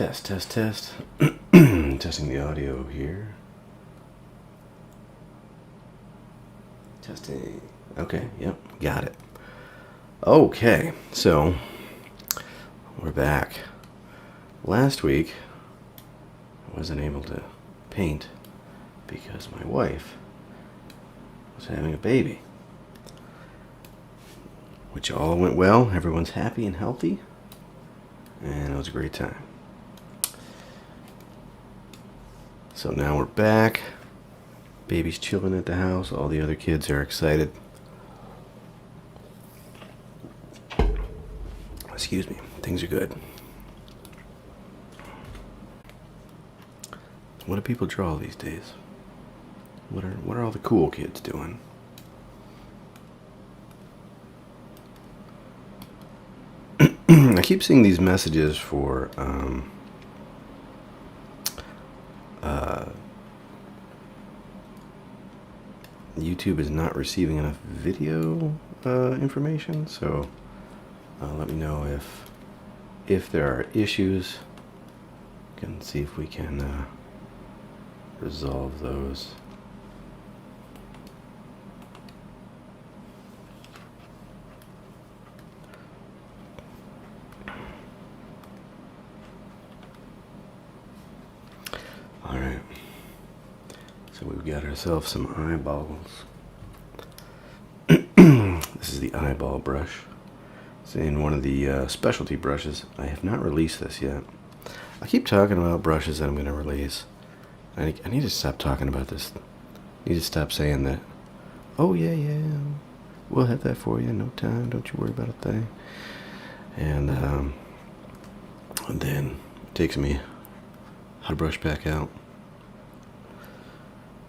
Test, test, test. Testing the audio here. Testing. Okay, yep, got it. Okay, so we're back. Last week, I wasn't able to paint because my wife was having a baby. Which all went well. Everyone's happy and healthy. And it was a great time. So now we're back. Baby's chilling at the house. All the other kids are excited. Excuse me. Things are good. What do people draw these days? What are all the cool kids doing? I keep seeing these messages for YouTube is not receiving enough video information, so let me know if there are issues. We can see if we can resolve those. Alright, so we've got ourselves some eyeballs. This is the eyeball brush. It's in one of the specialty brushes. I have not released this yet. I keep talking about brushes that I'm going to release. I need to stop talking about this. I need to stop saying that, oh yeah, we'll have that for you in no time, don't you worry about a thing. And then it takes me how to brush back out.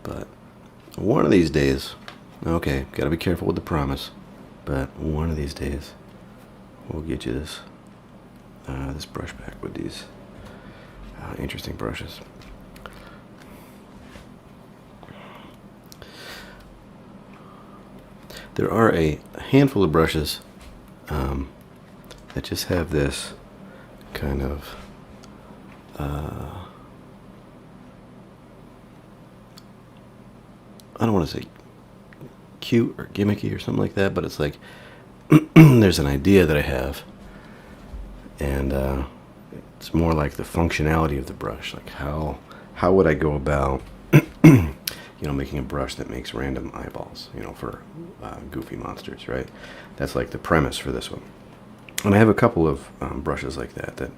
But one of these days, okay, gotta be careful with the promise, but one of these days we'll get you this this brush back with these interesting brushes. There are a handful of brushes that just have this kind of I don't want to say cute or gimmicky or something like that, but it's like there's an idea that I have, and it's more like the functionality of the brush. Like how would I go about making a brush that makes random eyeballs, for goofy monsters, right? That's like the premise for this one. And I have a couple of brushes like that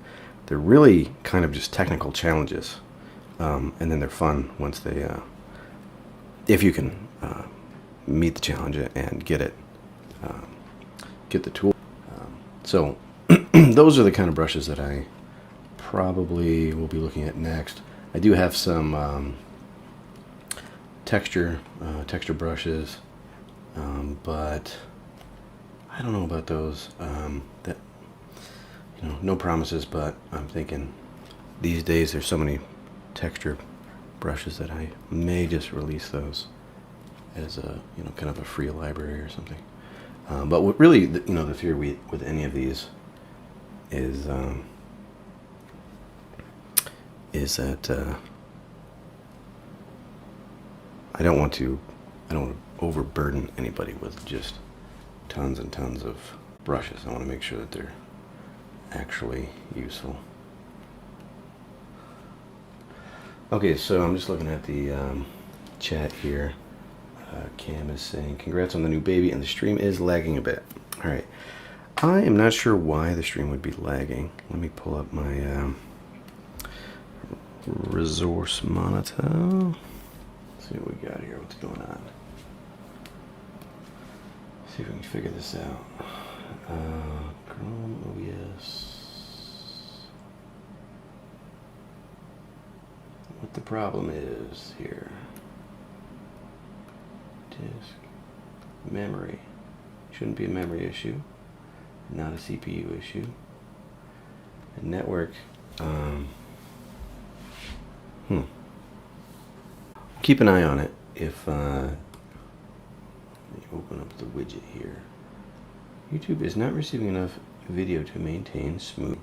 they're really kind of just technical challenges, and then they're fun once they if you can meet the challenge and get the tool. So those are the kind of brushes that I probably will be looking at next. I do have some texture brushes, but I don't know about those. That no promises, but I'm thinking these days there's so many texture brushes that I may just release those as a kind of a free library or something. But what really the fear with any of these is that I don't want to overburden anybody with just tons and tons of brushes. I want to make sure that they're actually useful. Okay, so I'm just looking at the chat here. Cam is saying, congrats on the new baby, and the stream is lagging a bit. Alright, I am not sure why the stream would be lagging. Let me pull up my resource monitor. Let's see what we got here, what's going on. See if we can figure this out. Chrome OS. What the problem is here. Disk. Memory. Shouldn't be a memory issue. Not a CPU issue. And network. Keep an eye on it. If let me open up the widget here. YouTube is not receiving enough video to maintain smooth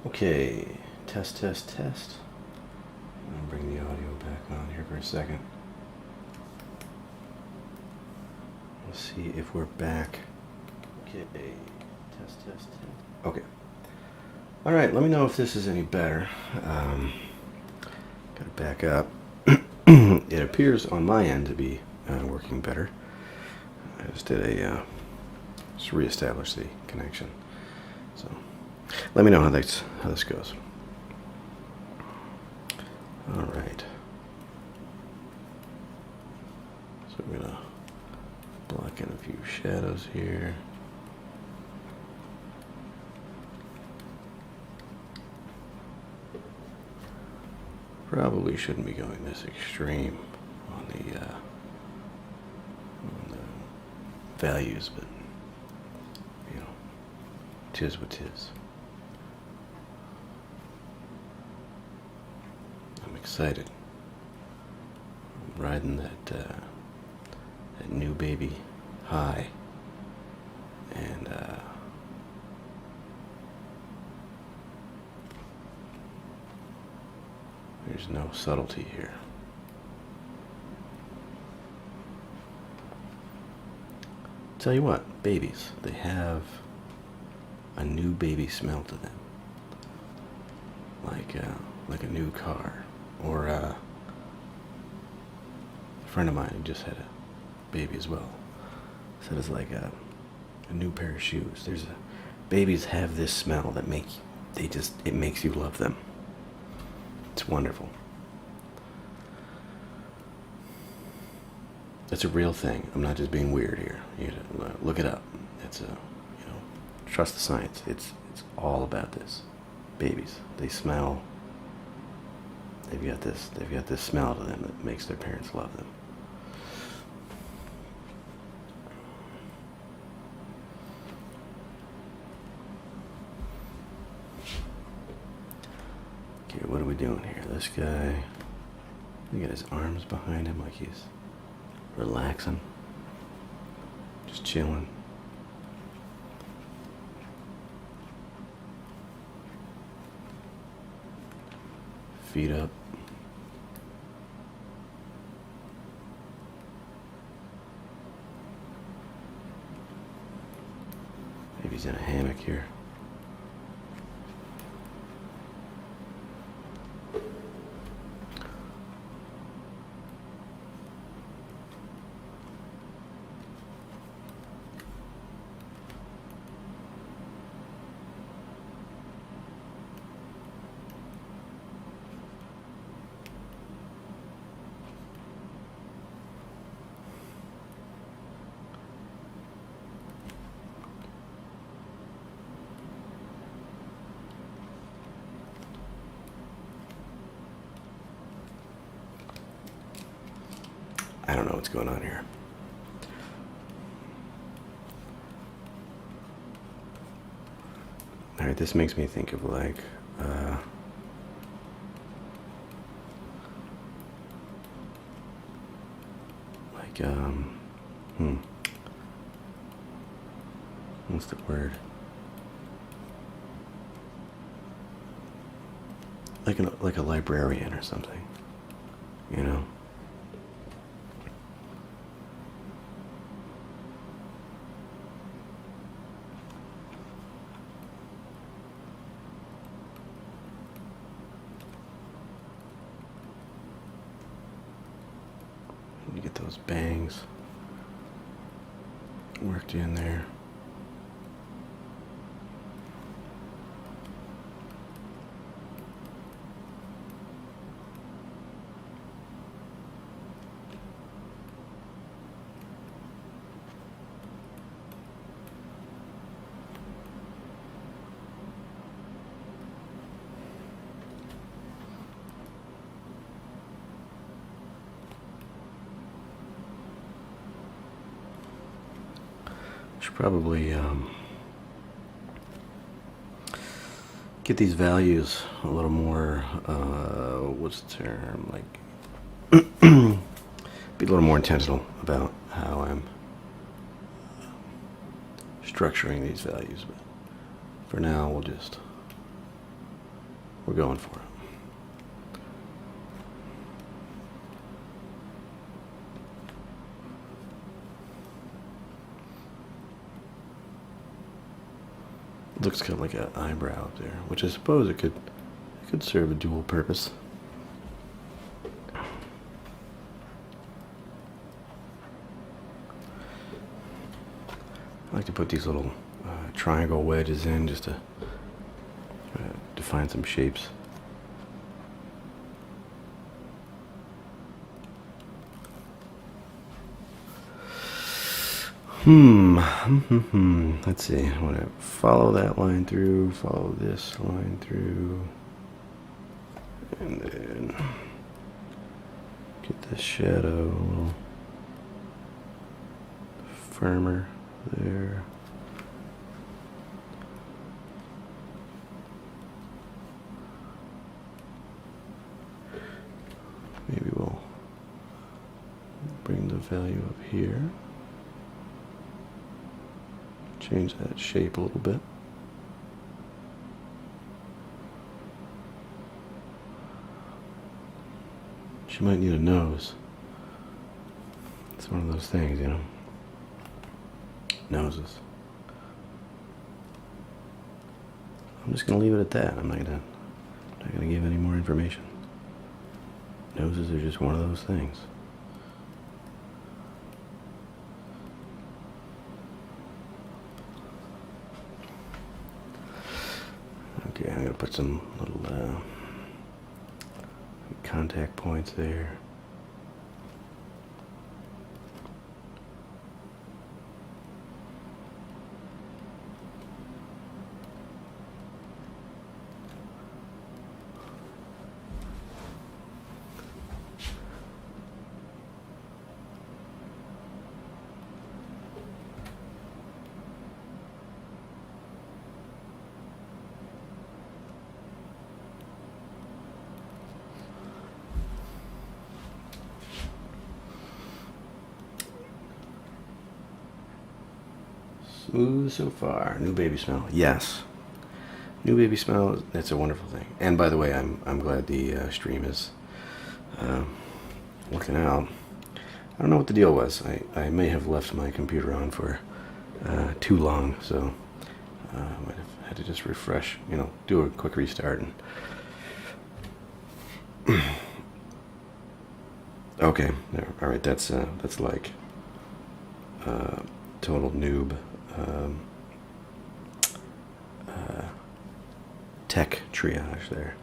Okay, test, test, test. I'll bring the audio back on here for a second. Let's see if we're back. Okay, test, test, test. Okay. All right, let me know if this is any better. Gotta back up. It appears on my end to be working better. I just did just reestablished the connection. So let me know how this goes. All right. So we're gonna block in a few shadows here. Probably shouldn't be going this extreme on the values, but you know, 'tis what 'tis. I'm excited. I'm riding that new baby high, and there's no subtlety here. Tell you what, babies, they have a new baby smell to them, like a new car, or a friend of mine who just had a baby as well said it's like a new pair of shoes. Babies have this smell that it makes you love them. It's wonderful. It's a real thing. I'm not just being weird here. You look it up. Trust the science. It's all about this. Babies, they smell. They've got this smell to them that makes their parents love them. Okay, what are we doing here? This guy, look at his arms behind him like he's relaxing, just chilling. Feet up. Maybe he's in a hammock here. I don't know what's going on here. All right, this makes me think of like what's the word? Like a librarian or something, you know? You get those bangs worked in there. Should probably get these values a little more, what's the term, like, be a little more intentional about how I'm structuring these values. But for now, we'll just we're going for it. Looks kind of like an eyebrow up there, which I suppose it could serve a dual purpose. I like to put these little triangle wedges in just to define some shapes. Let's see. I want to follow that line through, follow this line through, and then get the shadow a little firmer there. Maybe we'll bring the value up here. Change that shape a little bit. She might need a nose. It's one of those things, you know. Noses. I'm just gonna leave it at that. I'm not gonna give any more information. Noses are just one of those things. Okay, I'm gonna put some little contact points there. Smooth so far. New baby smell. Yes. New baby smell, that's a wonderful thing. And by the way, I'm glad the stream is working out. I don't know what the deal was. I may have left my computer on for too long, so I might have had to just refresh, you know, do a quick restart. And okay, there. All right, that's like total noob tech triage there.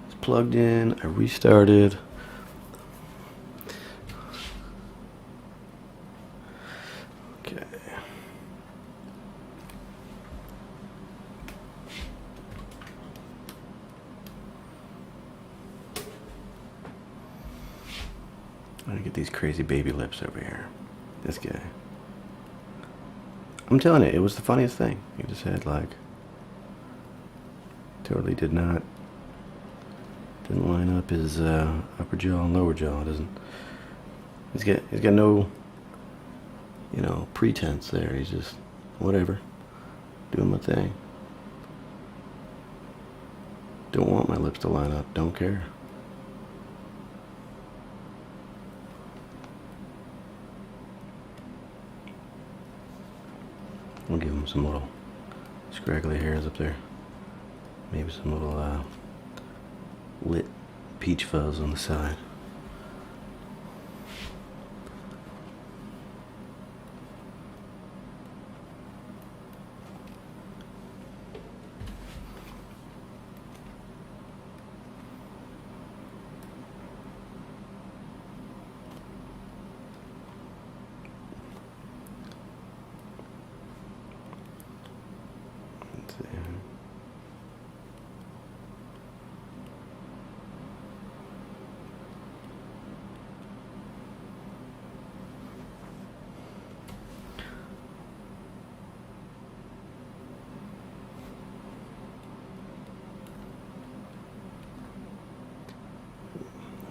It's plugged in. I restarted. Okay. I'm gonna get these crazy baby lips over here. This guy. I'm telling you, it was the funniest thing. He just had like totally didn't line up his upper jaw and lower jaw. He's got no, you know, pretense there. He's just whatever, doing my thing. Don't want my lips to line up. Don't care. We'll give him some little scraggly hairs up there. Maybe some little lit peach fuzz on the side.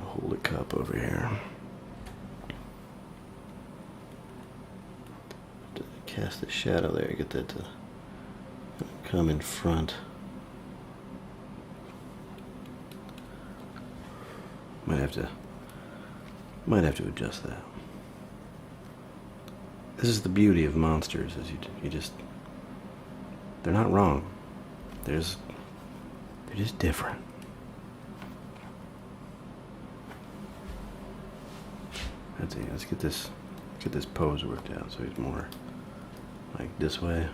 Hold a cup over here. To cast a shadow there, get that to come in front. Might have to adjust that. This is the beauty of monsters, is you just, they're not wrong. They're just different. Let's get this pose worked out so he's more like this way.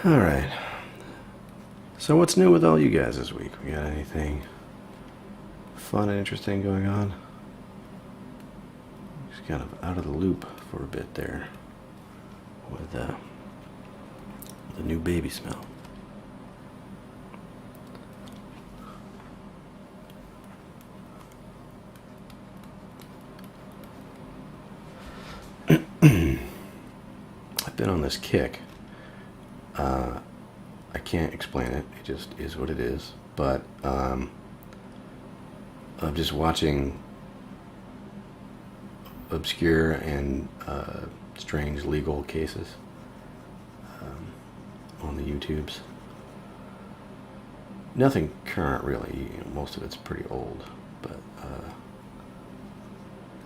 All right. So what's new with all you guys this week? We got anything fun and interesting going on? Just kind of out of the loop for a bit there with the new baby smell. I've been on this kick. I can't explain it. It just is what it is. But I'm just watching obscure and strange legal cases on the YouTubes. Nothing current, really. Most of it's pretty old, but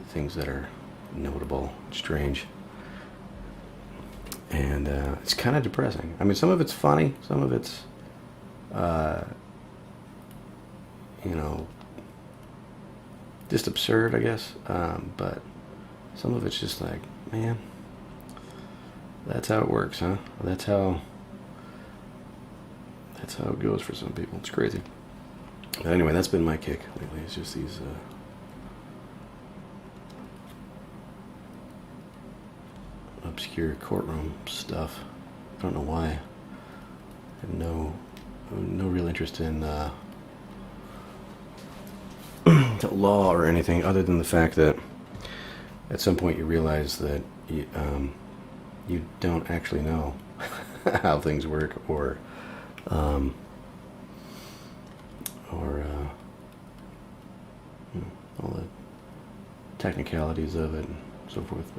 things that are notable, strange. And it's kind of depressing. I mean, some of it's funny, some of it's, just absurd, I guess. But some of it's just like, man, that's how it works, huh? That's how it goes for some people. It's crazy. But anyway, that's been my kick lately. It's just these obscure courtroom stuff. I don't know why. I have no real interest in law or anything, other than the fact that at some point you realize that you don't actually know how things work, or all the technicalities of it and so forth.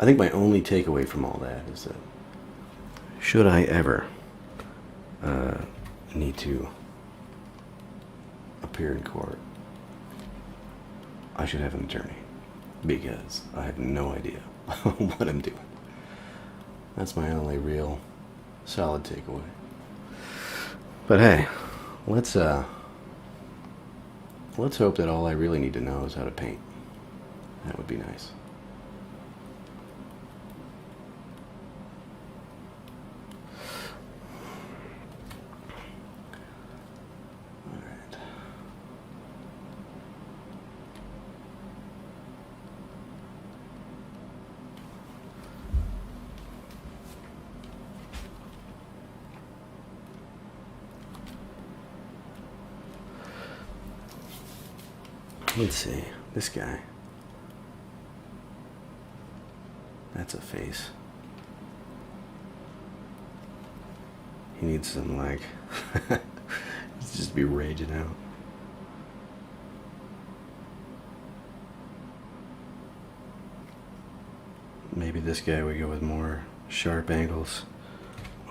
I think my only takeaway from all that is that should I ever need to appear in court, I should have an attorney, because I have no idea what I'm doing. That's my only real solid takeaway. But hey, let's hope that all I really need to know is how to paint. That would be nice. Let's see, this guy. That's a face. He needs some, like, let's just be raging out. Maybe this guy we go with more sharp angles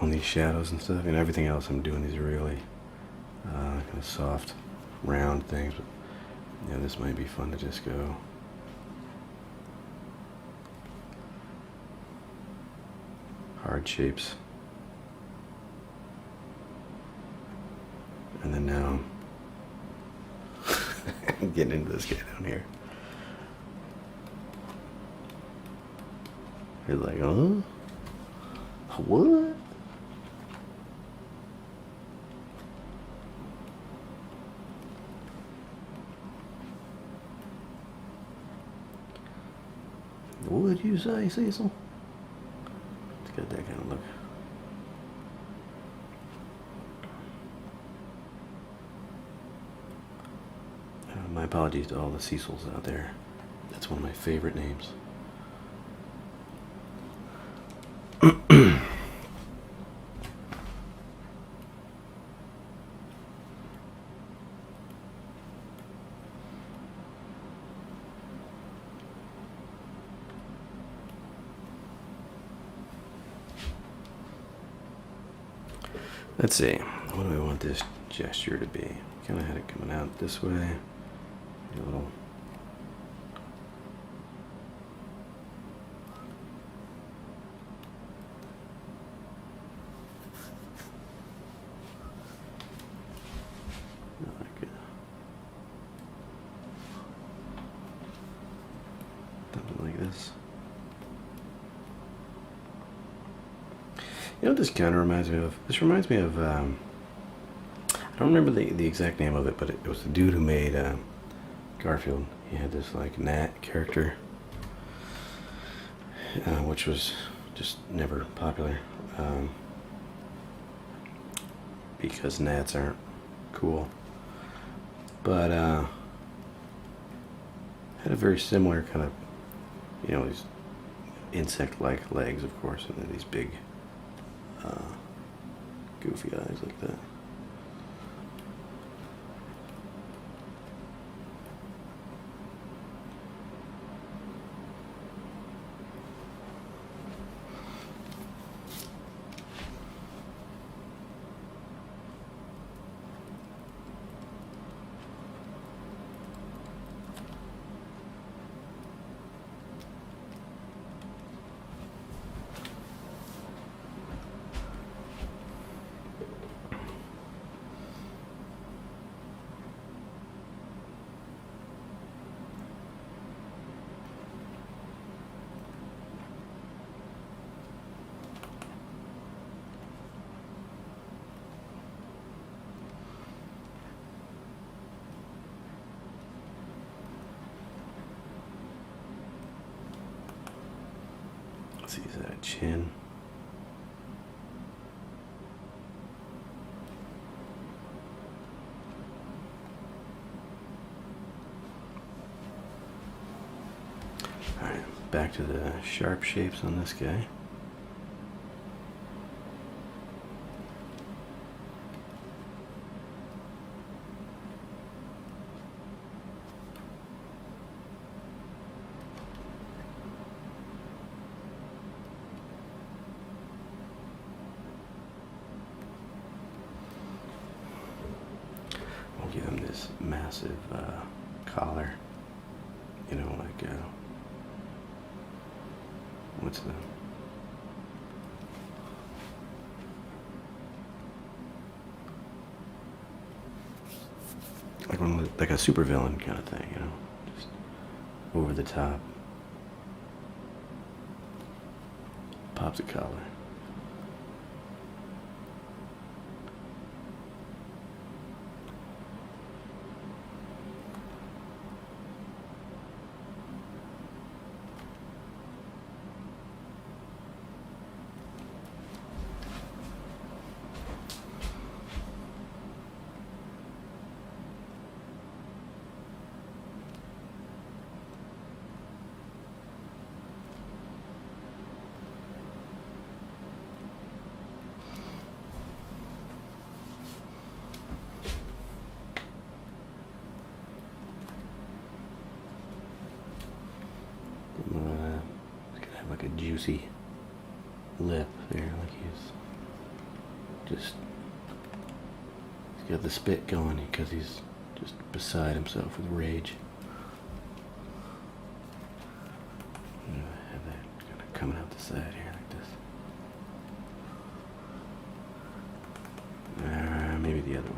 on these shadows and stuff. And everything else I'm doing these really kind of soft, round things. But yeah, this might be fun to just go hard shapes. And then now Getting into this guy down here. He's like, huh? What? Would you say, Cecil? It's got that kind of look. My apologies to all the Cecils out there. That's one of my favorite names. Let's see, what do I want this gesture to be? Kind of had it coming out this way. A little. Like something like this. You know what this kind of reminds me of? This reminds me of, I don't remember the exact name of it, but it was the dude who made Garfield. He had this like gnat character, which was just never popular, because gnats aren't cool. But had a very similar kind of, you know, these insect-like legs, of course, and then these big goofy eyes like that. Let's see, is that a chin? Alright, back to the sharp shapes on this guy. Give him this massive collar, you know, like what's the like a supervillain kind of thing, you know, just over the top, pops a collar. He's gonna have like a juicy lip there, like he's got the spit going because he's just beside himself with rage. Have that kind of coming out the side here like this. Maybe the other way.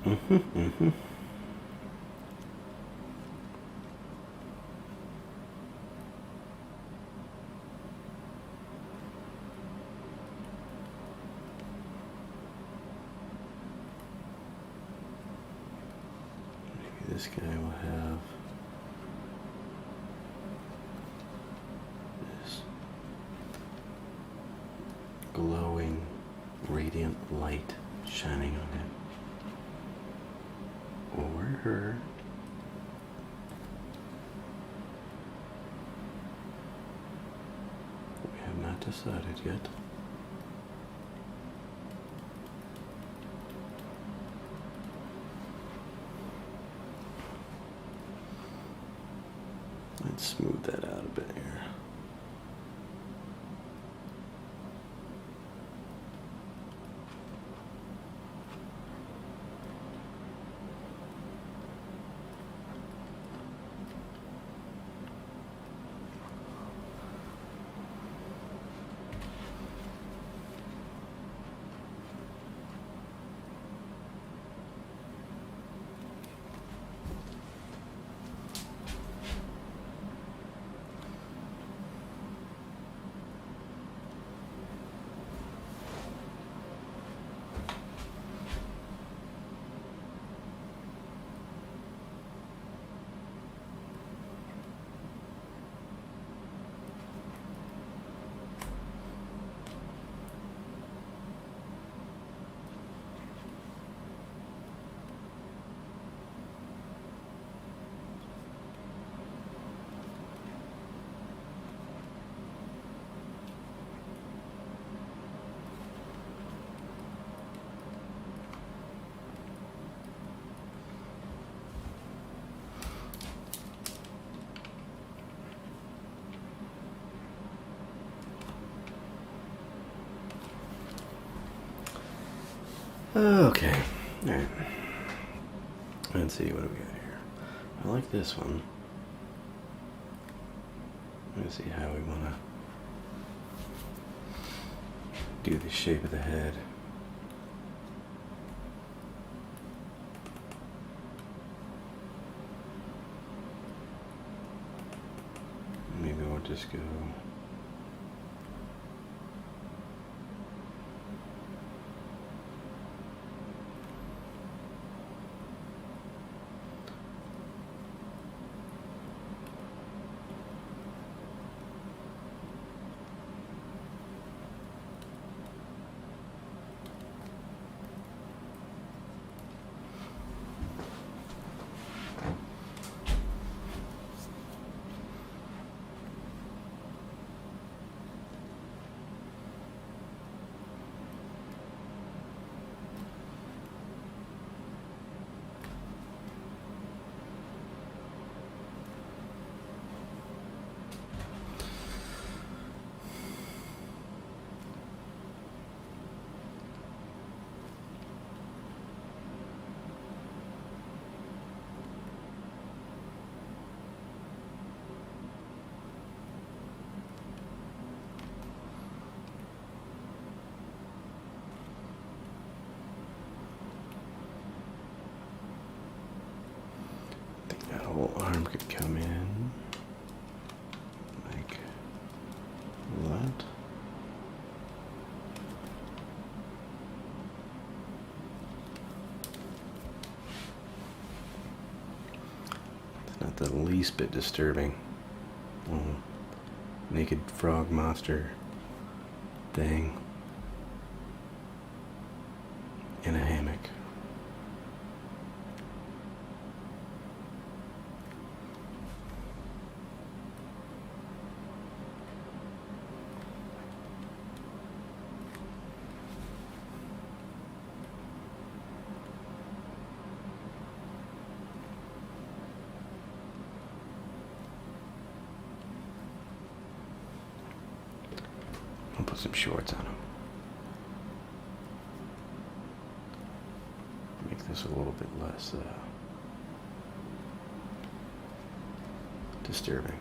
Maybe this guy will have this glowing, radiant light shining on him. Or her. We have not decided yet. Let's smooth that out a bit here. Okay, all right. Let's see, what do we got here? I like this one. Let's see how we want to do the shape of the head. Maybe we'll just go that whole arm could come in like that. It's not the least bit disturbing. Little naked frog monster thing in a hammock. I'll put some shorts on him. Make this a little bit less disturbing.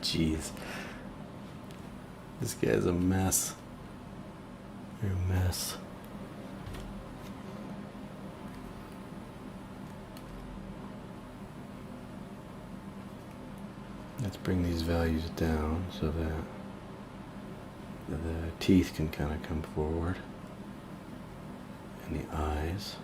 Jeez. This guy's a mess. You're a mess. Let's bring these values down so that the teeth can kind of come forward and the eyes.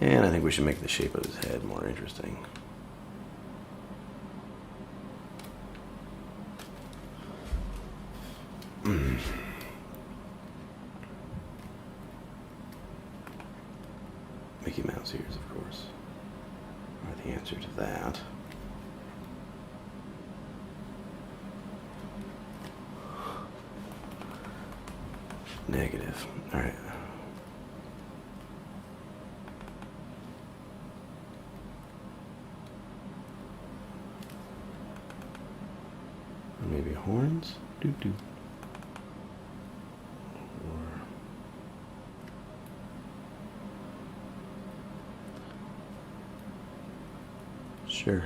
And I think we should make the shape of his head more interesting. Mickey Mouse ears, of course, are the answer to that. Negative. All right. Maybe horns? Doo-doo. Or sure.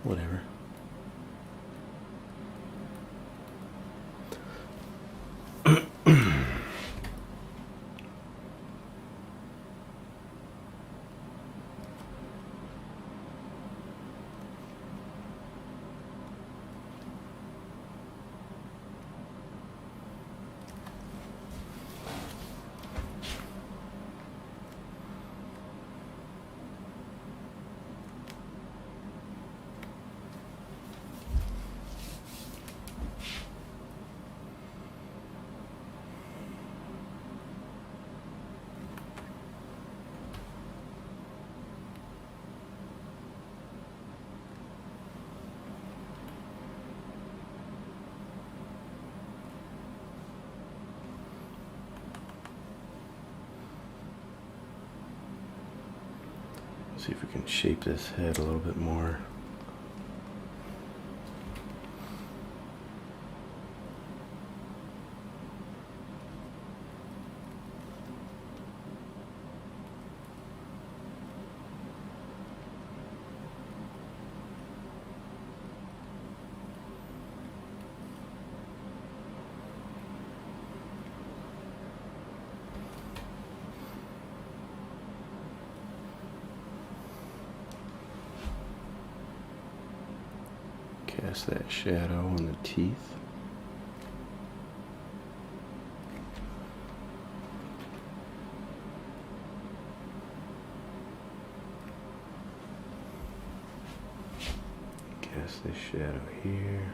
Whatever. See if we can shape this head a little bit more. Cast that shadow on the teeth. Cast this shadow here.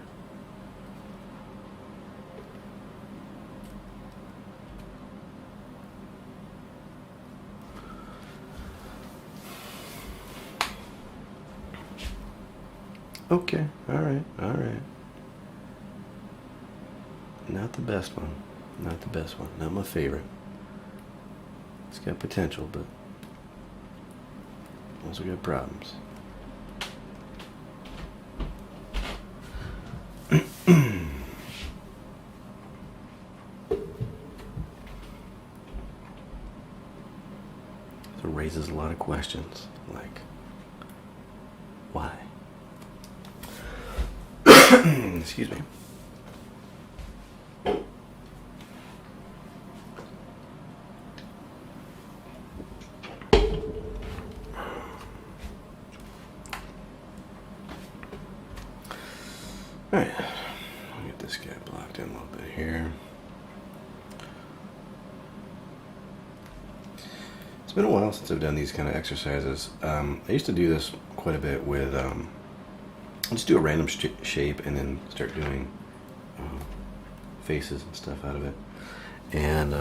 Okay, all right. Not the best one. Not the best one. Not my favorite. It's got potential, but also got problems. So it raises a lot of questions, like, why? Excuse me. All right, I'll get this guy blocked in a little bit here. It's been a while since I've done these kind of exercises. I used to do this quite a bit with just do a random shape and then start doing faces and stuff out of it. And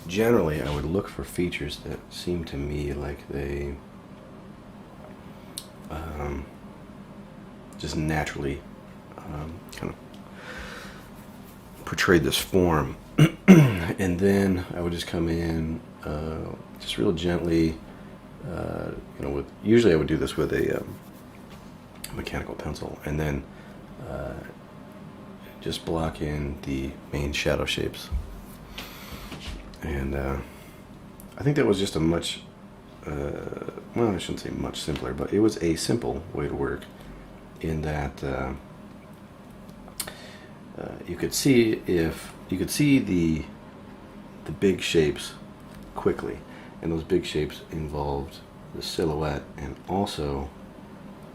generally, I would look for features that seem to me like they just naturally kind of portray this form. And then I would just come in just real gently, usually I would do this with a mechanical pencil, and then just block in the main shadow shapes. And I think that was just a much, well, I shouldn't say much simpler, but it was a simple way to work in that you could see the big shapes quickly, and those big shapes involved the silhouette and also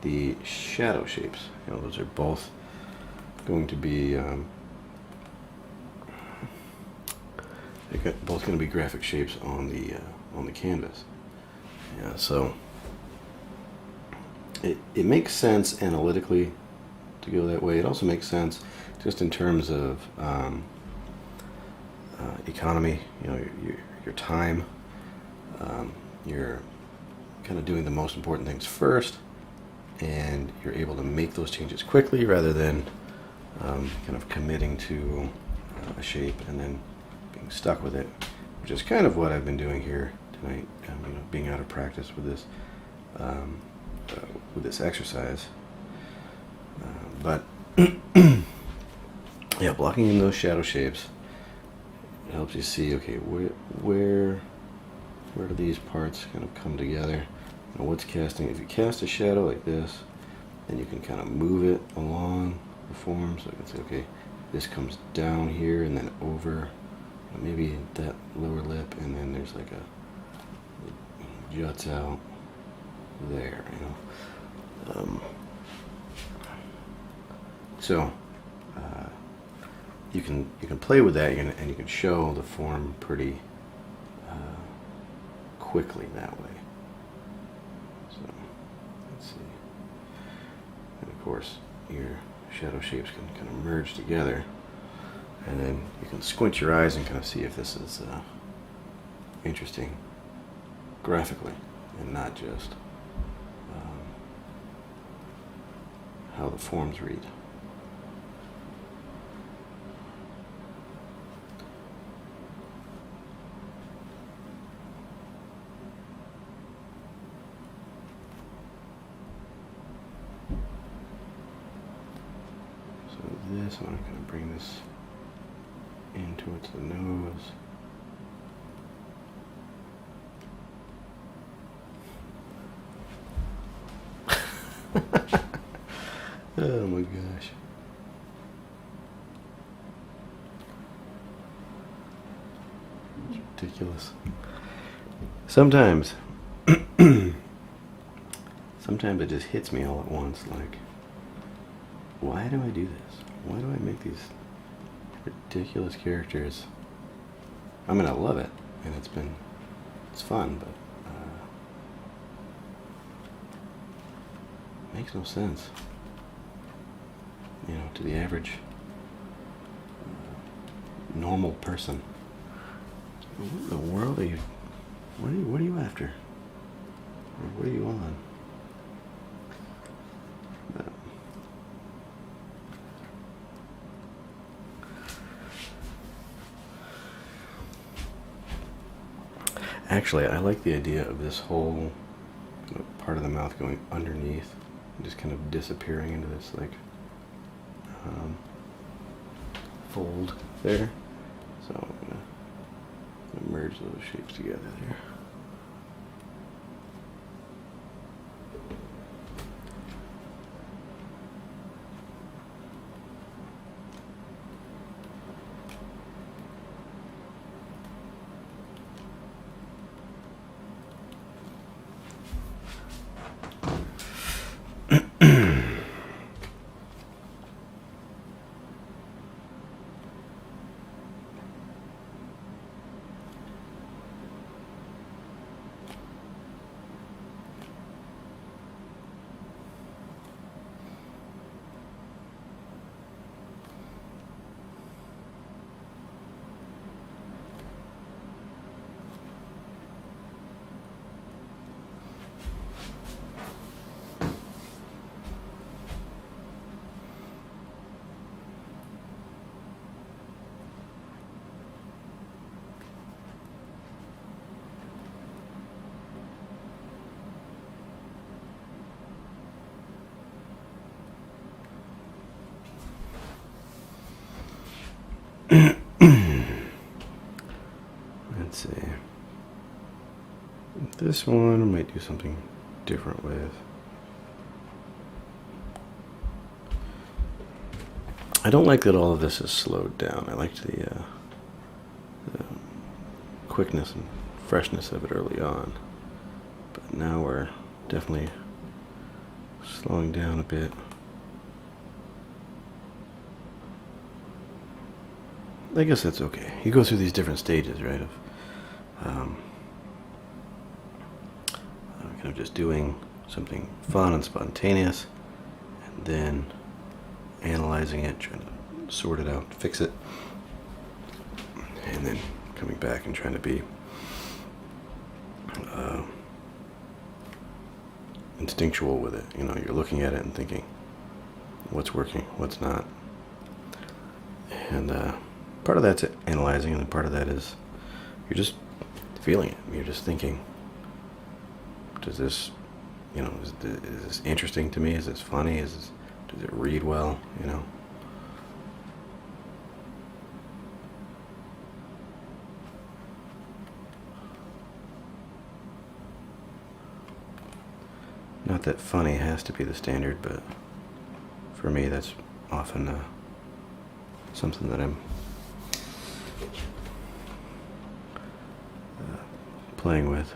the shadow shapes. You know, those are both going to be they're both going to be graphic shapes on the canvas. Yeah, so it makes sense analytically to go that way. It also makes sense just in terms of economy. You know, your time. You're kind of doing the most important things first, and you're able to make those changes quickly rather than kind of committing to a shape and then being stuck with it, which is kind of what I've been doing here tonight. You know, being out of practice with this exercise, but yeah, blocking in those shadow shapes helps you see, okay, where do these parts kind of come together? You know, what's casting? If you cast a shadow like this, then you can kind of move it along the form. So I can say, okay, this comes down here and then over, maybe that lower lip, and then there's like it juts out there. You know, so you can play with that, and you can show the form pretty quickly that way. So let's see, and of course your shadow shapes can kind of merge together, and then you can squint your eyes and kind of see if this is interesting graphically and not just how the forms read. This, I'm going to kind of bring this in towards the nose. Oh my gosh. It's ridiculous. Sometimes it just hits me all at once, like, why do I do this? Why do I make these ridiculous characters? I mean, I love it, and it's fun, but it makes no sense, you know, to the average normal person. What in the world are you? What are you after? Or what are you on? Actually, I like the idea of this whole part of the mouth going underneath and just kind of disappearing into this like fold there. So I'm gonna merge those shapes together there. This one I might do something different with. I don't like that all of this is slowed down. I liked the quickness and freshness of it early on. But now we're definitely slowing down a bit. I guess that's okay. You go through these different stages, right? Of kind of just doing something fun and spontaneous, and then analyzing it, trying to sort it out, fix it, and then coming back and trying to be instinctual with it. You know, you're looking at it and thinking, what's working, what's not. And part of that's analyzing, and part of that is you're just feeling it. You're just thinking, does this, you know, is this interesting to me? Is this funny? Does it read well? You know. Not that funny has to be the standard, but for me that's often something that I'm playing with.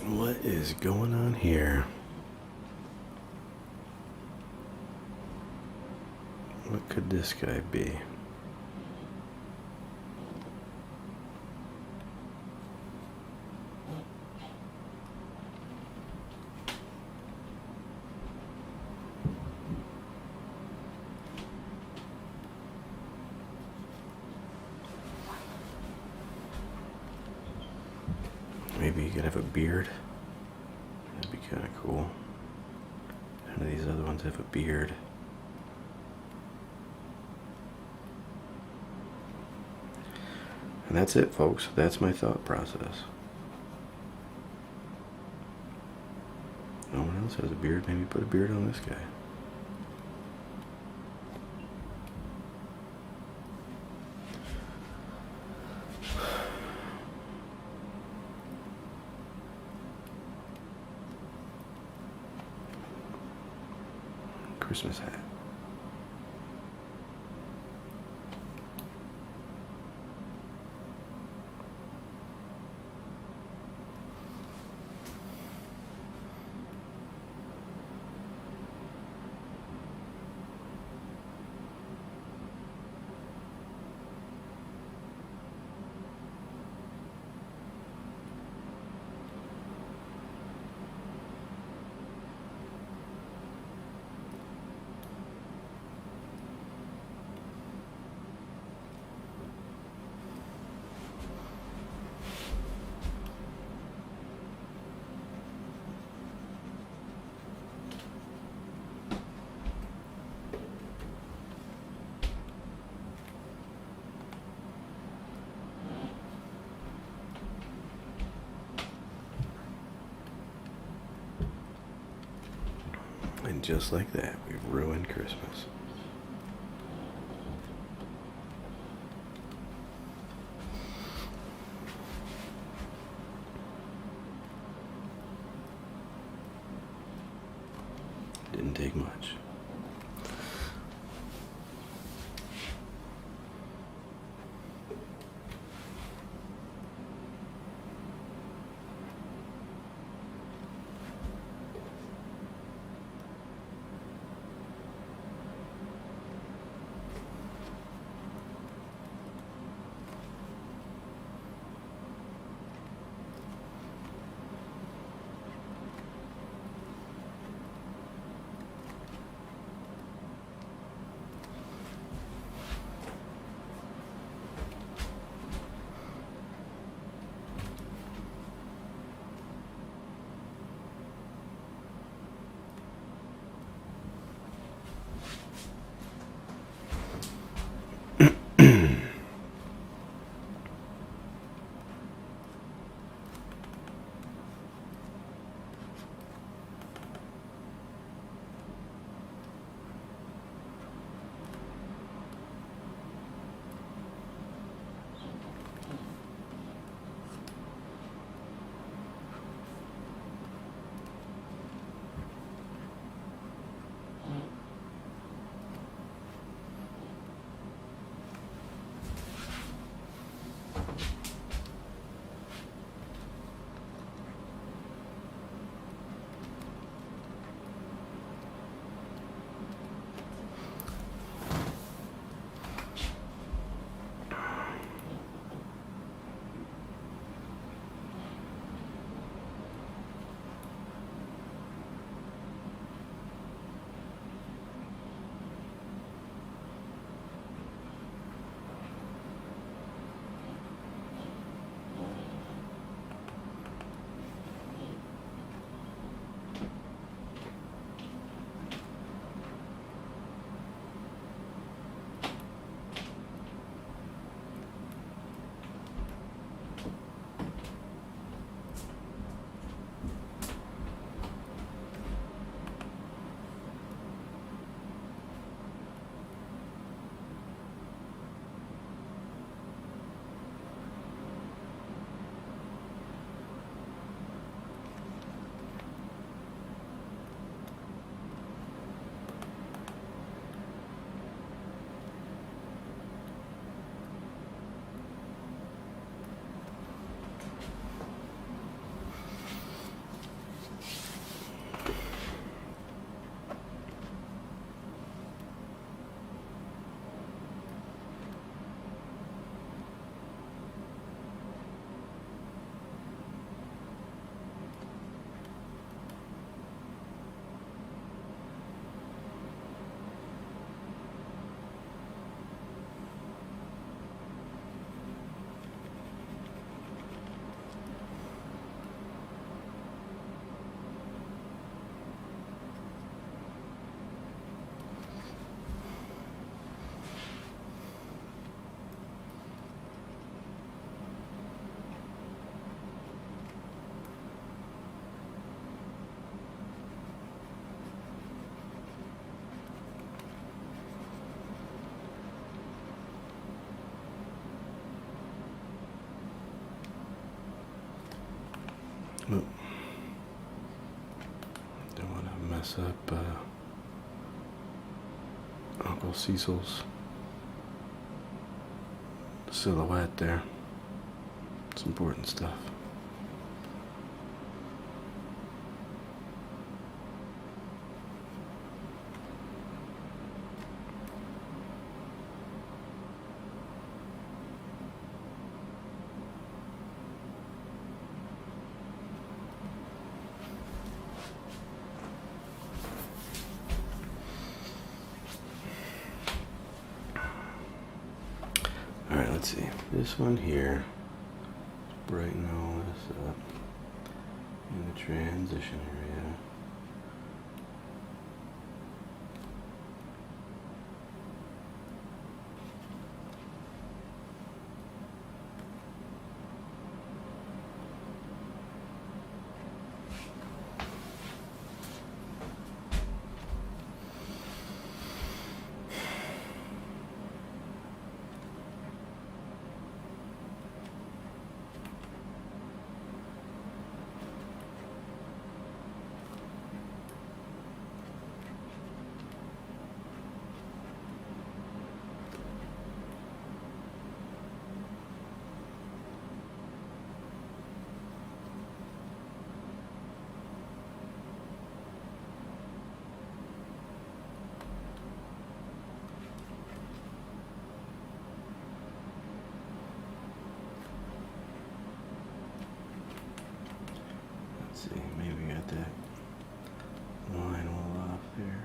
What is going on here? What could this guy be? Maybe you could have a beard. That'd be kind of cool. None of these other ones have a beard. And that's it, folks. That's my thought process. No one else has a beard. Maybe put a beard on this guy. Christmas hat. And just like that, we've ruined Christmas. Didn't take much. Oh. Don't want to mess up Uncle Cecil's silhouette there. It's important stuff. Alright, let's see. This one here, brighten all this up in the transition area. See, maybe we got that line a little off there.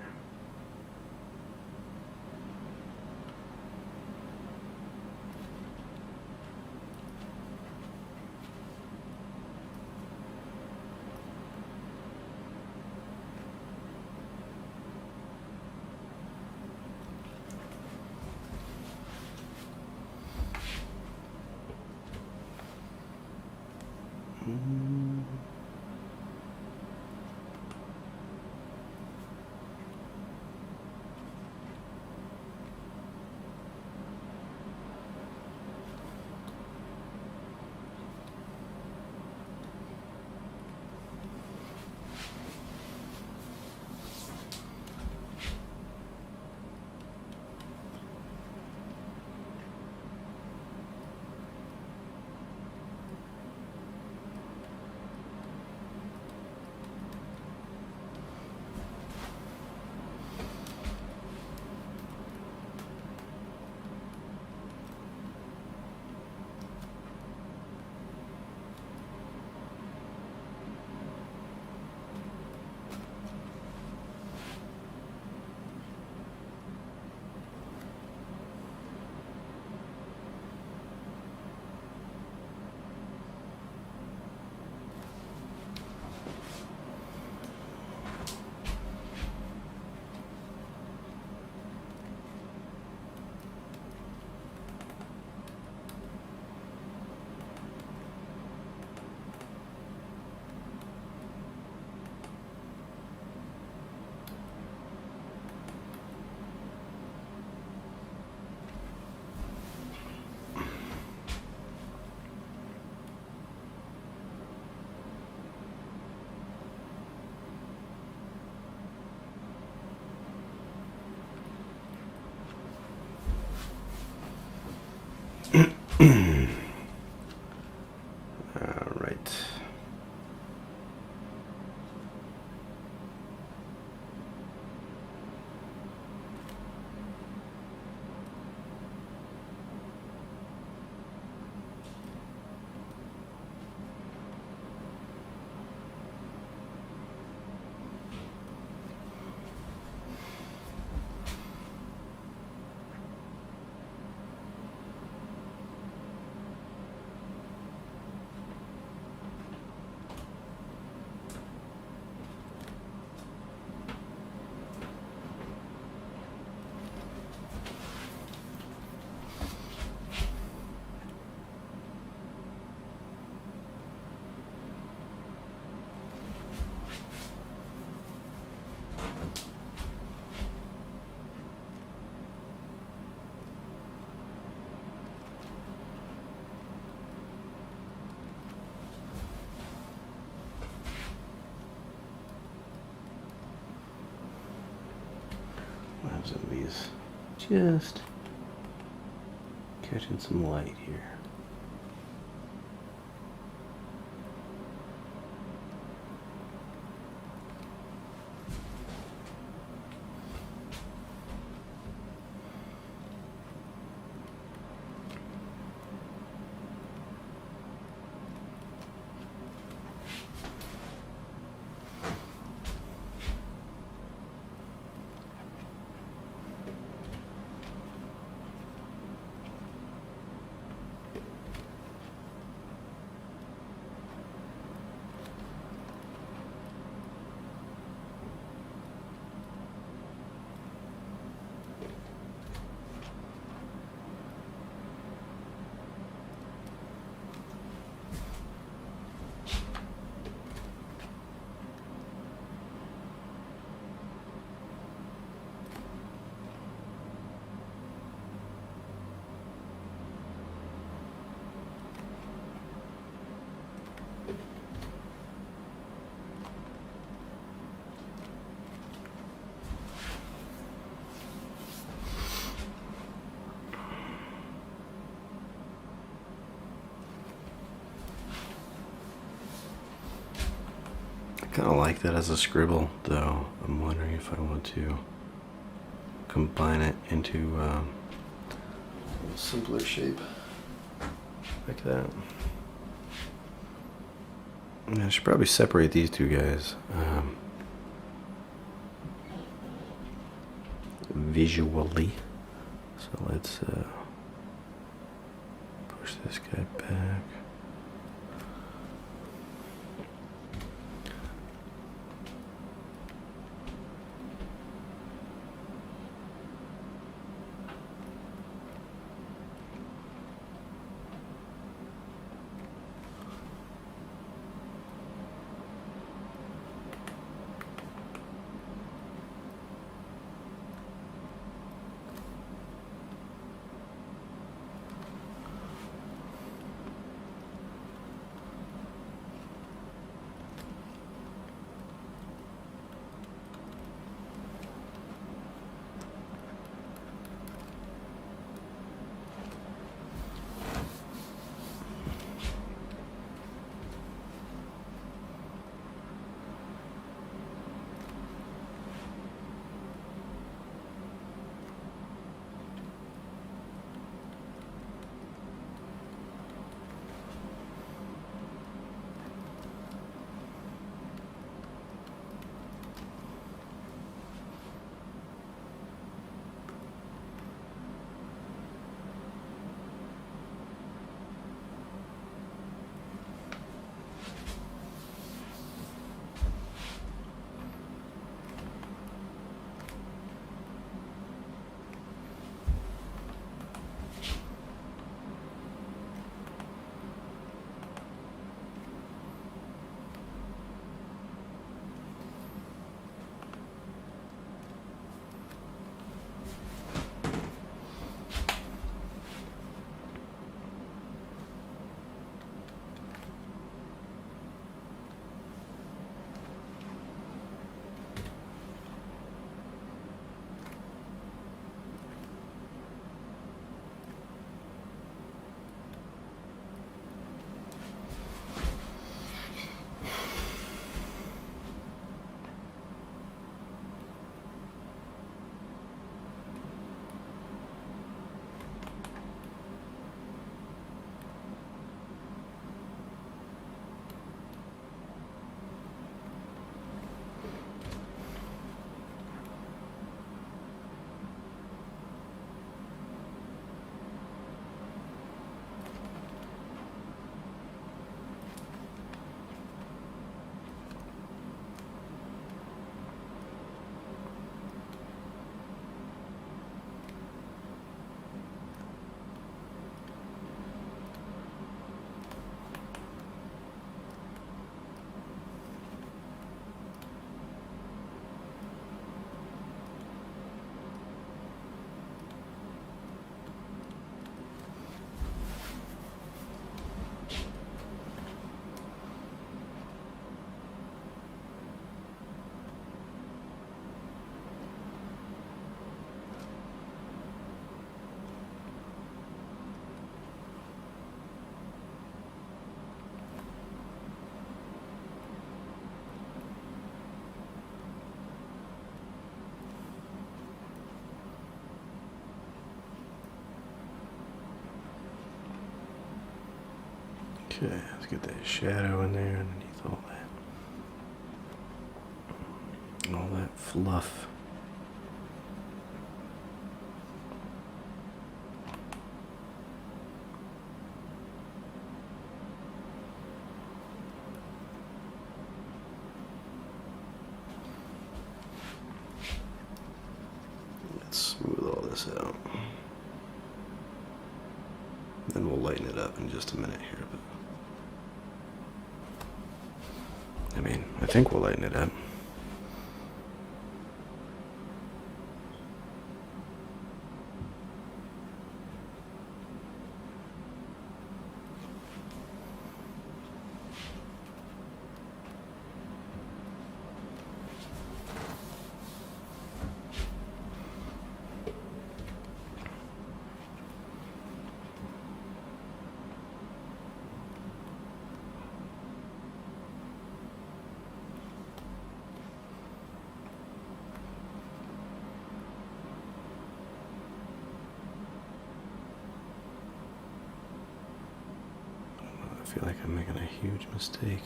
All right. some of these just catching some light here. I kind of like that as a scribble, though. I'm wondering if I want to combine it into a simpler shape, like that. And I should probably separate these two guys visually. So let's push this guy back. Okay, let's get that shadow in there underneath all that fluff. Let's smooth all this out. Then we'll lighten it up in just a minute here. But I mean, I think we'll lighten it up. I feel like I'm making a huge mistake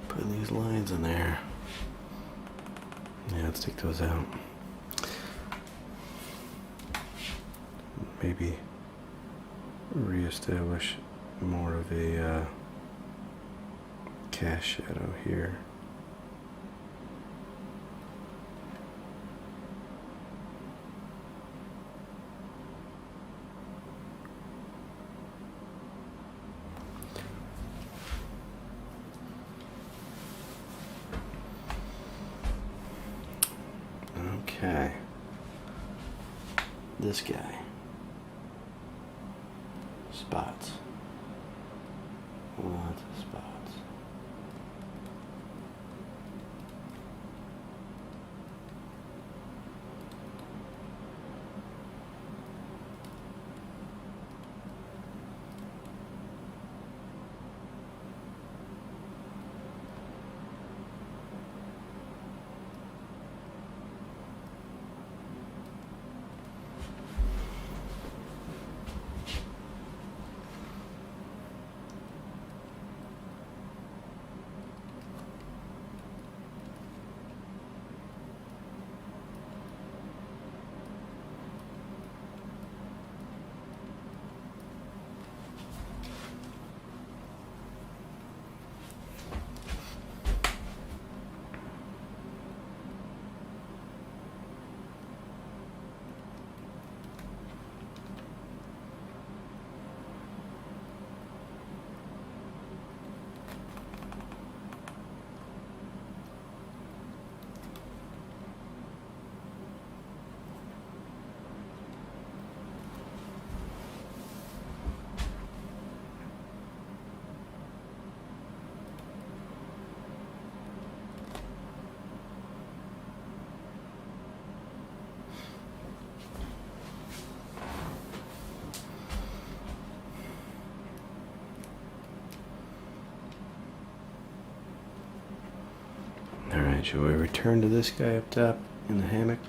putting these lines in there. Yeah, let's take those out. Maybe reestablish more of a cast shadow here. Okay, this guy, spots, lots of spots. Alright, should we return to this guy up top in the hammock?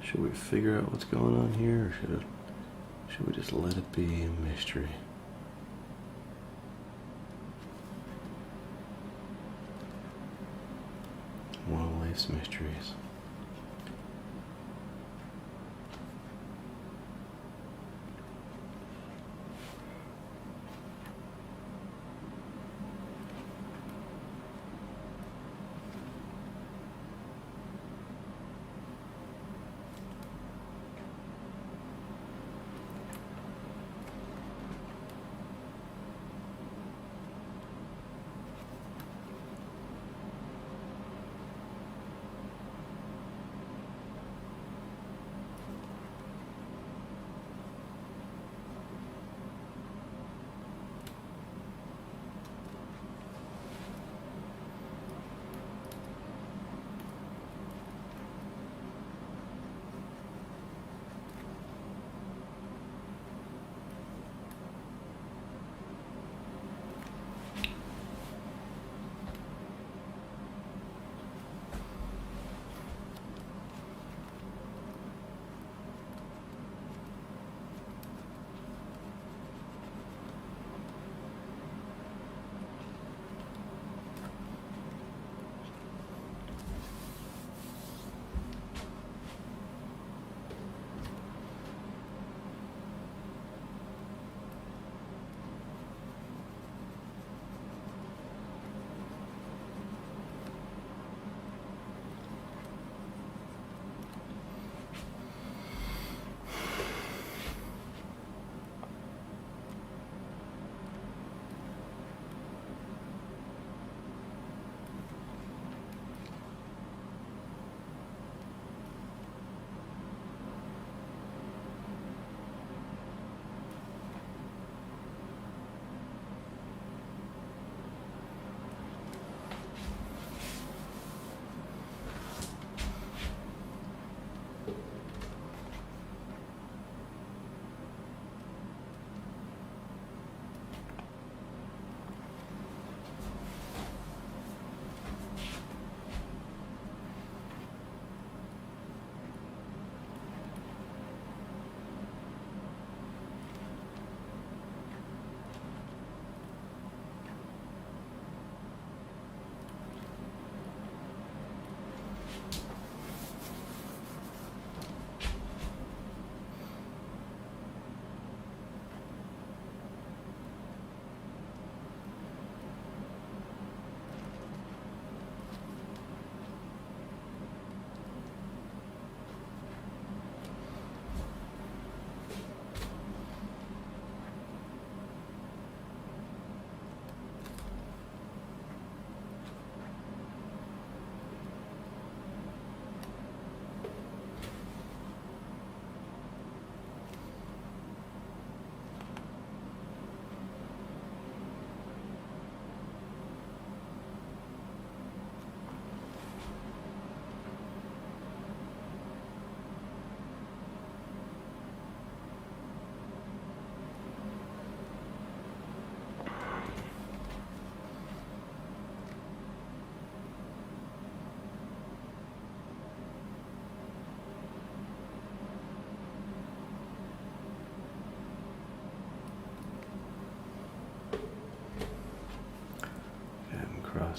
Should we figure out what's going on here, or should we just let it be a mystery? One of life's mysteries.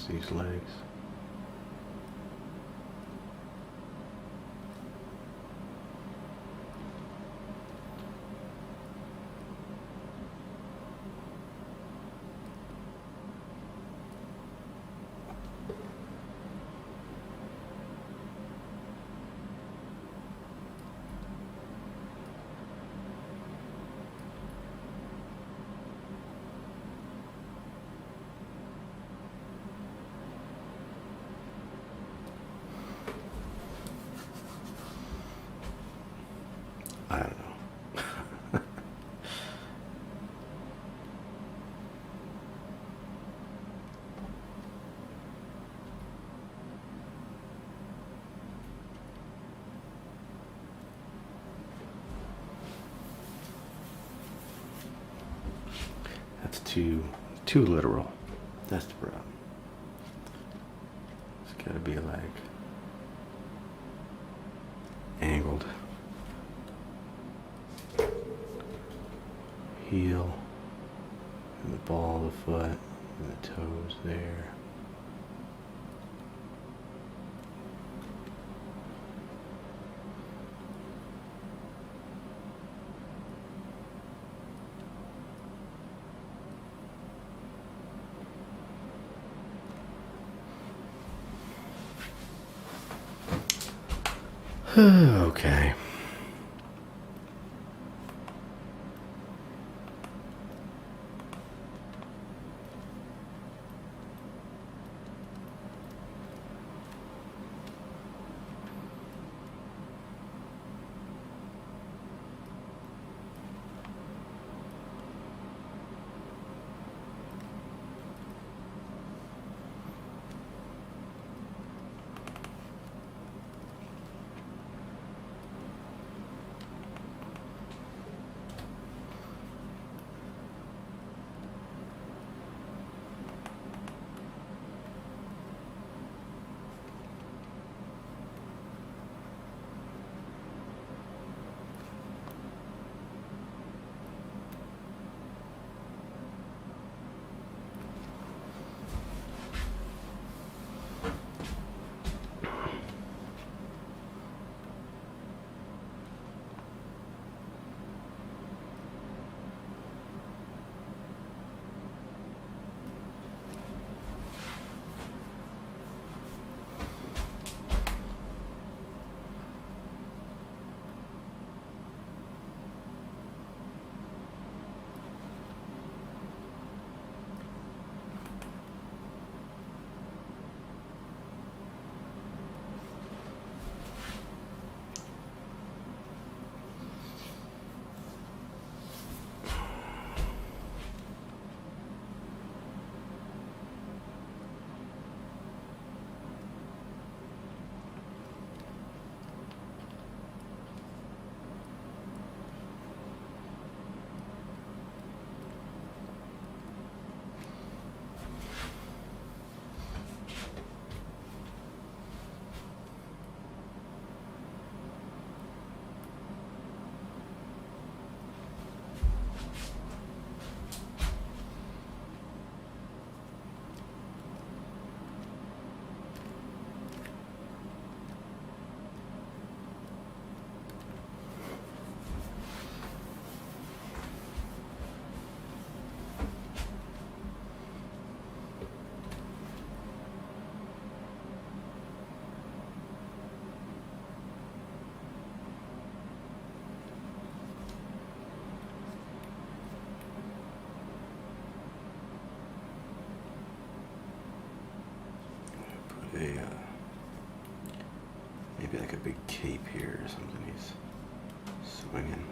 across these legs. I don't know. That's too literal. That's the problem. It's gotta be like angled. Heel and the ball of the foot and the toes there. Okay. Maybe like a big cape here or something he's swinging.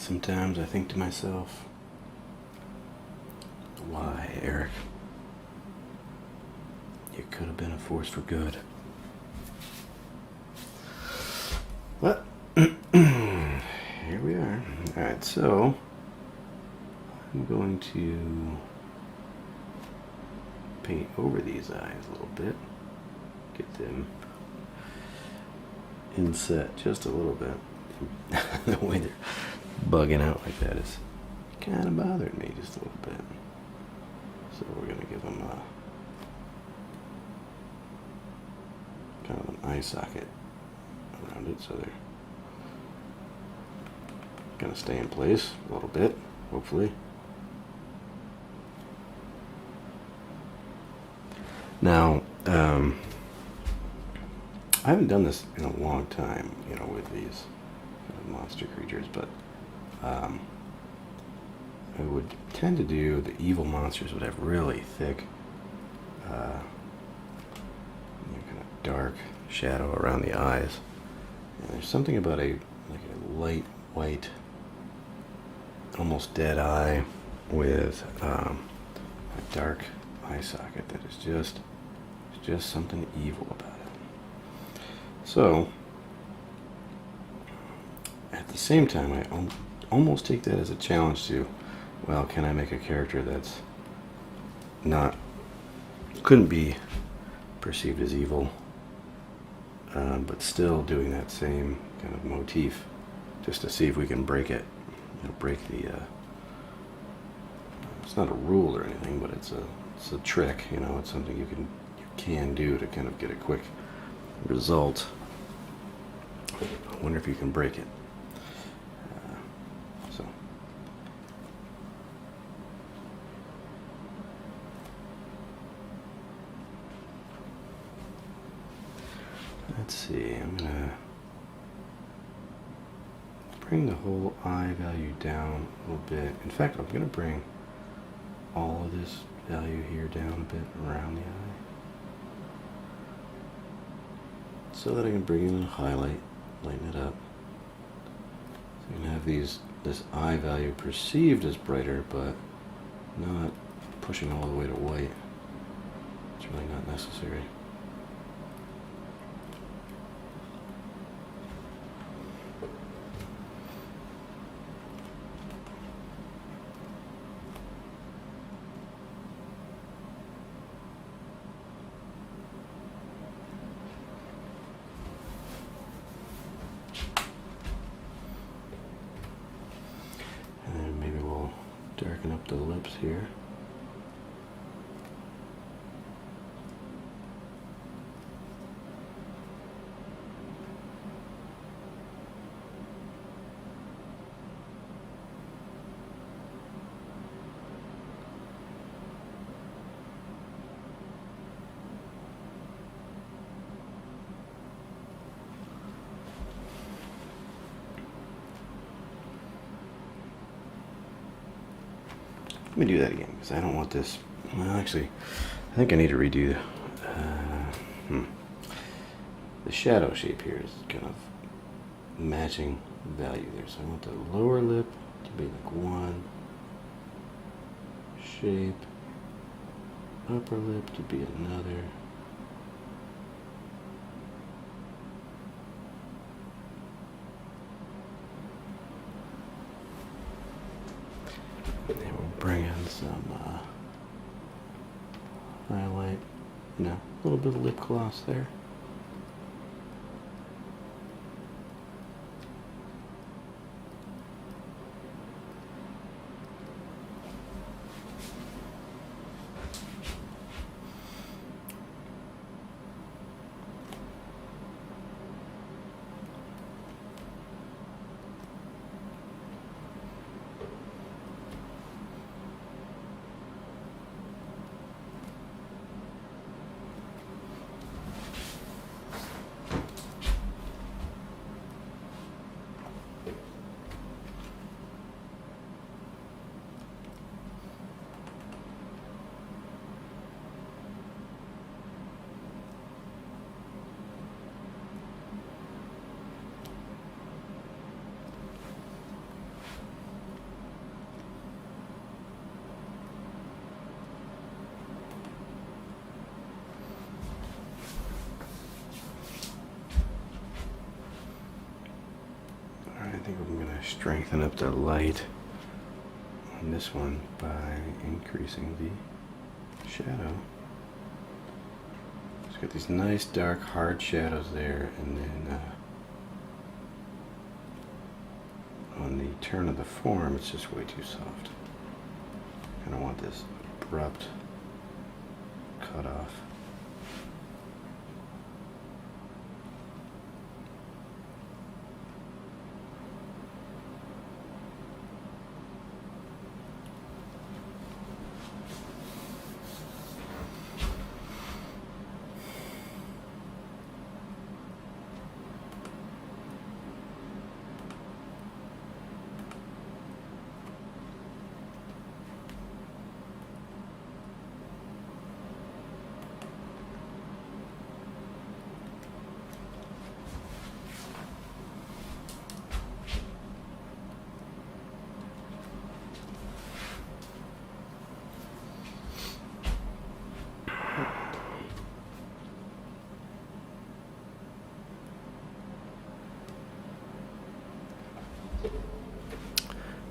sometimes I think to myself, why, Eric? You could have been a force for good. But here we are. Alright, so I'm going to paint over these eyes a little bit. Get them inset just a little bit. The way they're bugging out like that is kind of bothering me just a little bit. So we're going to give them a kind of an eye socket around it so they're going to stay in place a little bit, hopefully. Now, I haven't done this in a long time, you know, with these monster creatures, but I would tend to do the evil monsters would have really thick, kind of dark shadow around the eyes. And there's something about a light white, almost dead eye with a dark eye socket that is just something evil about it. So at the same time, I almost take that as a challenge to, well, can I make a character that's couldn't be perceived as evil, but still doing that same kind of motif, just to see if we can break it, break the, it's not a rule or anything, but it's a trick, it's something you can do to kind of get a quick result. I wonder if you can break it. So let's see, I'm gonna bring the whole eye value down a little bit. In fact, I'm gonna bring all of this value here down a bit around the eye, so that I can bring in a highlight, lighten it up. So you can have this eye value perceived as brighter, but not pushing all the way to white. It's really not necessary. Darken up the lips here. Let me do that again, because I don't want this. Well, actually, I think I need to redo the shadow shape here is kind of matching value there. So I want the lower lip to be like one shape, upper lip to be another. Bring in some highlight, a little bit of lip gloss there. strengthen up the light on this one by increasing the shadow. It's got these nice dark hard shadows there, and then on the turn of the form it's just way too soft. I kind of want this abrupt cut off.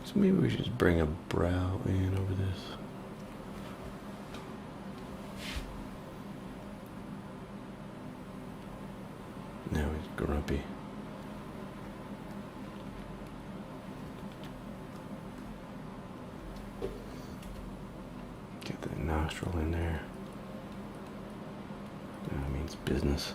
So maybe we should just bring a brow in over this. Now he's grumpy. Get that nostril in there. That means business.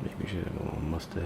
Maybe you should have a little mustache.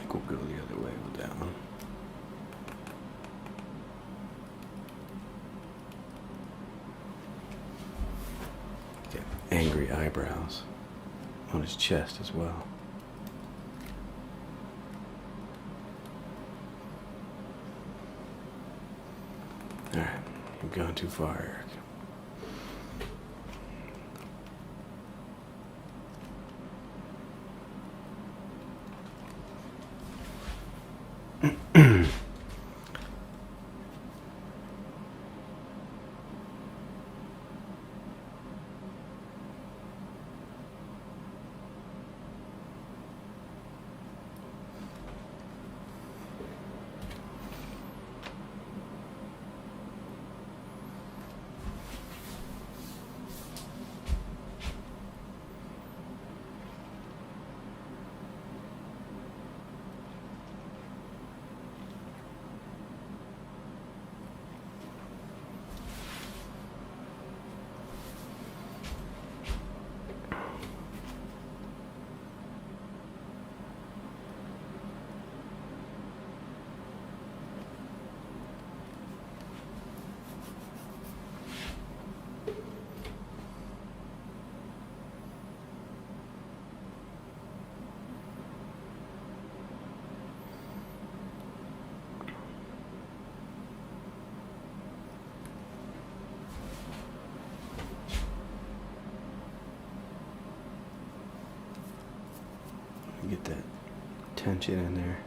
We'll go the other way with that one. Get angry eyebrows on his chest as well. Alright, you've gone too far, Eric. You get that tension in there.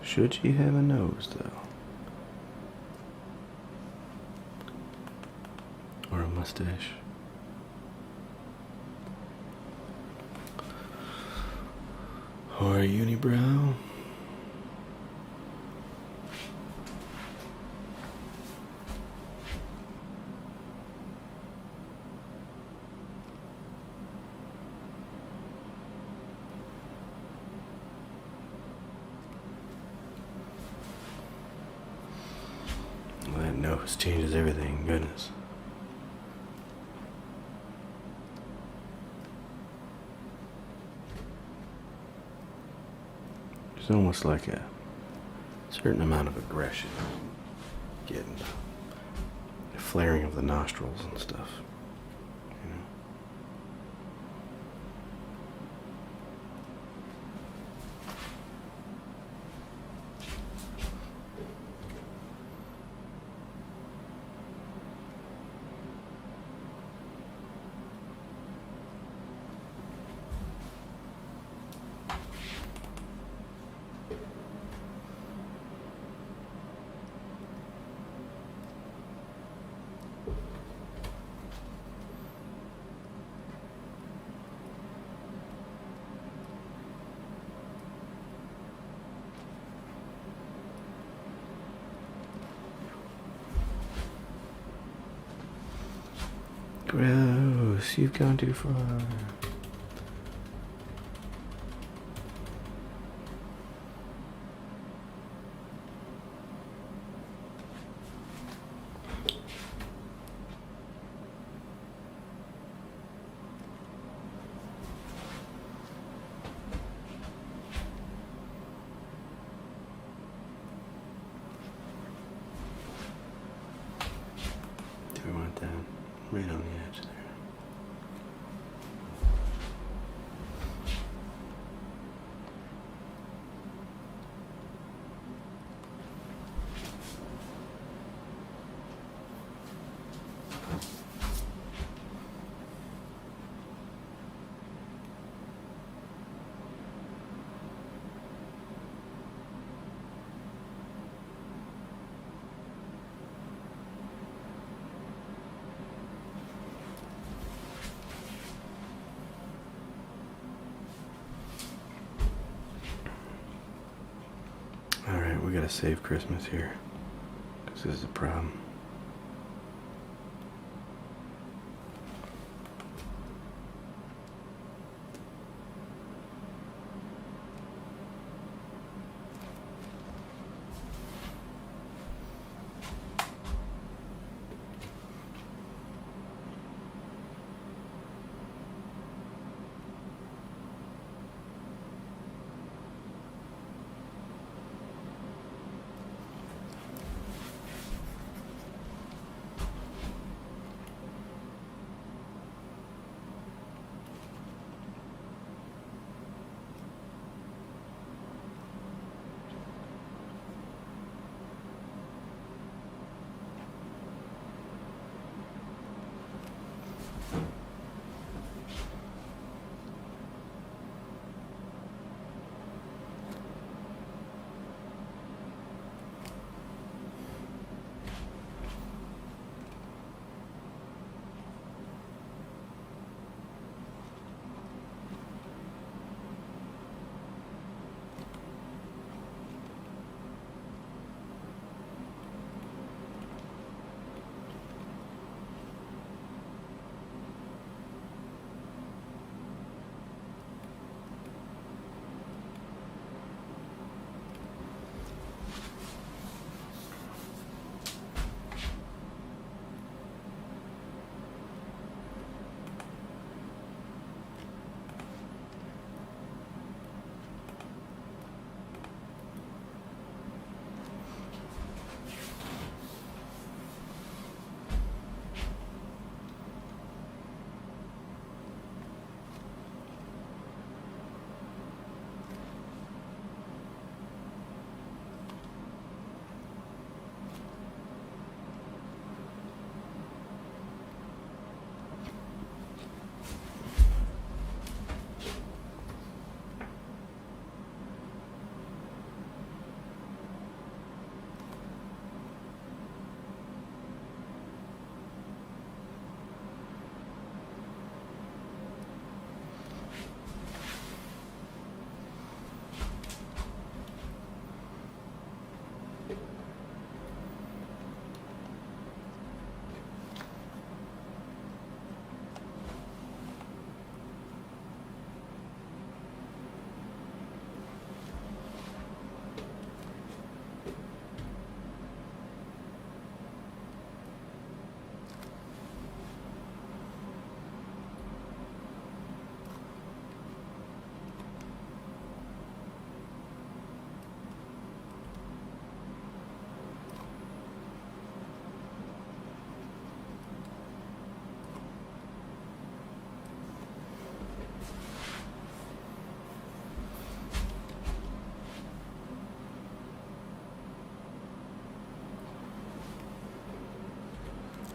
Should she have a nose, though? Or a mustache? Or a unibrow? Well, that nose changes everything, goodness. It's almost like a certain amount of aggression. Getting the flaring of the nostrils and stuff. You know? Gross, you've gone too far. Do we want that? to save Christmas here, because this is a problem.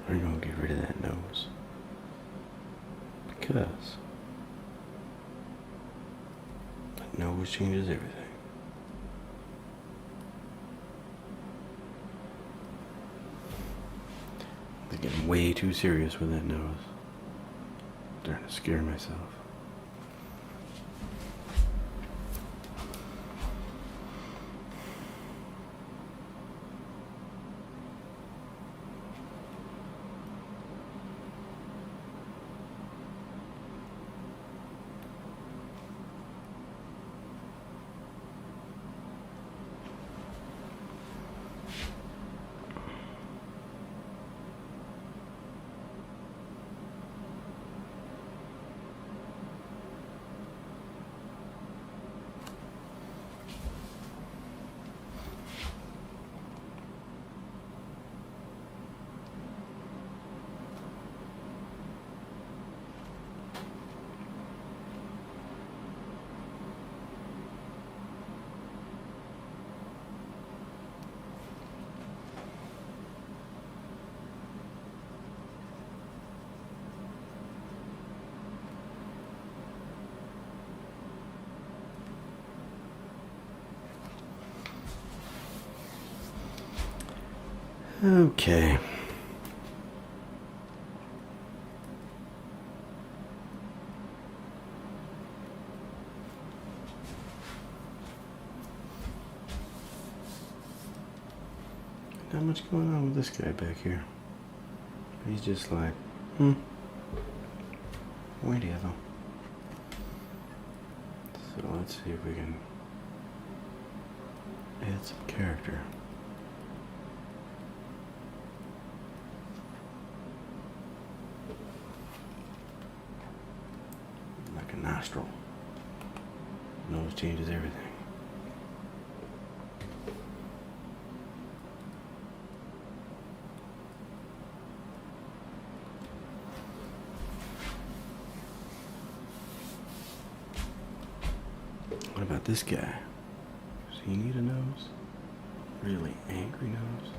I'm going to get rid of that nose, because that nose changes everything. They're getting way too serious with that nose. I'm starting to scare myself. Okay. Not much going on with this guy back here. He's just like, whatever. So let's see if we can add some character. Like a nostril. Nose changes everything. What about this guy? Does he need a nose? Really angry nose?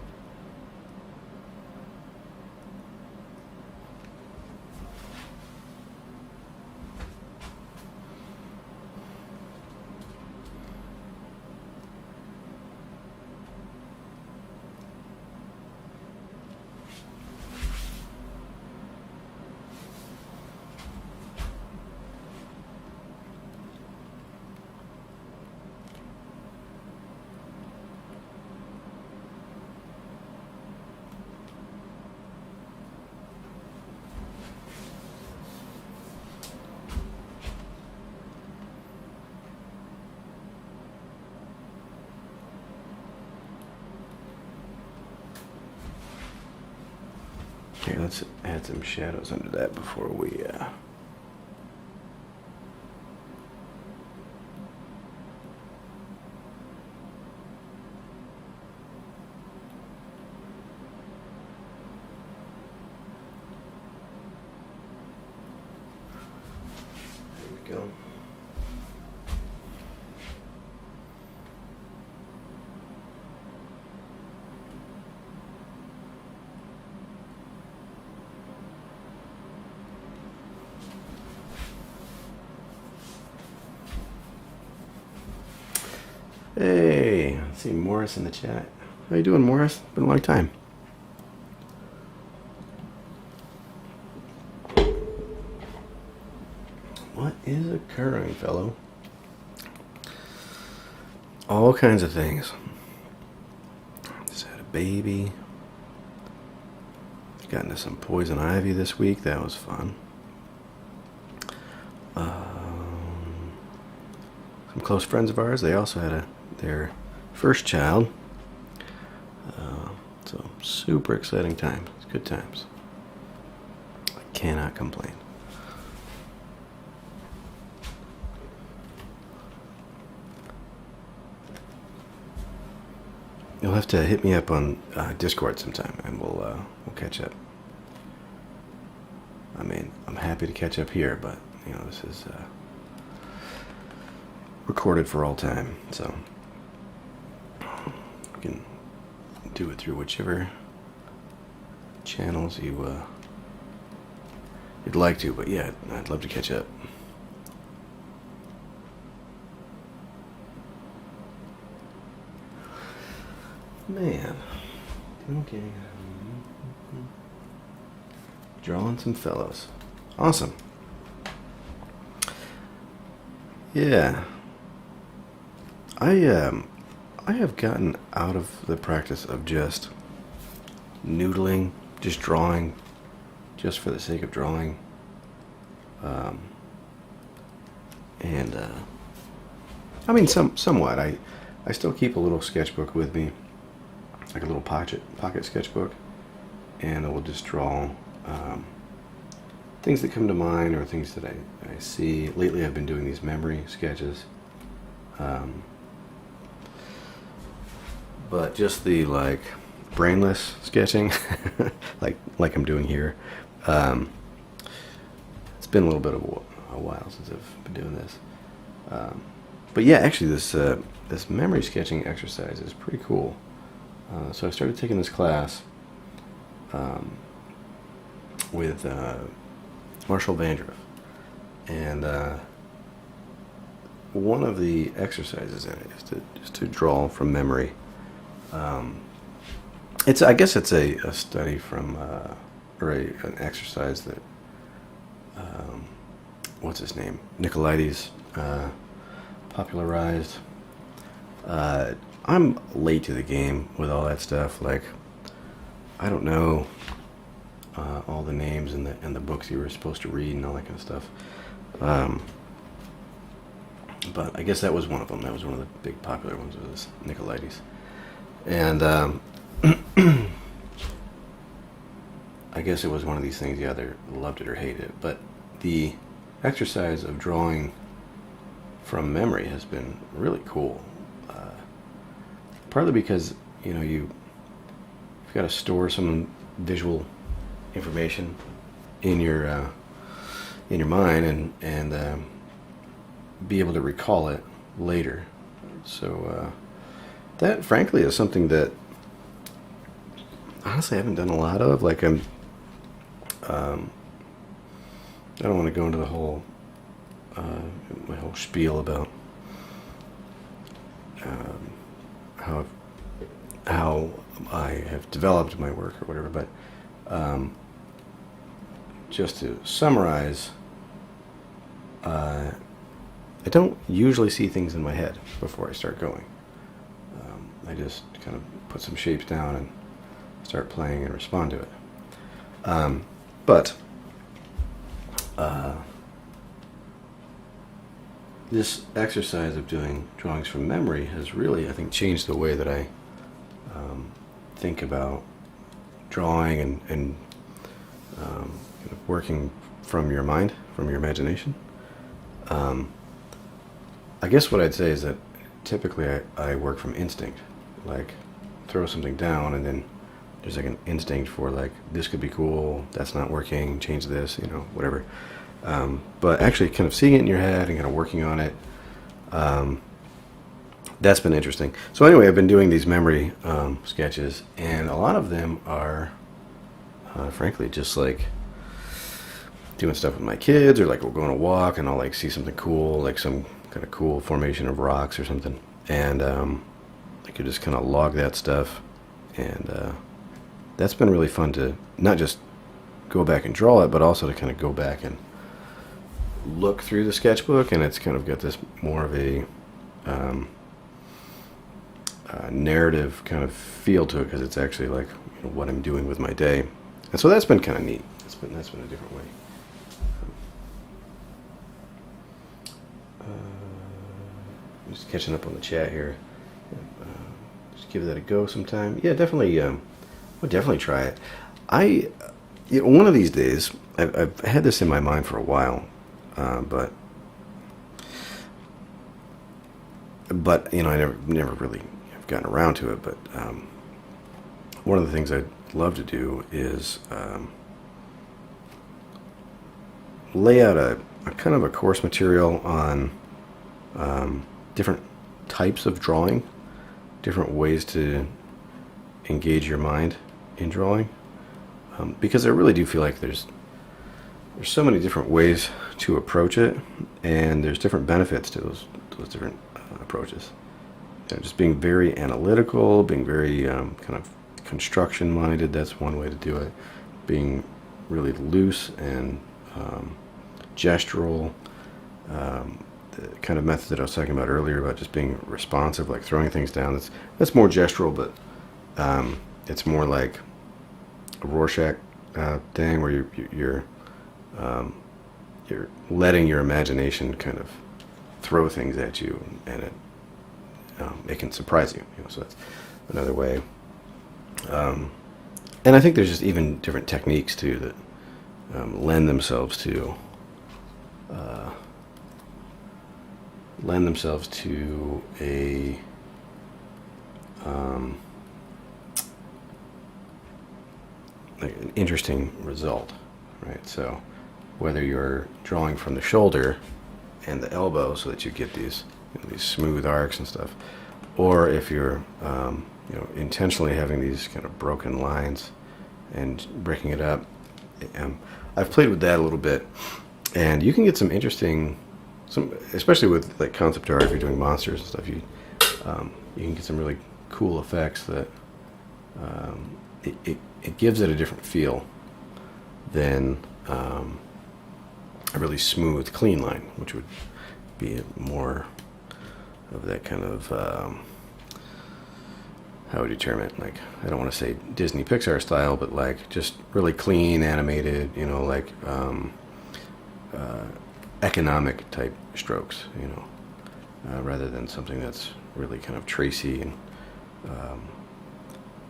Here, let's add some shadows under that before we, There we go. Hey, I see Morris in the chat. How you doing, Morris? Been a long time. What is occurring, fellow? All kinds of things. Just had a baby. Got into some poison ivy this week. That was fun. Some close friends of ours, they also had their first child. So super exciting time. It's good times. I cannot complain. You'll have to hit me up on Discord sometime, and we'll catch up. I mean, I'm happy to catch up here, but you know, this is recorded for all time, so you can do it through whichever channels you'd like to. But yeah, I'd love to catch up. Man, okay. Drawing some fellows. Awesome. Yeah. I have gotten out of the practice of just noodling, just drawing, just for the sake of drawing. I mean, somewhat. I still keep a little sketchbook with me, like a little pocket sketchbook, and I will just draw things that come to mind or things that I see. Lately I've been doing these memory sketches, but just the like brainless sketching like I'm doing here. It's been a little bit of a while since I've been doing this, but yeah, actually this memory sketching exercise is pretty cool. So I started taking this class with Marshall Vandruff, and one of the exercises in it is to draw from memory. I guess it's a study from or an exercise that what's his name, Nicolaides popularized. I'm late to the game with all that stuff. Like, I don't know all the names and the books you were supposed to read and all that kind of stuff. But I guess that was one of them. That was one of the big popular ones, was Nicolaides. And I guess it was one of these things you either loved it or hated it. But the exercise of drawing from memory has been really cool. Partly because, you know, you've got to store some visual information in your mind and be able to recall it later. So that, frankly, is something that honestly I haven't done a lot of. Like I don't want to go into the whole my whole spiel about how I have developed my work or whatever, but just to summarize, I don't usually see things in my head before I start going. I just kind of put some shapes down and start playing and respond to it. But this exercise of doing drawings from memory has really, I think, changed the way that I think about drawing and working from your mind, from your imagination. I guess what I'd say is that typically I work from instinct, like throw something down and then there's like an instinct for like, this could be cool, that's not working, change this, you know, whatever. But actually kind of seeing it in your head and kind of working on it, that's been interesting. So anyway, I've been doing these memory sketches, and a lot of them are frankly just like doing stuff with my kids, or like we'll go on a walk and I'll like see something cool, like some kind of cool formation of rocks or something, and I could just kind of log that stuff, and that's been really fun to not just go back and draw it, but also to kind of go back and look through the sketchbook, and it's kind of got this more of a narrative kind of feel to it, because it's actually like, you know, what I'm doing with my day, and so that's been kind of neat. That's been a different way. Just catching up on the chat here. Just give that a go sometime. Yeah, definitely. We'll definitely try it. One of these days, I've had this in my mind for a while, but you know, I never really have gotten around to it. But one of the things I'd love to do is lay out a kind of a course material on different types of drawing, different ways to engage your mind in drawing, because I really do feel like there's so many different ways to approach it, and there's different benefits to those different approaches. You know, just being very analytical, being very kind of construction minded, that's one way to do it. Being really loose and gestural, the kind of method that I was talking about earlier about just being responsive, like throwing things down, that's more gestural, but it's more like a Rorschach thing, where you're letting your imagination kind of throw things at you, and it can surprise you. You know, so that's another way. And I think there's just even different techniques too that lend themselves to a like an interesting result, right? So whether you're drawing from the shoulder and the elbow so that you get these, you know, these smooth arcs and stuff, or if you're you know, intentionally having these kind of broken lines and breaking it up, I've played with that a little bit, and you can get some interesting, especially with like concept art, if you're doing monsters and stuff, you can get some really cool effects that it gives it a different feel than a really smooth, clean line, which would be more of that kind of how would you term it? Like, I don't want to say Disney Pixar style, but like just really clean, animated, you know, like economic type strokes, you know, rather than something that's really kind of tracy and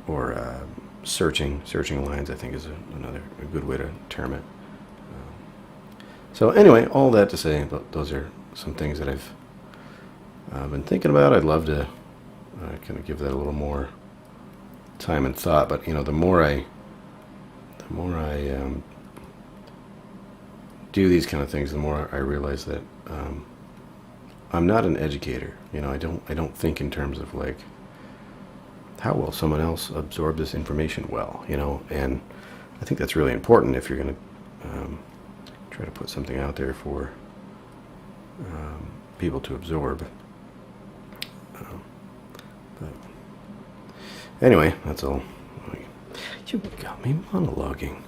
or searching lines, I think is a good way to term it. So anyway, all that to say, those are some things that I've been thinking about. I'd love to kind of give that a little more time and thought, but you know, the more I do these kind of things, the more I realize that I'm not an educator. You know, I don't think in terms of like how will someone else absorb this information well, you know, and I think that's really important if you're going to try to put something out there for people to absorb. But anyway, that's all. You got me monologuing.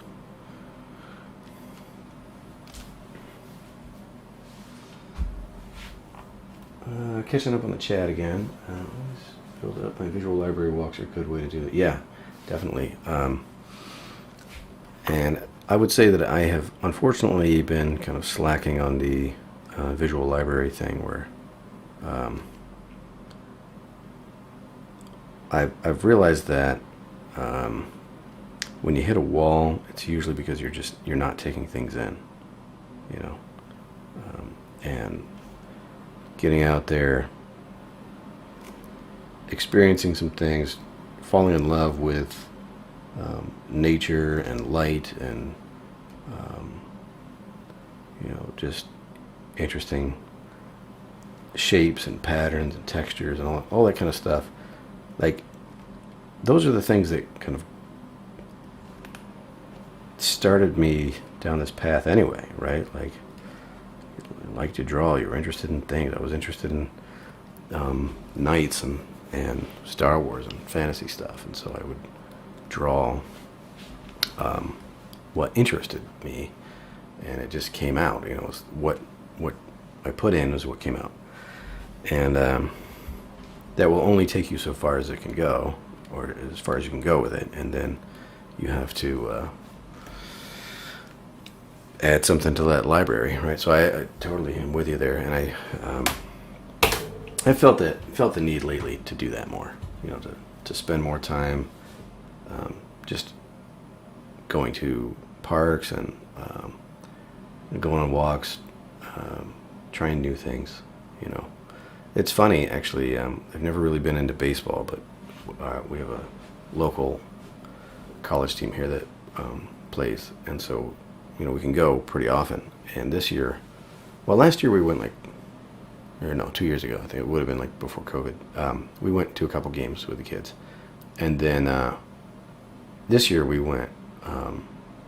Catching up on the chat again. Always filled up. My visual library walks are a good way to do it. Yeah, definitely. And I would say that I have unfortunately been kind of slacking on the visual library thing, where I've realized that when you hit a wall, it's usually because you're not taking things in, you know, and getting out there, experiencing some things, falling in love with nature and light and you know, just interesting shapes and patterns and textures and all that kind of stuff. Like, those are the things that kind of started me down this path anyway, right? Like, you like to draw, you were interested in things. I was interested in knights and Star Wars and fantasy stuff, and so I would draw what interested me, and it just came out. You know, what I put in was what came out, and that will only take you so far as it can go, or as far as you can go with it, and then you have to add something to that library, right? So I totally am with you there, and I felt the need lately to do that more. You know, to spend more time just going to parks and going on walks, trying new things. You know, it's funny actually. I've never really been into baseball, but we have a local college team here that plays, and so you know we can go pretty often. And this year, well, last year we went like, or no, 2 years ago, I think it would have been like before COVID. We went to a couple games with the kids, and then this year we went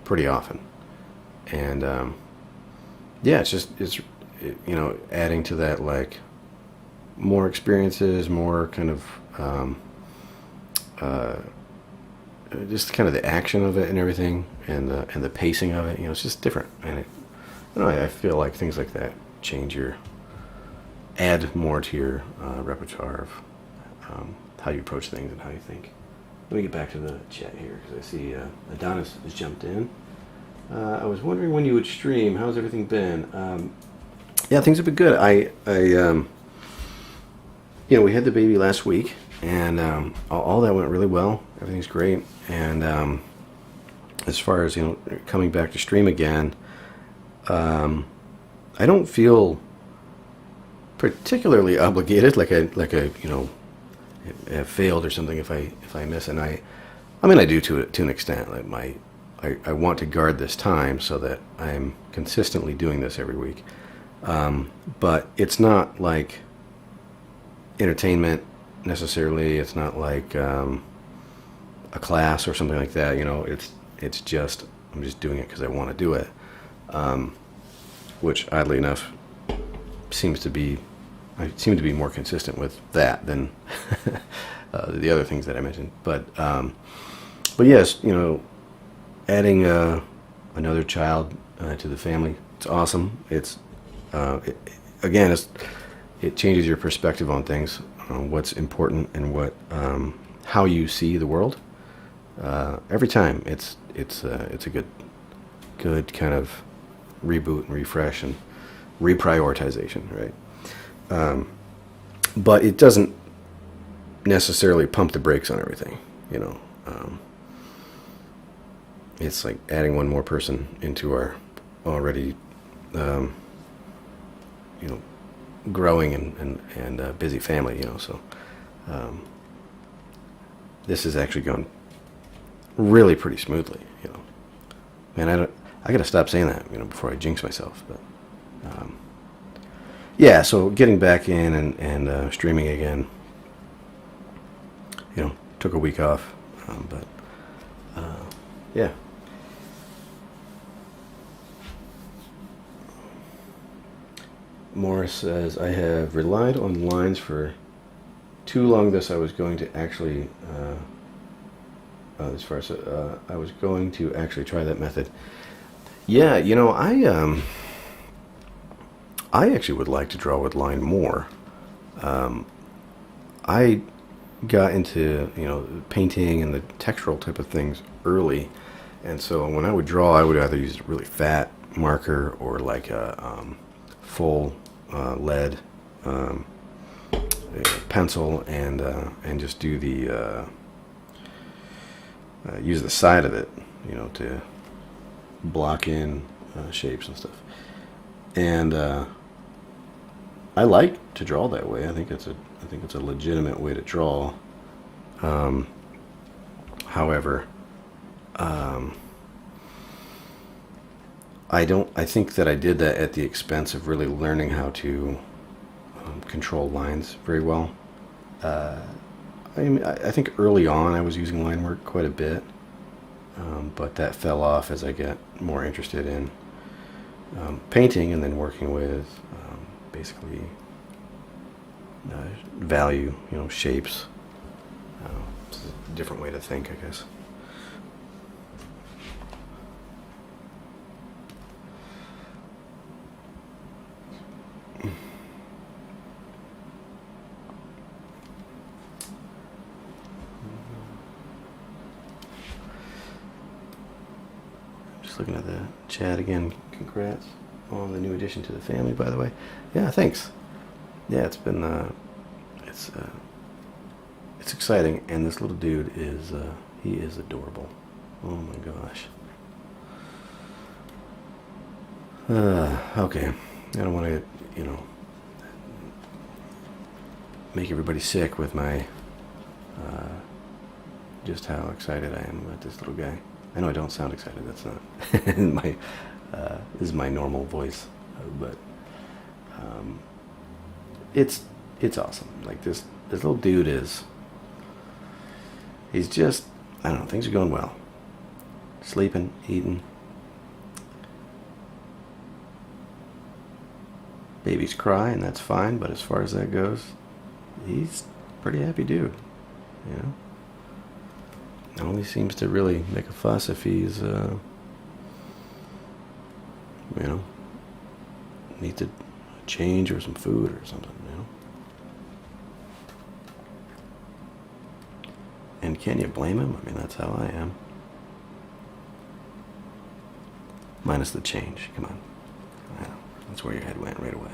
pretty often, and yeah, it's you know, adding to that, like more experiences, more kind of just kind of the action of it and everything, and the pacing of it. You know, it's just different, and I don't know, I feel like things like that add more to your repertoire of how you approach things and how you think. Let me get back to the chat here, because I see Adonis has jumped in. I was wondering when you would stream. How's everything been? Yeah, things have been good. I you know, we had the baby last week, and all that went really well. Everything's great. And as far as, you know, coming back to stream again, I don't feel particularly obligated, like I you know, have failed or something if I miss. And I mean, I do to an extent. Like I want to guard this time so that I'm consistently doing this every week. But it's not like entertainment necessarily. It's not like a class or something like that. You know, it's just, I'm just doing it because I want to do it. Which oddly enough I seem to be more consistent with that than the other things that I mentioned. But yes, you know, adding another child to the family, it's awesome. It's again, it changes your perspective on things, what's important and what how you see the world. Every time it's a good kind of reboot and refresh and reprioritization, right? But it doesn't necessarily pump the brakes on everything, you know. It's like adding one more person into our already, you know, growing and busy family, you know. So this has actually gone really pretty smoothly, you know. Man, I gotta stop saying that, you know, before I jinx myself. But yeah, so getting back in and streaming again, you know, took a week off, but yeah. Morris says, I have relied on lines for too long. This I was going to actually, as far as I was going to actually try that method. Yeah, you know, I actually would like to draw with line more. I got into, you know, painting and the textural type of things early, and so when I would draw, I would either use a really fat marker or like a full lead pencil and just do the use the side of it, you know, to block in shapes and stuff. And I like to draw that way. I think it's a legitimate way to draw. However, I think that I did that at the expense of really learning how to control lines very well. I mean, I think early on I was using line work quite a bit, but that fell off as I got more interested in painting and then working with basically value, you know, shapes. It's a different way to think, I guess. Just looking at the chat again. Congrats on the new addition to the family, by the way. Yeah, thanks. Yeah, it's been it's exciting, and this little dude is he is adorable. Oh my gosh. Okay, I don't want to, you know, make everybody sick with my just how excited I am about this little guy. I know I don't sound excited. That's not my this is my normal voice, but it's awesome. Like this little dude he's just, I don't know, things are going well. Sleeping, eating. Babies cry, and that's fine, but as far as that goes, he's a pretty happy dude, you know? Only seems to really make a fuss if he's, you know, needs a change or some food or something, you know? And can you blame him? I mean, that's how I am. Minus the change, come on. I know, that's where your head went right away.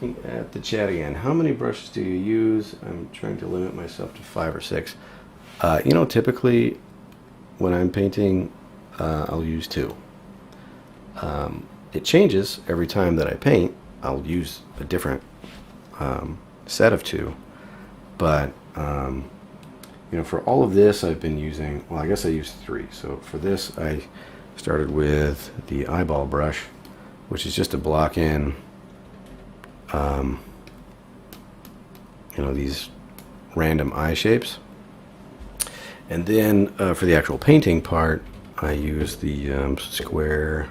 Looking at the chat again. How many brushes do you use? I'm trying to limit myself to 5 or 6. You know, typically when I'm painting, I'll use 2. It changes every time that I paint. I'll use a different set of 2. But, you know, for all of this, I've been using, well, I guess I used 3. So for this, I started with the eyeball brush, which is just to block in, you know, these random eye shapes. And then for the actual painting part, I use the square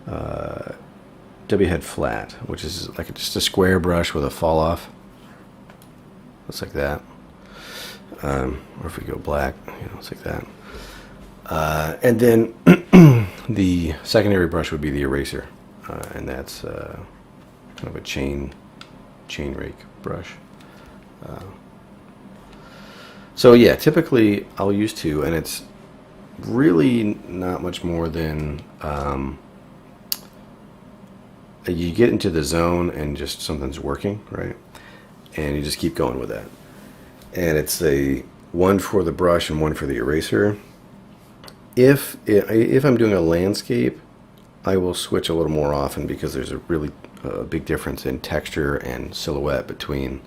W head flat, which is like just a square brush with a fall off. Looks like that. Or if we go black, you know, it's like that. And then the secondary brush would be the eraser, and that's kind of a chain chain rake brush. So yeah, typically I'll use 2, and it's really not much more than you get into the zone and just something's working, right? And you just keep going with that. And it's a 1 for the brush and 1 for the eraser. If I'm doing a landscape, I will switch a little more often because there's a really big difference in texture and silhouette between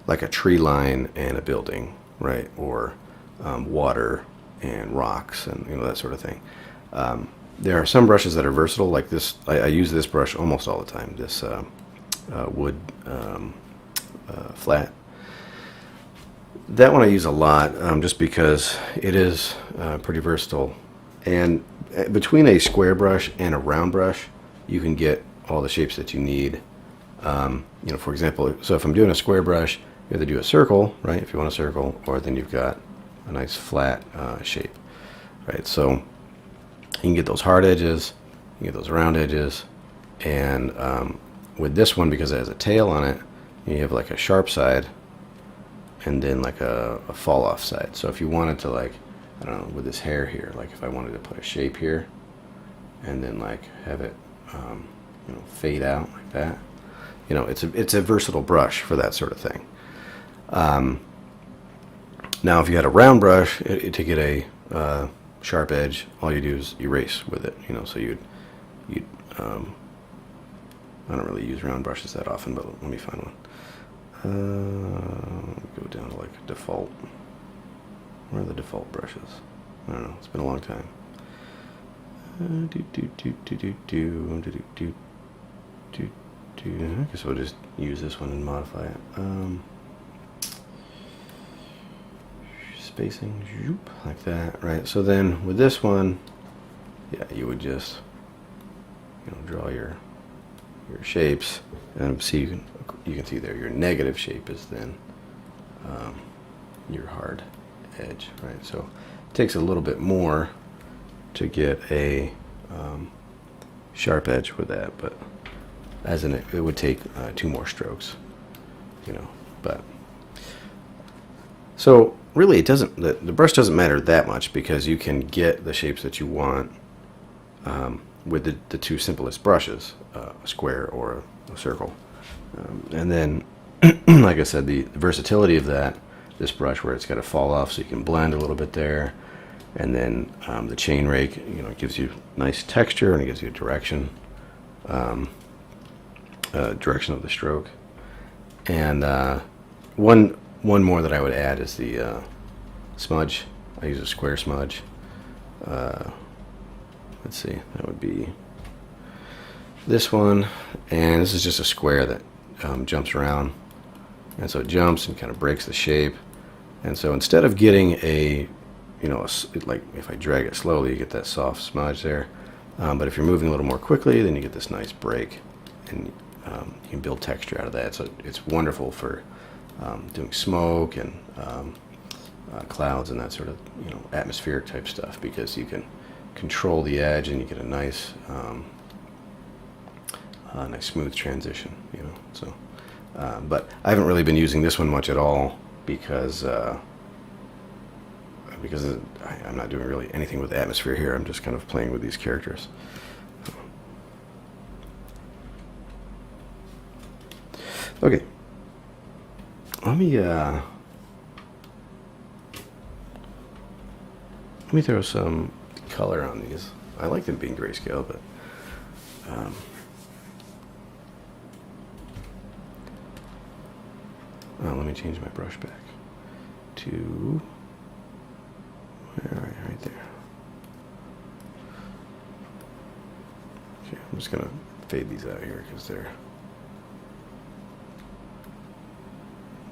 like a tree line and a building, right? Or water and rocks and that sort of thing. There are some brushes that are versatile, like this. I use this brush almost all the time. This wood flat. That one I use a lot, just because it is pretty versatile. And between a square brush and a round brush, you can get all the shapes that you need. For example, so if I'm doing a square brush, you either do a circle, right? If you want a circle, or then you've got a nice flat shape, right? So you can get those hard edges, you can get those round edges, and with this one, because it has a tail on it, you have like a sharp side and then like a fall off side. So if you wanted to, like, I don't know, with this hair here, like if I wanted to put a shape here and then like have it fade out like that, it's a versatile brush for that sort of thing. Now if you had a round brush to get a sharp edge, all you do is erase with it, so you'd I don't really use round brushes that often, but let me find one. Go down to like default. Where are the default brushes? I don't know, it's been a long time. I guess we'll just use this one and modify it. Spacing, like that, right? So then with this one, yeah, you would just draw your shapes, and see you can see there your negative shape is then your hard edge, right? So it takes a little bit more to get a sharp edge with that, but as in it would take 2 more strokes, but so really it doesn't, the brush doesn't matter that much, because you can get the shapes that you want with the 2 simplest brushes, a square or a circle. And then, like I said, the versatility of this brush, where it's got to fall off so you can blend a little bit there, and then the chain rake, it gives you nice texture and it gives you a direction, direction of the stroke. And one more that I would add is the smudge. I use a square smudge. Let's see, that would be this one, and this is just a square that jumps around, and so it jumps and kind of breaks the shape. And so instead of getting like if I drag it slowly, you get that soft smudge there, but if you're moving a little more quickly, then you get this nice break, and you can build texture out of that. So it's wonderful for doing smoke and clouds and that sort of atmospheric type stuff, because you can control the edge and you get a nice nice smooth transition, so but I haven't really been using this one much at all, because I'm not doing really anything with the atmosphere here. I'm just kind of playing with these characters. Okay, let me throw some color on these. I like them being grayscale, but let me change my brush back to where are you? Right there. Okay, I'm just gonna fade these out here because they're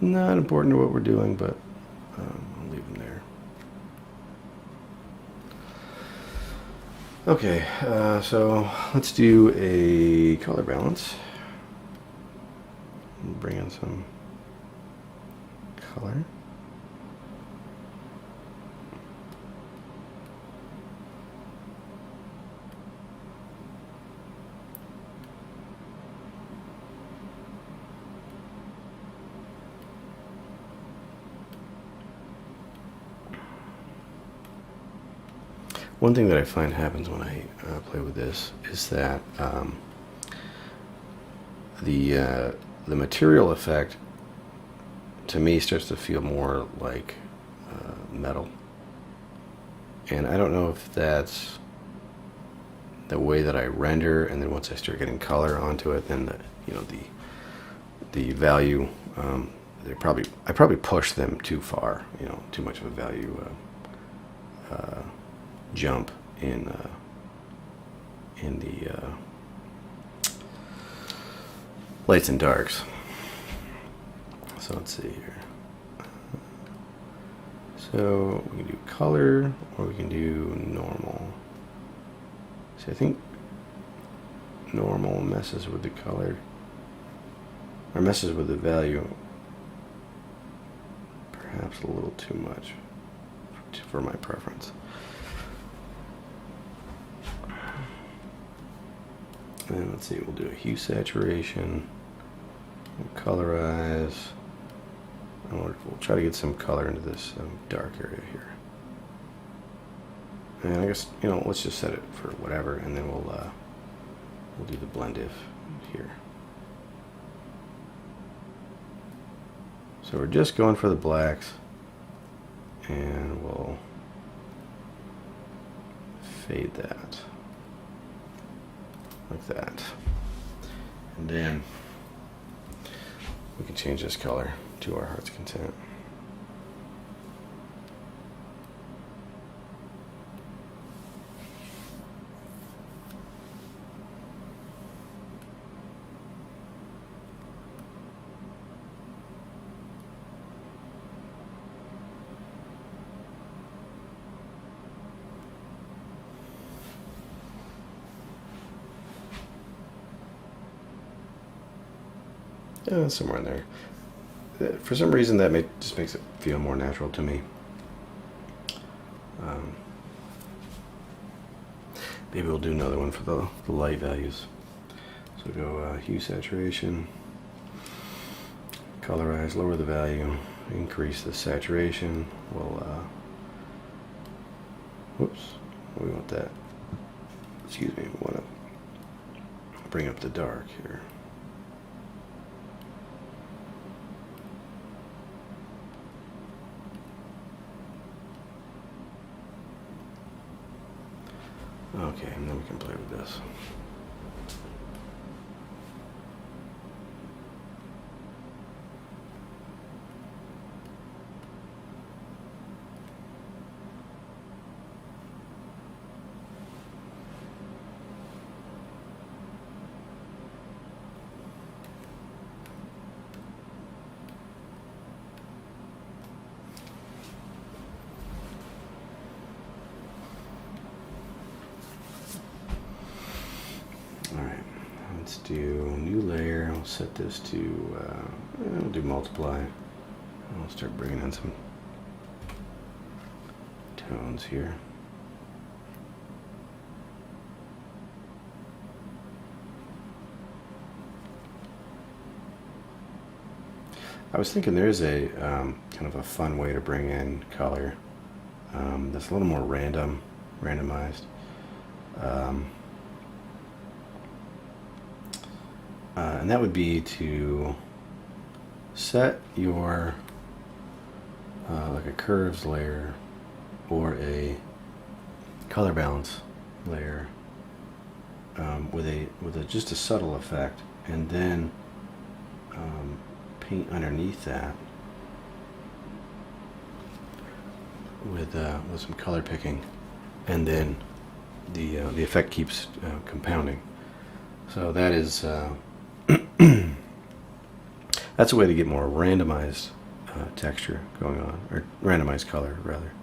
not important to what we're doing, but I'll leave them there. Okay, so let's do a color balance. Bring in some color. one thing that I find happens when I play with this is that the material effect to me starts to feel more like metal, and I don't know if that's the way that I render, and then once I start getting color onto it, then the value I probably push them too far, too much of a value jump in the lights and darks. So let's see here. So we can do color, or we can do normal. See, I think normal messes with the color, or messes with the value perhaps a little too much for my preference. And let's see, we'll do a hue saturation, we'll colorize, and we'll try to get some color into this dark area here. And I guess, let's just set it for whatever, and then we'll do the blend if here. So we're just going for the blacks, and we'll fade that like that, and then we can change this color to our heart's content. Yeah, somewhere in there. For some reason, that just makes it feel more natural to me. Maybe we'll do another one for the light values. So go hue saturation, colorize, lower the value, increase the saturation. We'll, whoops, we want that. Excuse me, we want to bring up the dark here. Okay, and then we can play with this. Let's do new layer. I'll set this to, we'll do multiply. I'll start bringing in some tones here. I was thinking there's a kind of a fun way to bring in color that's a little more randomized. And that would be to set your like a curves layer or a color balance layer with just a subtle effect, and then paint underneath that with some color picking, and then the effect keeps compounding. So that is that's a way to get more randomized texture going on, or randomized color rather.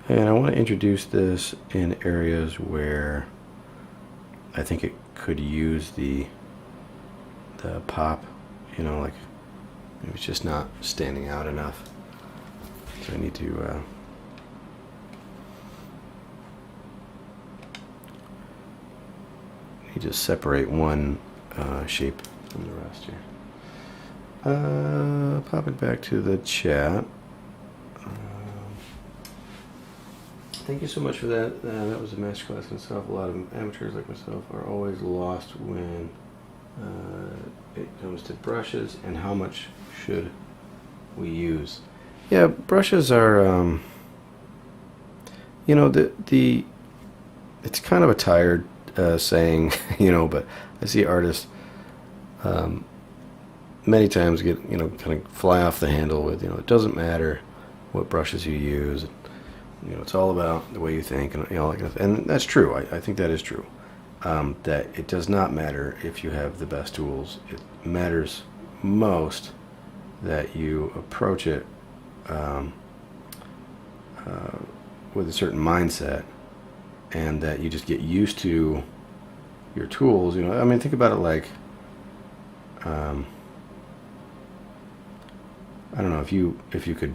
And I want to introduce this in areas where I think it could use the pop, like Maybe it's just not standing out enough. So I need to separate one shape from the rest here. Popping back to the chat. Thank you so much for that. That was a masterclass in itself. A lot of amateurs like myself are always lost when it comes to brushes and how much should we use. Yeah, brushes are, you know, it's kind of a tired saying, you know, but I see artists many times get, you know, kind of fly off the handle with, you know, it doesn't matter what brushes you use. You know, it's all about the way you think, and you know, and that's true. I think that is true. That it does not matter if you have the best tools. It matters most that you approach it with a certain mindset, and that you just get used to your tools. You know, I mean, think about it like, I don't know, if you could.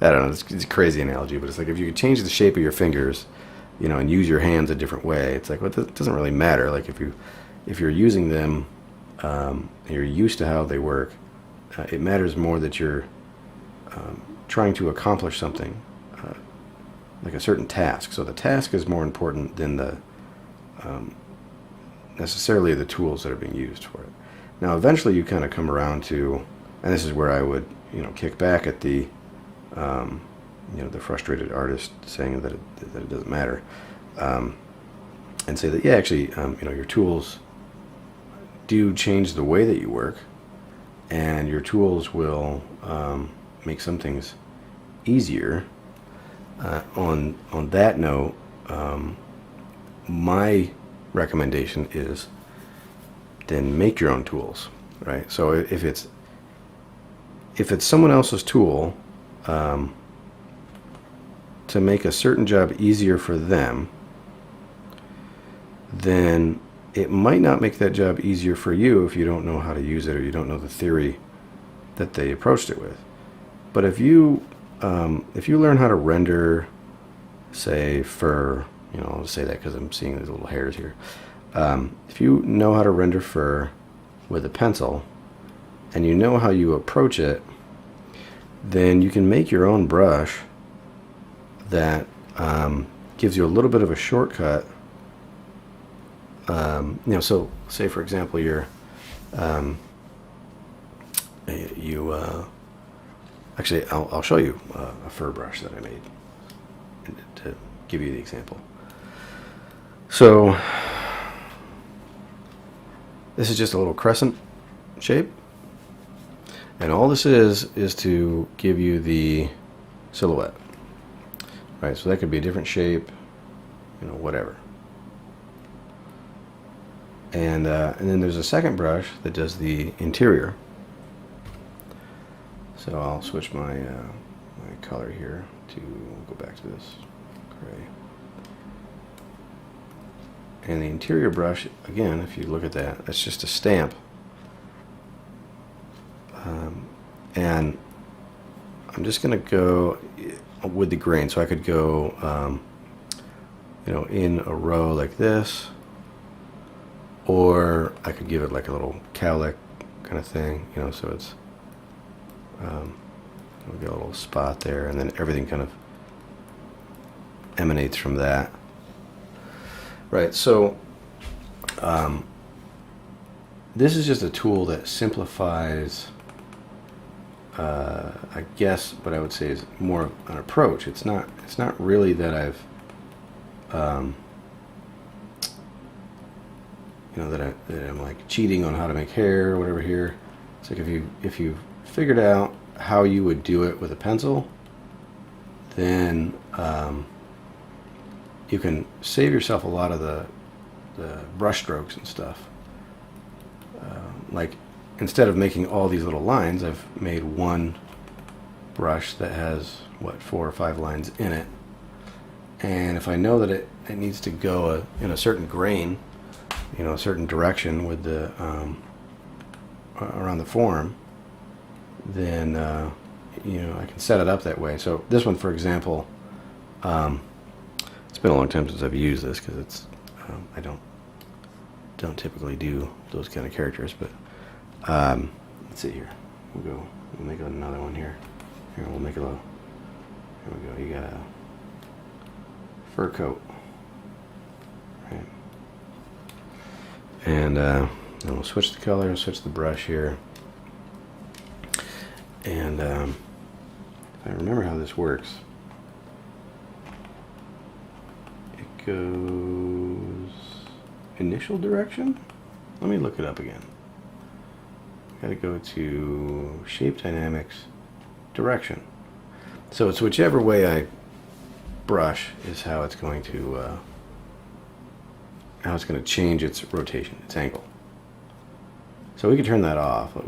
I don't know, it's a crazy analogy, but it's like if you could change the shape of your fingers, you know, and use your hands a different way, it's like, well, it doesn't really matter. Like if you're using them, and you're used to how they work, it matters more that you're trying to accomplish something, like a certain task. So the task is more important than the necessarily the tools that are being used for it. Now, eventually, you kind of come around to, and this is where I would, you know, kick back at the, you know, the frustrated artist saying that it doesn't matter, and say that, yeah, actually, you know, your tools do change the way that you work, and your tools will make some things easier. On that note, my recommendation is then make your own tools, right? So if it's someone else's tool, to make a certain job easier for them, then it might not make that job easier for you if you don't know how to use it or you don't know the theory that they approached it with. But if you learn how to render, say, fur, you know, I'll say that because I'm seeing these little hairs here. If you know how to render fur with a pencil, and you know how you approach it, then you can make your own brush that gives you a little bit of a shortcut. You know, so say for example, actually, I'll show you a fur brush that I made to give you the example. So this is just a little crescent shape. And all this is to give you the silhouette, right? So that could be a different shape, you know, whatever. And then there's a second brush that does the interior. So I'll switch my my color here to go back to this gray. And the interior brush, again, if you look at that, that's just a stamp. And I'm just going to go with the grain, so I could go, you know, in a row like this, or I could give it like a little cowlick kind of thing, you know, so it's, we'll get a little spot there, and then everything kind of emanates from that. Right, so this is just a tool that simplifies, I guess what I would say is more an approach. It's not really that I've, you know, that I'm like cheating on how to make hair or whatever here. It's like if you figured out how you would do it with a pencil, then you can save yourself a lot of the brush strokes and stuff. Like, instead of making all these little lines, I've made one brush that has, what, 4 or 5 lines in it. And if I know that it needs to go in a certain grain, you know, a certain direction with the around the form, then you know, I can set it up that way. So this one, for example, it's been a long time since I've used this because it's I don't typically do those kind of characters, but let's see here. We'll make another one here. Here, we'll make a little. Here we go. You got a fur coat, right? And then we'll switch the color, switch the brush here, and if I remember how this works, it goes initial direction. Let me look it up again. Gotta go to shape dynamics, direction. So it's whichever way I brush is how it's going to change its rotation, its angle. So we could turn that off, or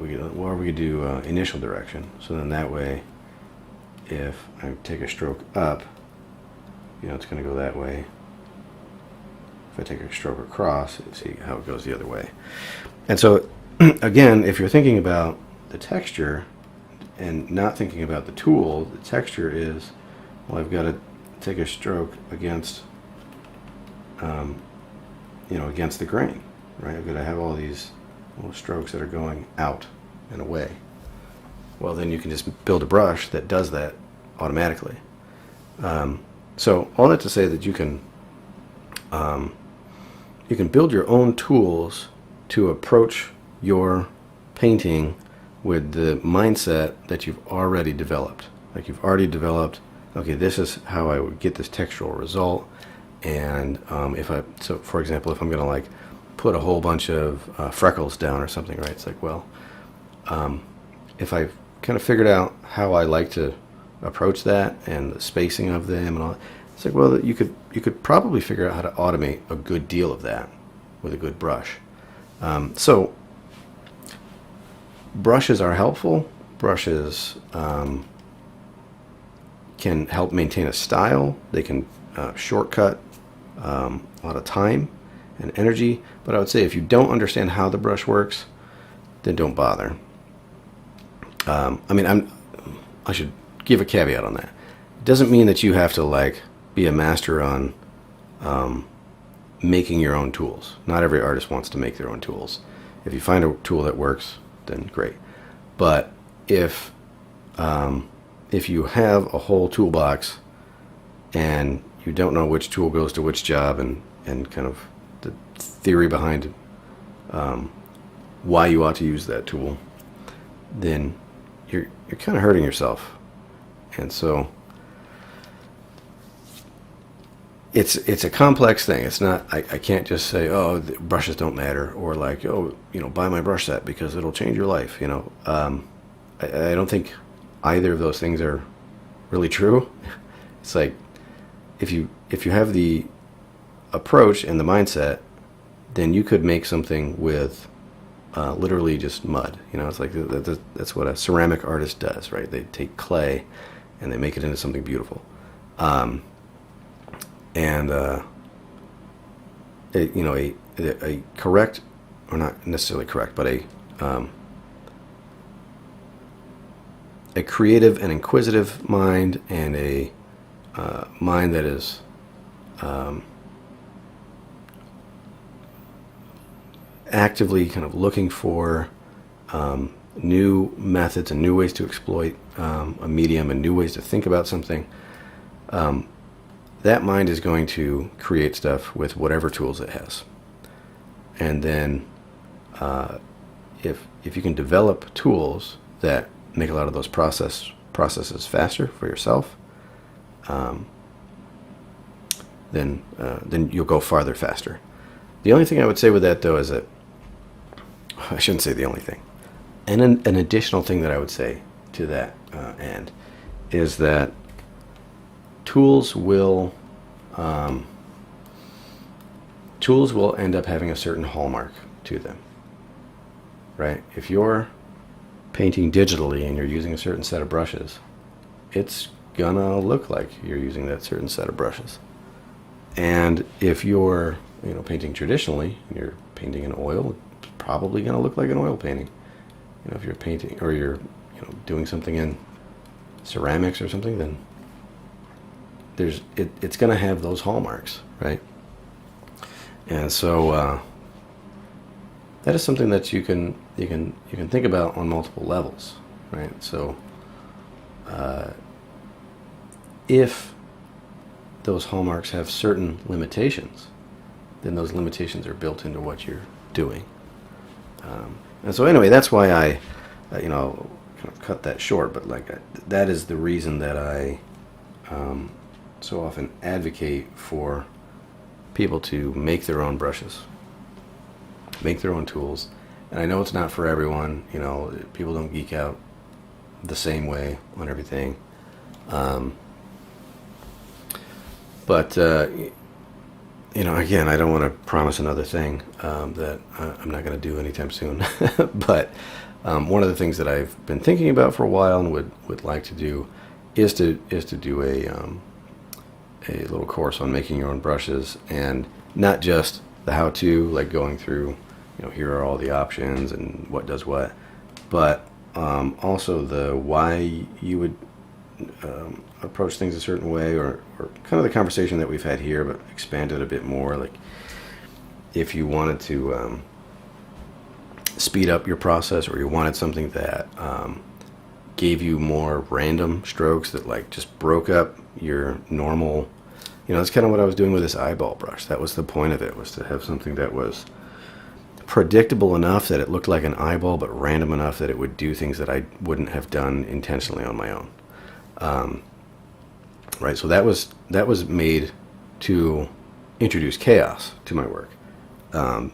we could do initial direction. So then that way, if I take a stroke up, you know, it's going to go that way. If I take a stroke across, you see how it goes the other way. And so, again, if you're thinking about the texture and not thinking about the tool, the texture is, well, I've got to take a stroke against, you know, against the grain, right? I've got to have all these little strokes that are going out and away. Well, then you can just build a brush that does that automatically. So all that to say that you can build your own tools to approach your painting with the mindset that you've already developed. Like you've already developed, okay, this is how I would get this textural result. And so for example, if I'm going to like put a whole bunch of freckles down or something, right? It's like, well, if I've kind of figured out how I like to approach that and the spacing of them and all, it's like, well, you could probably figure out how to automate a good deal of that with a good brush. So brushes are helpful. Brushes can help maintain a style. They can shortcut a lot of time and energy. But I would say if you don't understand how the brush works, then don't bother. I mean, I should give a caveat on that. It doesn't mean that you have to like be a master on making your own tools. Not every artist wants to make their own tools. If you find a tool that works, then great. But if you have a whole toolbox and you don't know which tool goes to which job and kind of the theory behind why you ought to use that tool, then you're kind of hurting yourself. And so it's a complex thing. It's not, I can't just say, oh, the brushes don't matter, or like, oh, you know, buy my brush set because it'll change your life, you know. I don't think either of those things are really true. It's like if you have the approach and the mindset, then you could make something with literally just mud. You know, it's like that's what a ceramic artist does, right? They take clay and they make it into something beautiful. You know, a correct, or not necessarily correct, but a creative and inquisitive mind, and a mind that is actively kind of looking for new methods and new ways to exploit a medium and new ways to think about something. That mind is going to create stuff with whatever tools it has. And then if you can develop tools that make a lot of those processes faster for yourself, then you'll go farther faster. The only thing I would say with that, though, is that I shouldn't say the only thing. And an additional thing that I would say to that end is that tools will end up having a certain hallmark to them, right? If you're painting digitally and you're using a certain set of brushes, it's gonna look like you're using that certain set of brushes. And if you're, you know, painting traditionally and you're painting in oil, it's probably gonna look like an oil painting. You know, if you're painting, or you're, you doing something in ceramics or something, then it's going to have those hallmarks, right? And so that is something that you can think about on multiple levels, right? So if those hallmarks have certain limitations, then those limitations are built into what you're doing. And so anyway, that's why I, kind of cut that short. But that is the reason that I so often advocate for people to make their own brushes, make their own tools. And I know it's not for everyone. People don't geek out the same way on everything. But again, I don't want to promise another thing that I'm not going to do anytime soon. But one of the things that I've been thinking about for a while and would like to do is to do a little course on making your own brushes, and not just the how-to, like going through, here are all the options and what does what, but also the why you would approach things a certain way, or kind of the conversation that we've had here, but expanded a bit more. Like if you wanted to speed up your process, or you wanted something that gave you more random strokes that just broke up your normal, that's kind of what I was doing with this eyeball brush. That was the point of it, was to have something that was predictable enough that it looked like an eyeball, but random enough that it would do things that I wouldn't have done intentionally on my own. Right, so that was made to introduce chaos to my work, a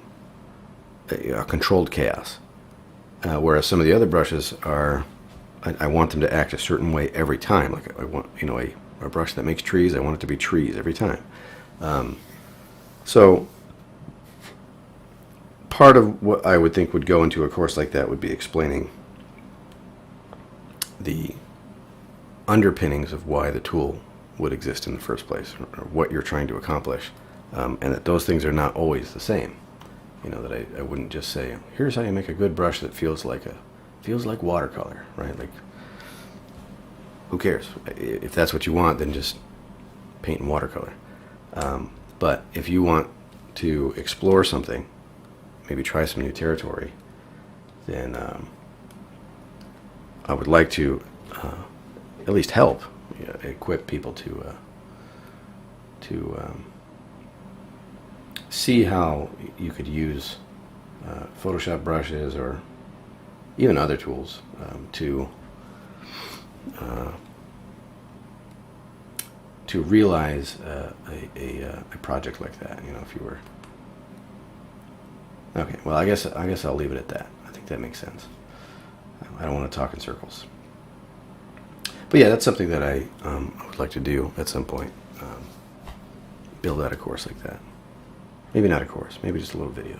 controlled chaos. Whereas some of the other brushes are, I want them to act a certain way every time. Like I want, a brush that makes trees, I want it to be trees every time. So part of what I would think would go into a course like that would be explaining the underpinnings of why the tool would exist in the first place, or what you're trying to accomplish, and that those things are not always the same. That I wouldn't just say, here's how you make a good brush that feels like watercolor, right? Like, who cares? If that's what you want, then just paint in watercolor. But if you want to explore something, maybe try some new territory, then I would like to at least help equip people to see how you could use Photoshop brushes, or even other tools, to realize a project like that. If you were okay, well, I guess I'll leave it at that. I think that makes sense. I don't want to talk in circles. But yeah, that's something that I would like to do at some point. Build out a course like that. Maybe not a course, maybe just a little video.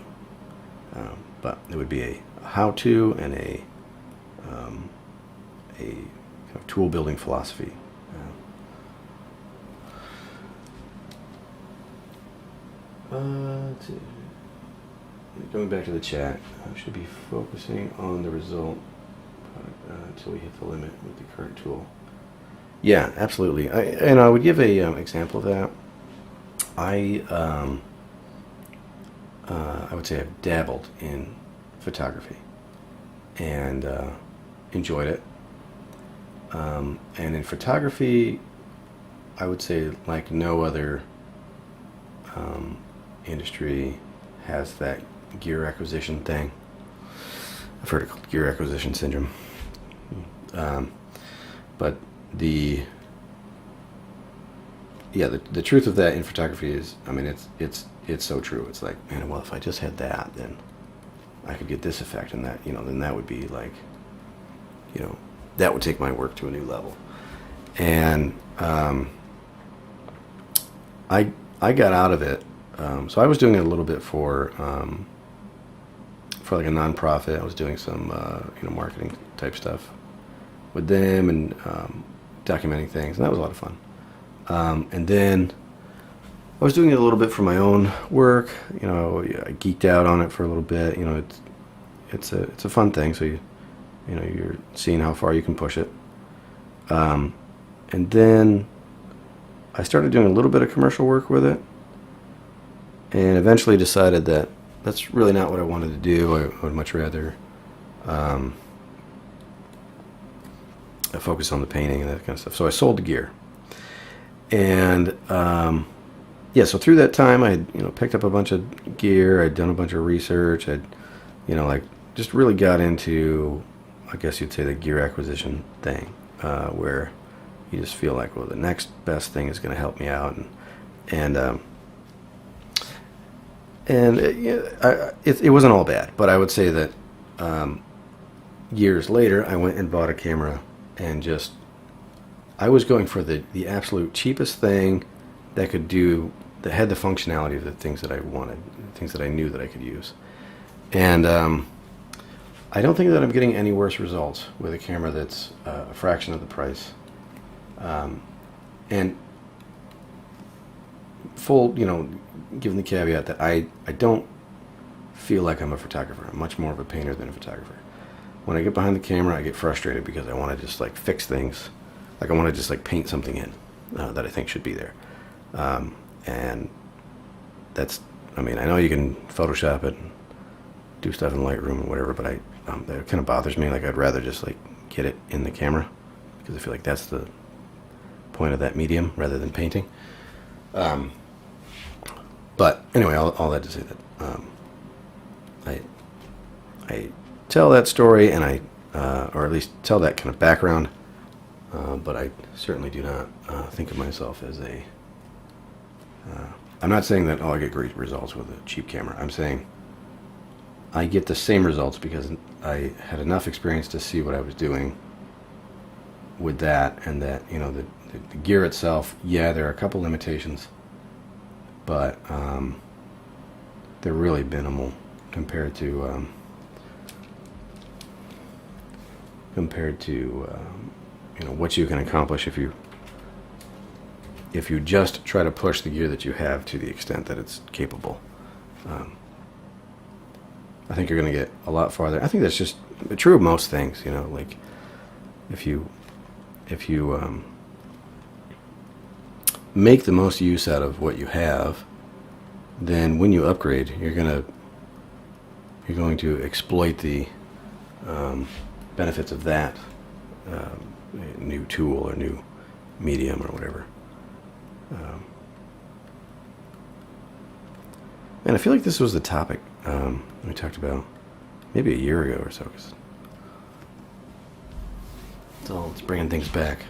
But it would be a how-to and a kind of tool building philosophy. Going back to the chat, I should be focusing on the result until we hit the limit with the current tool. Yeah, absolutely. I would give a example of that. I would say I've dabbled in photography and enjoyed it. And in photography, I would say like no other industry has that gear acquisition thing. I've heard it called gear acquisition syndrome. But the truth of that in photography is, it's so true. It's like, man, well, if I just had that, then I could get this effect, and that, then that would be like, that would take my work to a new level. And I got out of it. So I was doing it a little bit for like a nonprofit. I was doing some marketing type stuff with them, and documenting things, and that was a lot of fun. And then I was doing it a little bit for my own work. I geeked out on it for a little bit. It's a fun thing. So You know, you're seeing how far you can push it. And then I started doing a little bit of commercial work with it, and eventually decided that that's really not what I wanted to do. I would much rather focus on the painting and that kind of stuff. So I sold the gear, and yeah. So through that time, I had picked up a bunch of gear. I'd done a bunch of research. I'd like just really got into, I guess you'd say, the gear acquisition thing, where you just feel like, well, the next best thing is going to help me out, and it wasn't all bad, but I would say that years later, I went and bought a camera, and I was going for the absolute cheapest thing that had the functionality of the things that I wanted, things that I knew that I could use, and I don't think that I'm getting any worse results with a camera that's a fraction of the price. And full, given the caveat that I don't feel like I'm a photographer. I'm much more of a painter than a photographer. When I get behind the camera, I get frustrated because I want to just like fix things. Like I want to just like paint something in that I think should be there. And that's, I know you can Photoshop it and do stuff in Lightroom and whatever, but that kind of bothers me. Like I'd rather just like get it in the camera, because I feel like that's the point of that medium rather than painting. But anyway, all that to say that I tell that story, and or at least tell that kind of background, but I certainly do not think of myself as a I'm not saying that I get great results with a cheap camera. I'm saying I get the same results because I had enough experience to see what I was doing with that, and that the gear itself, yeah, there are a couple limitations, but they're really minimal compared to what you can accomplish if you just try to push the gear that you have to the extent that it's capable. I think you're going to get a lot farther. I think that's just true of most things, like if you make the most use out of what you have, then when you upgrade, you're going to exploit the benefits of that new tool or new medium or whatever. And I feel like this was the topic we talked about maybe a year ago or so. It's bringing things back.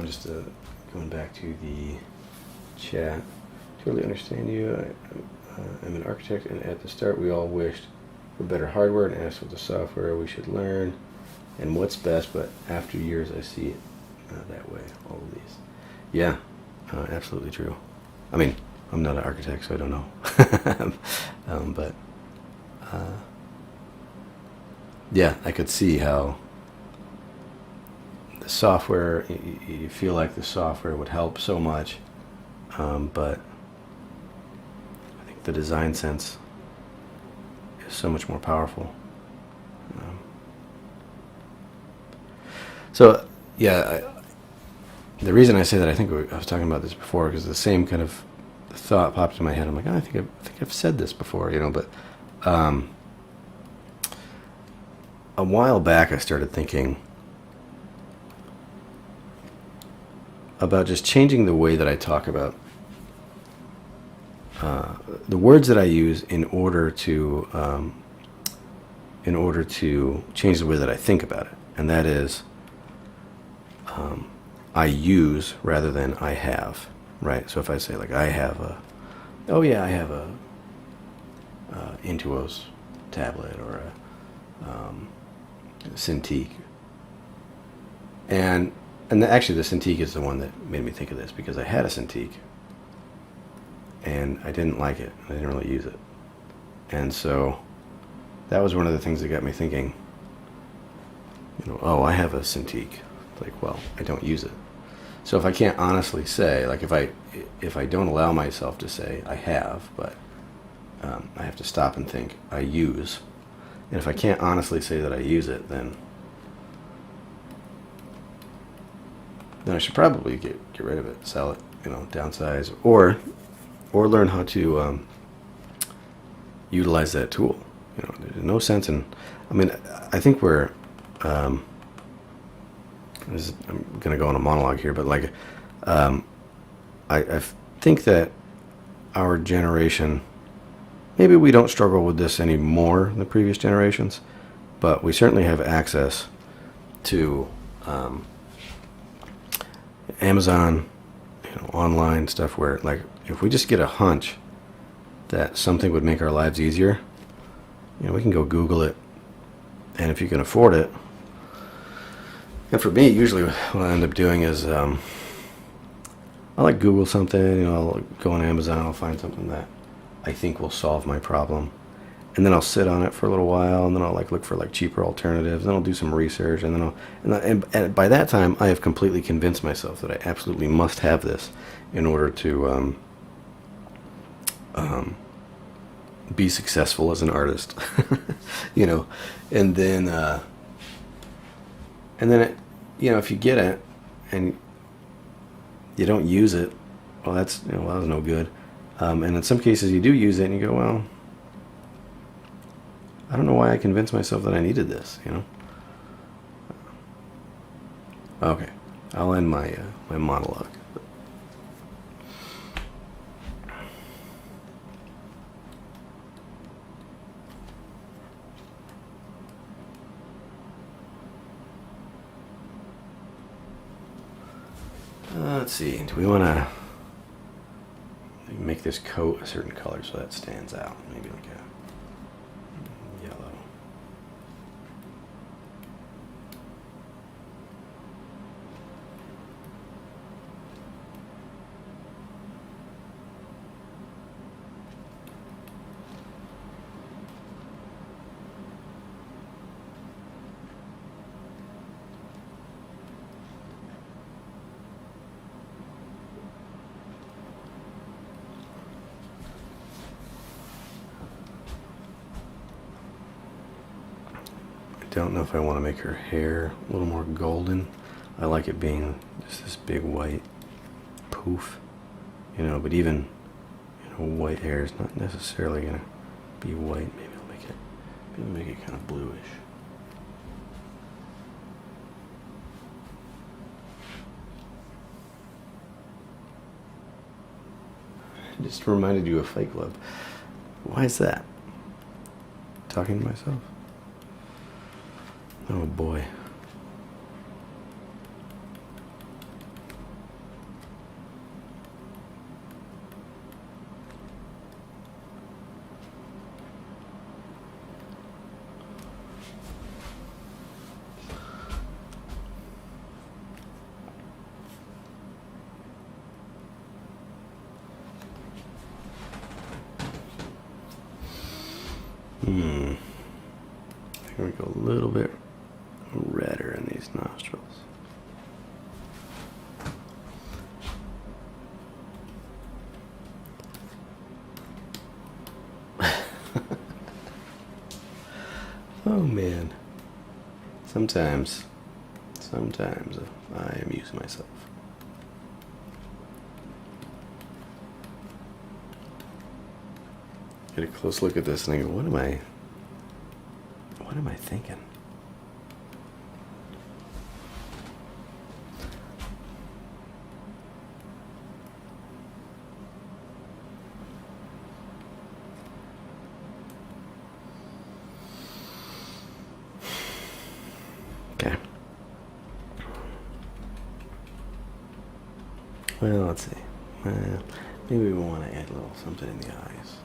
Just going back to the chat. Totally understand you. I'm an architect, and at the start we all wished for better hardware and asked what the software we should learn and what's best, but after years I see it that way, all of these. Yeah, absolutely true. I'm not an architect, so I don't know. But yeah, I could see how the software, you feel like the software would help so much, but I think the design sense is so much more powerful. So yeah, the reason I say that, I think I was talking about this before, because the same kind of thought popped in my head. I'm like, I think I've said this before, but a while back I started thinking about just changing the way that I talk about the words that I use in order to change the way that I think about it, and that is I use rather than I have, right? So if I say like I have a Intuos tablet or a Cintiq, and actually the Cintiq is the one that made me think of this, because I had a Cintiq and I didn't like it. I didn't really use it. And so that was one of the things that got me thinking, oh, I have a Cintiq. Like, well, I don't use it. So if I can't honestly say, like if I don't allow myself to say I have, but I have to stop and think I use, and if I can't honestly say that I use it, then I should probably get rid of it, sell it, downsize, or learn how to utilize that tool. There's no sense in. I mean, I think we're. I'm going to go on a monologue here, but like, I think that our generation, maybe we don't struggle with this anymore than the previous generations, but we certainly have access to Amazon, online stuff where, like, if we just get a hunch that something would make our lives easier, we can go Google it, and if you can afford it. And for me, usually what I end up doing is I'll like Google something, I'll go on Amazon, I'll find something that I think will solve my problem, and then I'll sit on it for a little while, and then I'll like look for like cheaper alternatives, then I'll do some research, and then and by that time I have completely convinced myself that I absolutely must have this in order to be successful as an artist, and then it, if you get it and you don't use it, well, that was no good. And in some cases you do use it and you go, well, I don't know why I convinced myself that I needed this, Okay, I'll end my monologue. Let's see, do we want to make this coat a certain color so that stands out? Maybe like a yellow. Don't know if I want to make her hair a little more golden. I like it being just this big white poof, but even white hair is not necessarily gonna be white. Maybe I'll make it kind of bluish. I just reminded you of Fight Club. Why is that? Talking to myself? Oh boy. I think we go a little bit redder in these nostrils. Oh man. Sometimes I amuse myself. Get a close look at this and I go, what am I thinking? Okay. Well, let's see. Maybe we want to add a little something in the eyes.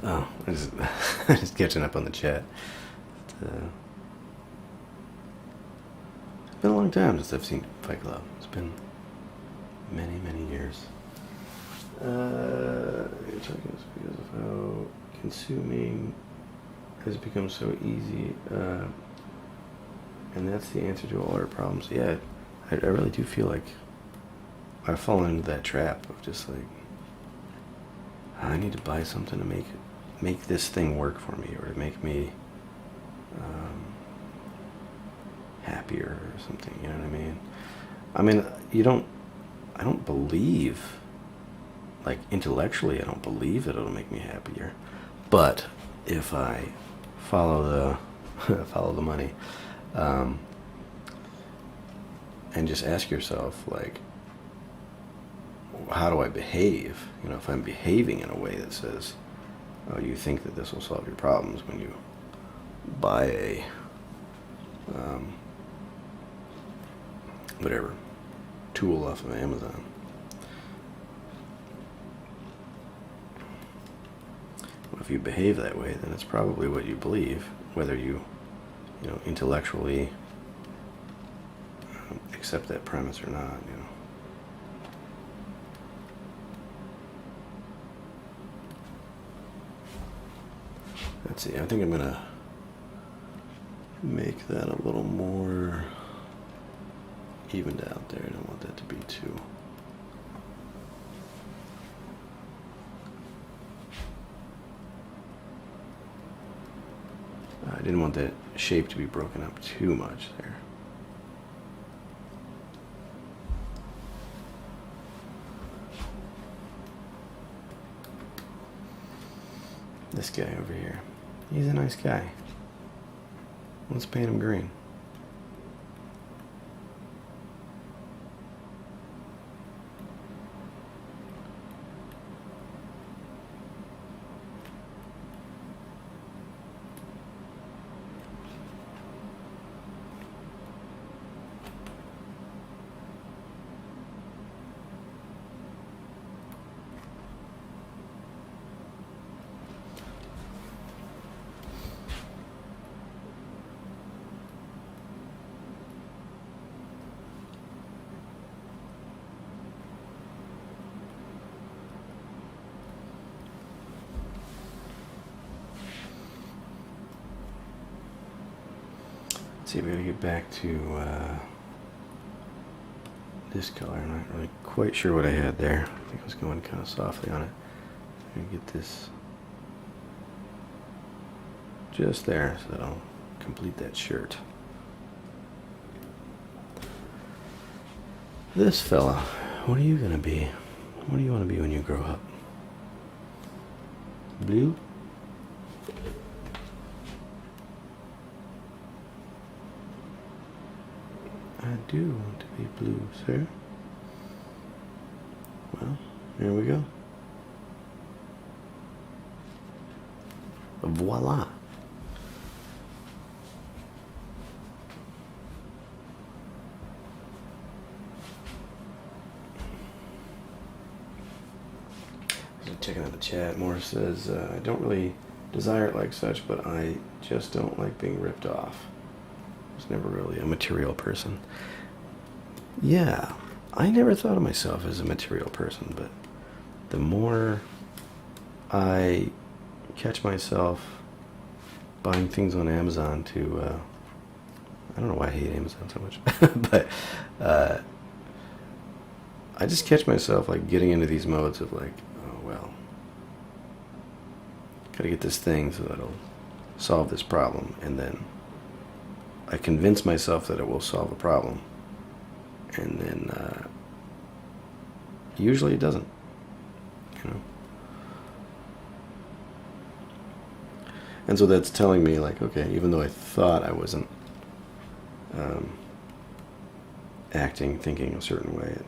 Oh, just catching up on the chat. It's been a long time since I've seen Fight Club. It's been many, many years. It's because of how consuming has become so easy, and that's the answer to all our problems. Yeah, I really do feel like I've fallen into that trap of just like, I need to buy something to make this thing work for me, or to make me happier or something. You know what I mean? I mean, I don't believe, like intellectually, I don't believe that it'll make me happier. But if I follow the money, and just ask yourself, like, how do I behave? You know, if I'm behaving in a way that says, oh, you think that this will solve your problems when you buy a whatever tool off of Amazon. Well, if you behave that way, then it's probably what you believe, whether you intellectually accept that premise or not. You know. Let's see. I think I'm gonna make that a little more evened out there. I don't want that to be too. I didn't want that shape to be broken up too much there. This guy over here, he's a nice guy. Let's paint him green. See, we gotta get back to this color. I'm not really quite sure what I had there. I think I was going kind of softly on it. I'm gonna get this just there so that I'll complete that shirt. This fella, what are you gonna be? What do you want to be when you grow up? Blue? I do want to be blue, sir. Well, here we go. Voila. Just checking out the chat. Morris says, I don't really desire it like such, but I just don't like being ripped off. I was never really a material person. Yeah, I never thought of myself as a material person, but the more I catch myself buying things on Amazon to, I don't know why I hate Amazon so much, but I just catch myself like getting into these modes of like, oh well, gotta get this thing so that it'll solve this problem, and then I convince myself that it will solve a problem, and then usually it doesn't, you know. And so that's telling me, like, okay, even though I thought I wasn't acting, thinking a certain way, it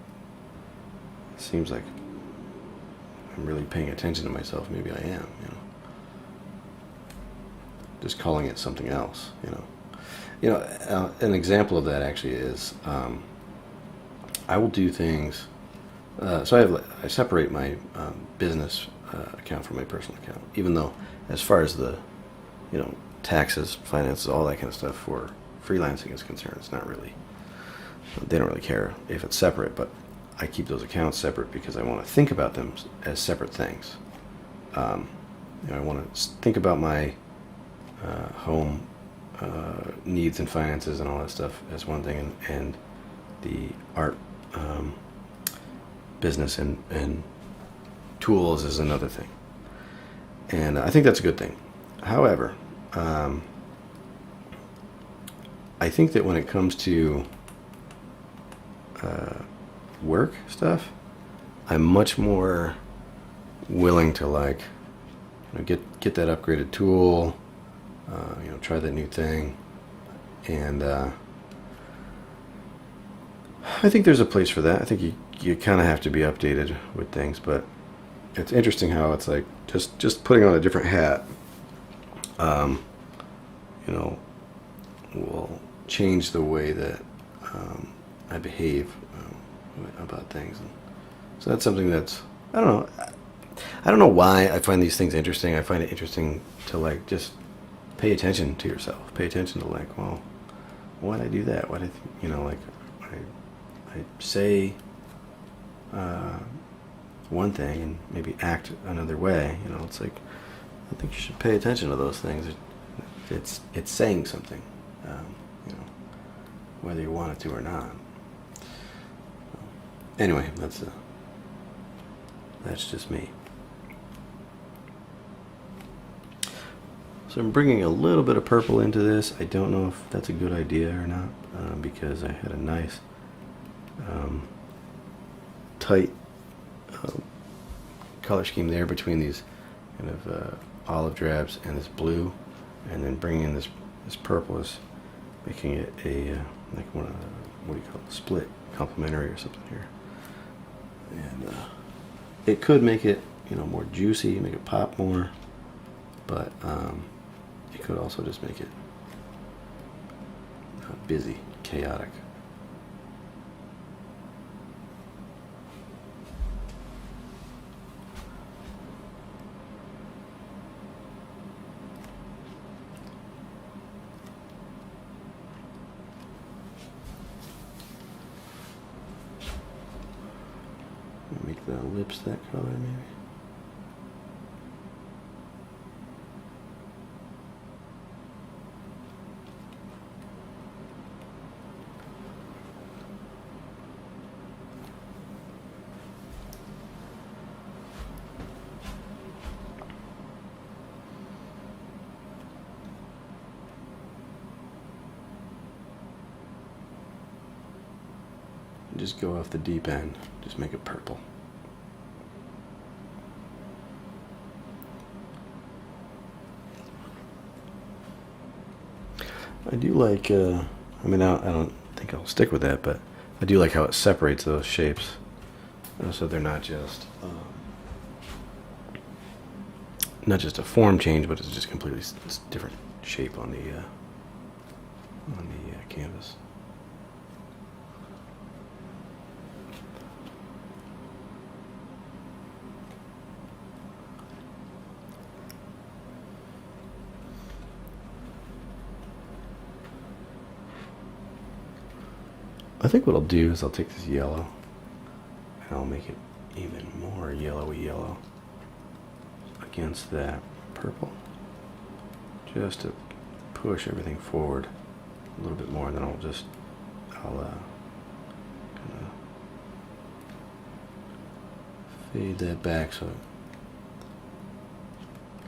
seems like I'm really paying attention to myself. Maybe I am, you know. Just calling it something else, you know. You know, an example of that actually is I will do things. So I separate my business account from my personal account, even though as far as the, taxes, finances, all that kind of stuff for freelancing is concerned, it's not really, they don't really care if it's separate, but I keep those accounts separate because I want to think about them as separate things. I want to think about my home needs and finances and all that stuff as one thing, and the art business and tools is another thing. And I think that's a good thing. However, I think that when it comes to work stuff, I'm much more willing to get that upgraded tool, try that new thing, and I think there's a place for that. I think you kind of have to be updated with things, but it's interesting how it's like just putting on a different hat, will change the way that I behave about things. And so that's something that's, I don't know why I find these things interesting. I find it interesting to just pay attention to yourself. Pay attention to well, why did I do that? Why did I say one thing and maybe act another way? It's like, I think you should pay attention to those things. It's saying something, whether you want it to or not. Anyway, that's just me. So I'm bringing a little bit of purple into this. I don't know if that's a good idea or not, because I had a nice tight color scheme there between these kind of olive drabs and this blue, and then bringing in this purple is making it a what do you call it, split complementary or something here. And it could make it more juicy, make it pop more, but it could also just make it busy, chaotic. Make the lips that color maybe. Just go off the deep end, just make it purple. I do like, I don't think I'll stick with that, but I do like how it separates those shapes, so they're not just a form change, but it's just completely different shape on the canvas. I think what I'll do is I'll take this yellow and I'll make it even more yellowy yellow against that purple, just to push everything forward a little bit more. And then I'll kind of fade that back so it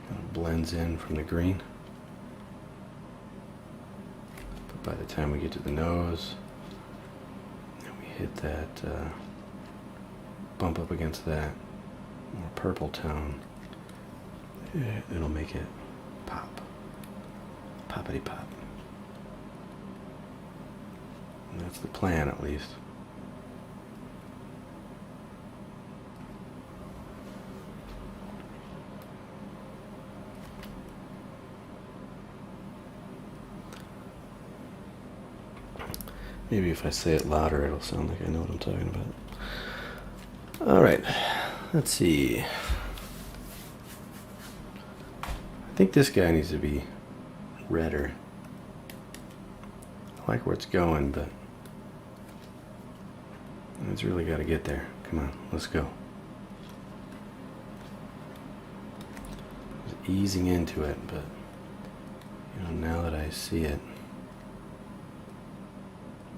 kind of blends in from the green. But by the time we get to the nose, hit that, bump up against that more purple tone, it'll make it pop. Poppity pop. And that's the plan, at least. Maybe if I say it louder, it'll sound like I know what I'm talking about. All right, let's see. I think this guy needs to be redder. I like where it's going, but it's really got to get there. Come on, let's go. Just easing into it, but now that I see it,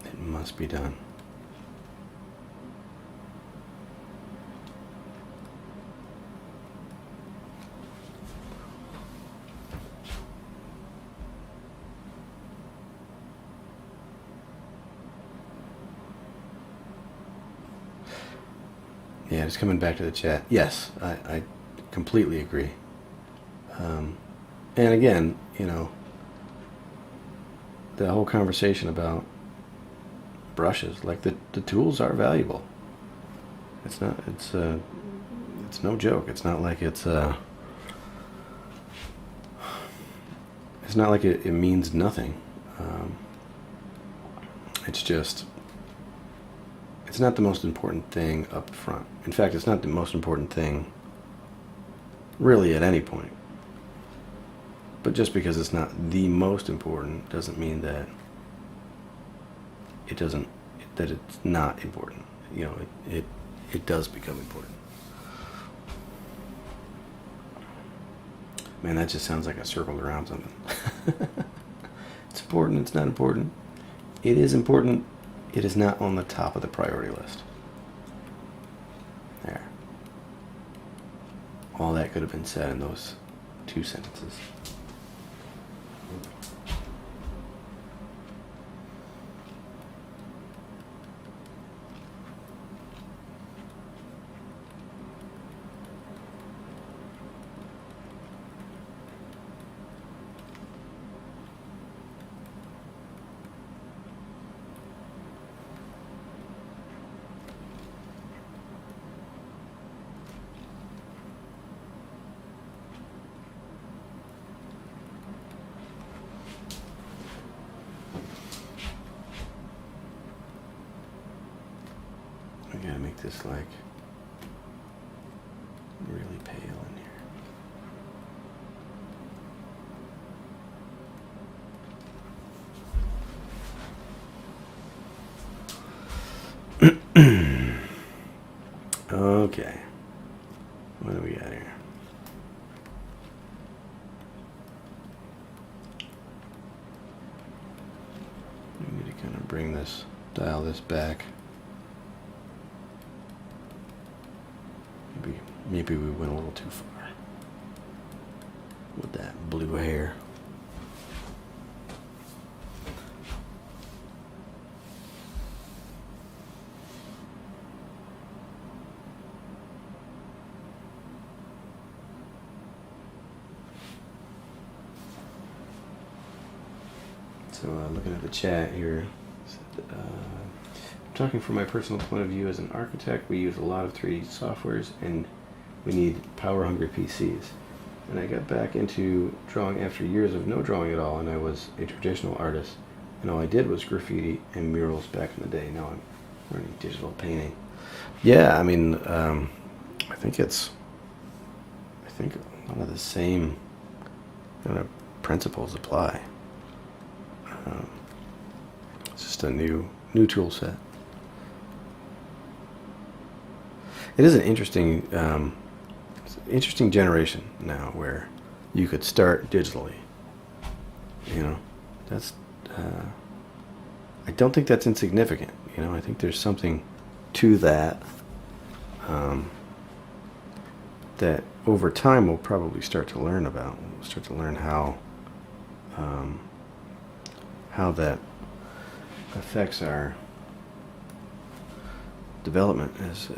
it must be done. Yeah, just coming back to the chat. Yes, I completely agree. And again, the whole conversation about brushes, like the tools are valuable. It's no joke. It's not like it's not like it means nothing. It's just, it's not the most important thing up front. In fact, it's not the most important thing really at any point. But just because it's not the most important doesn't mean that it's not important. It does become important. Man, that just sounds like I circled around something. It's important, it's not important. It is important, it is not on the top of the priority list. There. All that could have been said in those 2 sentences. I gotta make this like really pale in here. Okay. What do we got here? We need to kind of bring this, dial this back. Maybe we went a little too far with that blue hair. So looking at the chat here, talking from my personal point of view as an architect, we use a lot of 3D softwares and we need power-hungry PCs. And I got back into drawing after years of no drawing at all, and I was a traditional artist. And all I did was graffiti and murals back in the day. Now I'm learning digital painting. Yeah, I mean, I think a lot of the same kind of principles apply. It's just a new tool set. It is an interesting generation now where you could start digitally. That's I don't think that's insignificant. I think there's something to that that over time we'll probably start to learn about. We'll start to learn how that affects our development as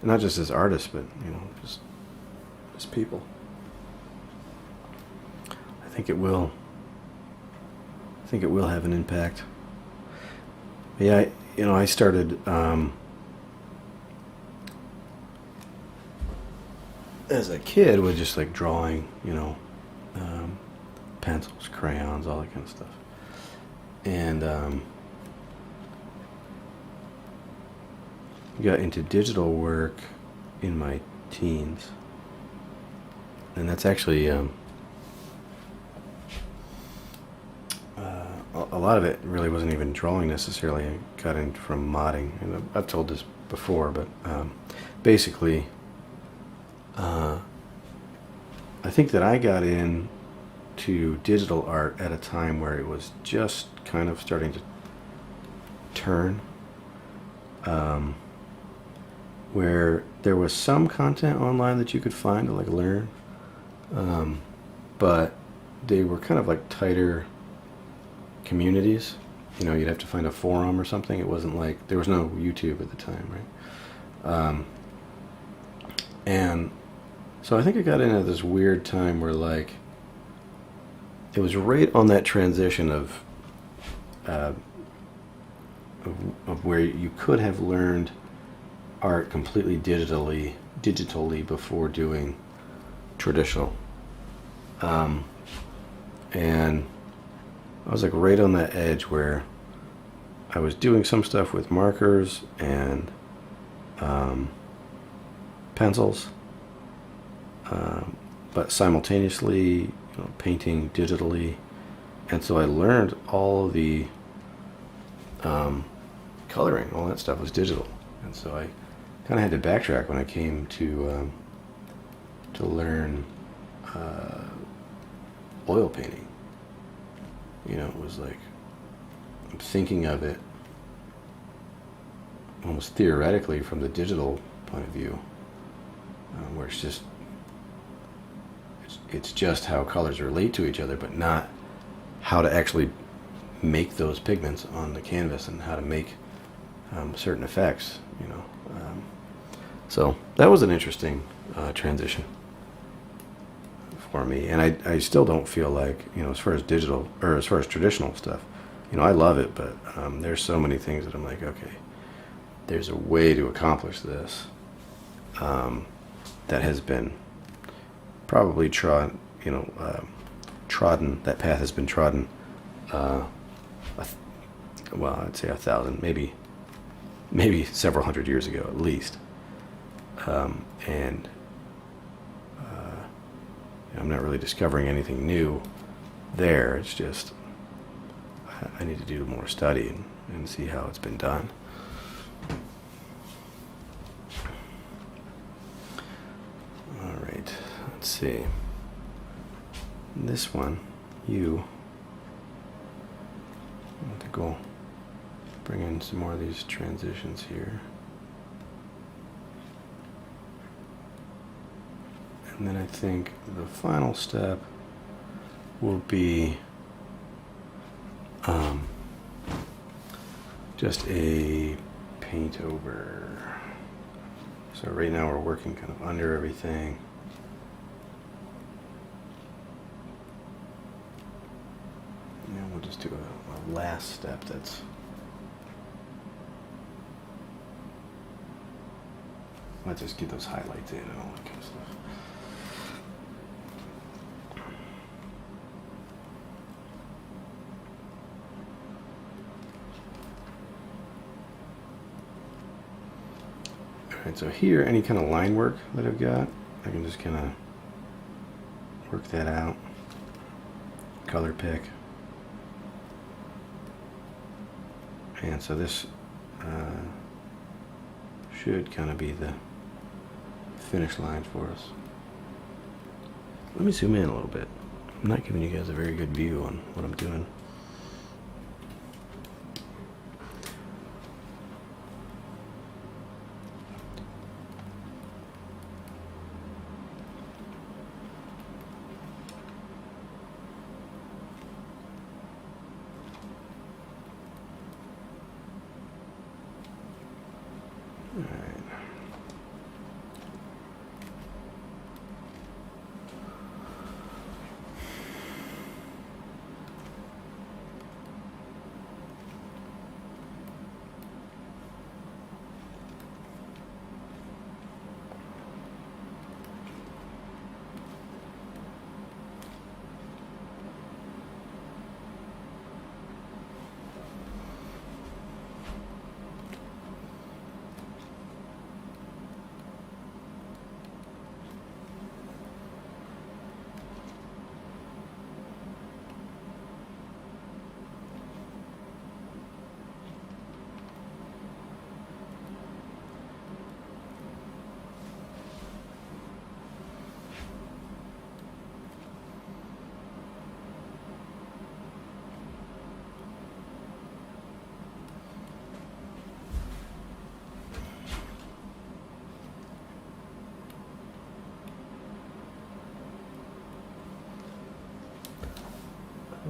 not just as artists, but just as people. I think it will have an impact. Yeah, I started as a kid with just like drawing, pencils, crayons, all that kind of stuff. And got into digital work in my teens. And that's actually a lot of it really wasn't even drawing necessarily. I got in from modding, and I've told this before, but basically, I think that I got in to digital art at a time where it was just kind of starting to turn, where there was some content online that you could find to like learn, but they were kind of like tighter communities. You know, you'd have to find a forum or something. It wasn't like, there was no YouTube at the time, right? And so I think I got into this weird time where like, it was right on that transition of where you could have learned art completely digitally before doing traditional. And I was like right on that edge where I was doing some stuff with markers and pencils, but simultaneously, painting digitally. And so I learned all of the coloring, all that stuff was digital. And so I kind of had to backtrack when I came to learn oil painting. It was like, I'm thinking of it almost theoretically from the digital point of view, where it's just how colors relate to each other, but not how to actually make those pigments on the canvas and how to make certain effects, So that was an interesting transition for me. And I still don't feel like, as far as digital, or as far as traditional stuff, I love it, but there's so many things that I'm like, okay, there's a way to accomplish this that has been probably trodden, that path has been trodden, well, I'd say 1,000, maybe several hundred years ago at least. And I'm not really discovering anything new there. It's just I need to do more study and see how it's been done. All right, let's see. This one, I want to go bring in some more of these transitions here. And then I think the final step will be just a paint over. So right now we're working kind of under everything. And we'll just do a last step that's let's just get those highlights in and all that kind of stuff. Alright, so here, any kind of line work that I've got, I can just kind of work that out. Color pick. And so this should kind of be the finish line for us. Let me zoom in a little bit. I'm not giving you guys a very good view on what I'm doing.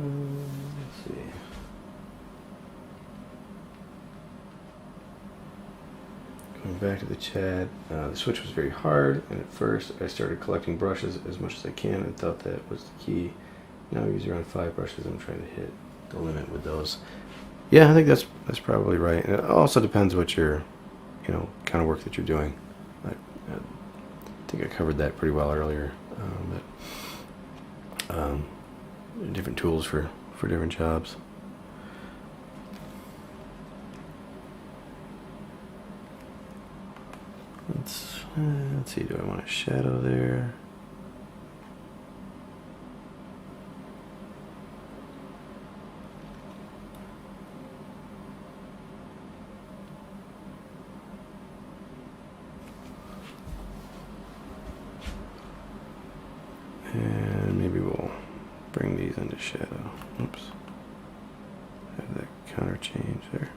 Let's see. Going back to the chat, the switch was very hard, and at first I started collecting brushes as much as I can and thought that was the key. Now I use around 5 brushes. I'm trying to hit the limit with those. Yeah, I think that's probably right. And it also depends what your, kind of work that you're doing. I think I covered that pretty well earlier. Different tools for different jobs. Let's see, do I want a shadow there? And maybe we'll bring these into shadow. Oops. Have that counter change there.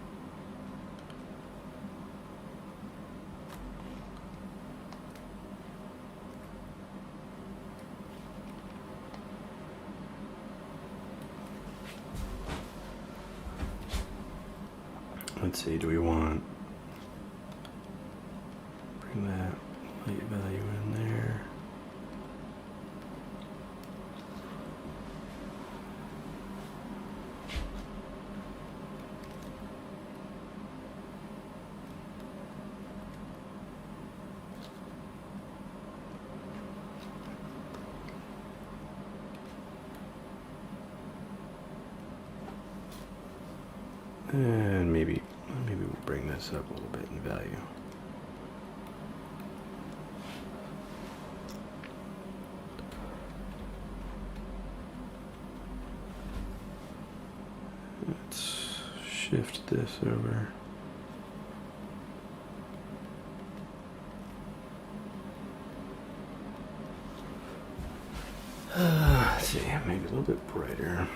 Let's see, do we want bring that light value in there? And maybe we'll bring this up a little bit in value. Let's shift this over. Let's see, maybe a little bit brighter.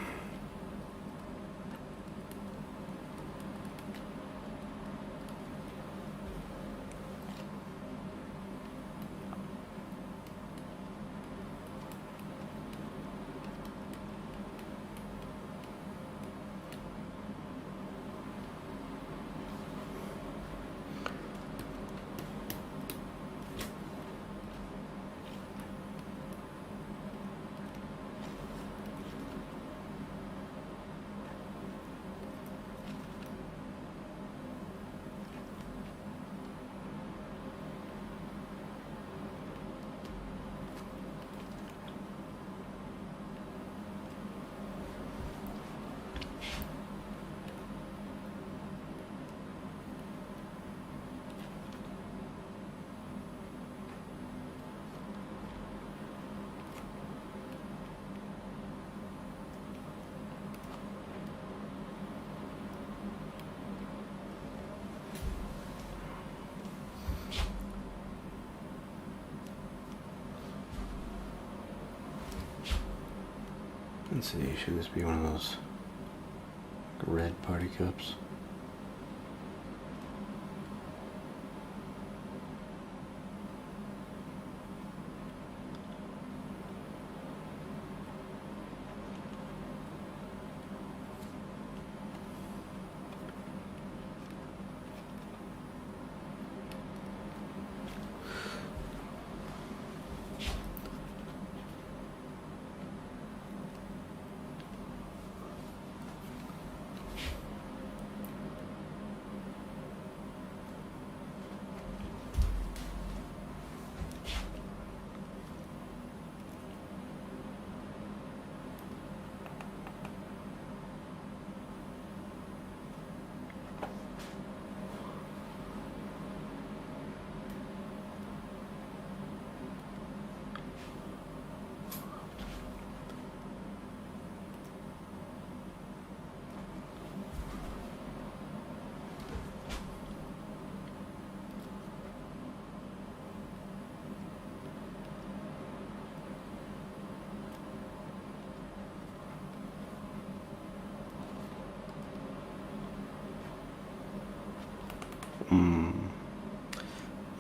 Let's see, should this be one of those red party cups?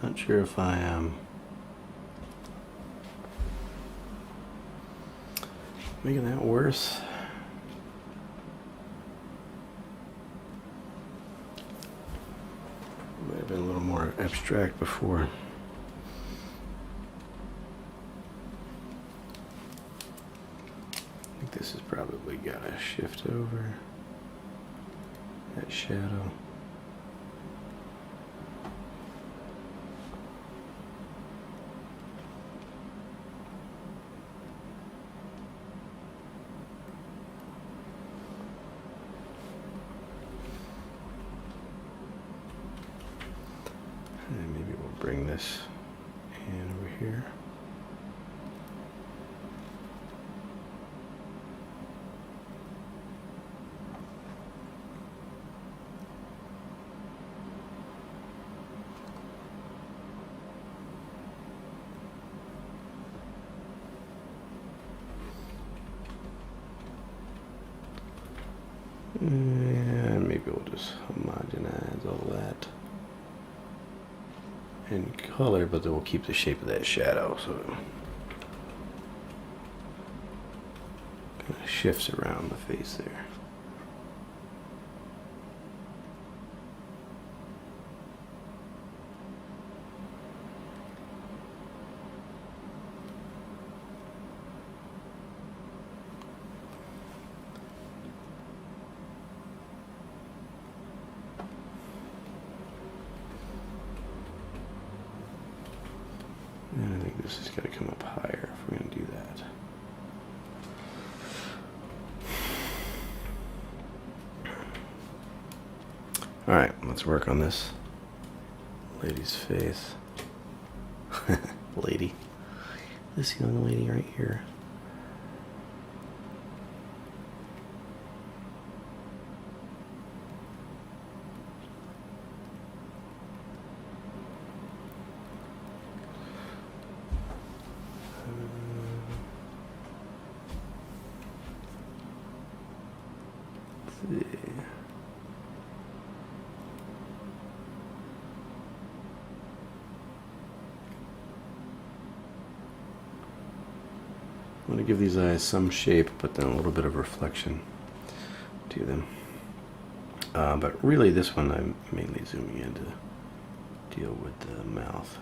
Not sure if I am making that worse. abstract before. I think this has probably got to shift over that shadow. And maybe we'll bring this in over here. And maybe we'll just homogenize all that in color, but then we'll keep the shape of that shadow so it kind of shifts around the face there. And I think this has got to come up higher if we're going to do that. Alright, let's work on this lady's face. Lady. This young lady right here. I want to give these eyes some shape, but then a little bit of reflection to them. But really this one I'm mainly zooming in to deal with the mouth.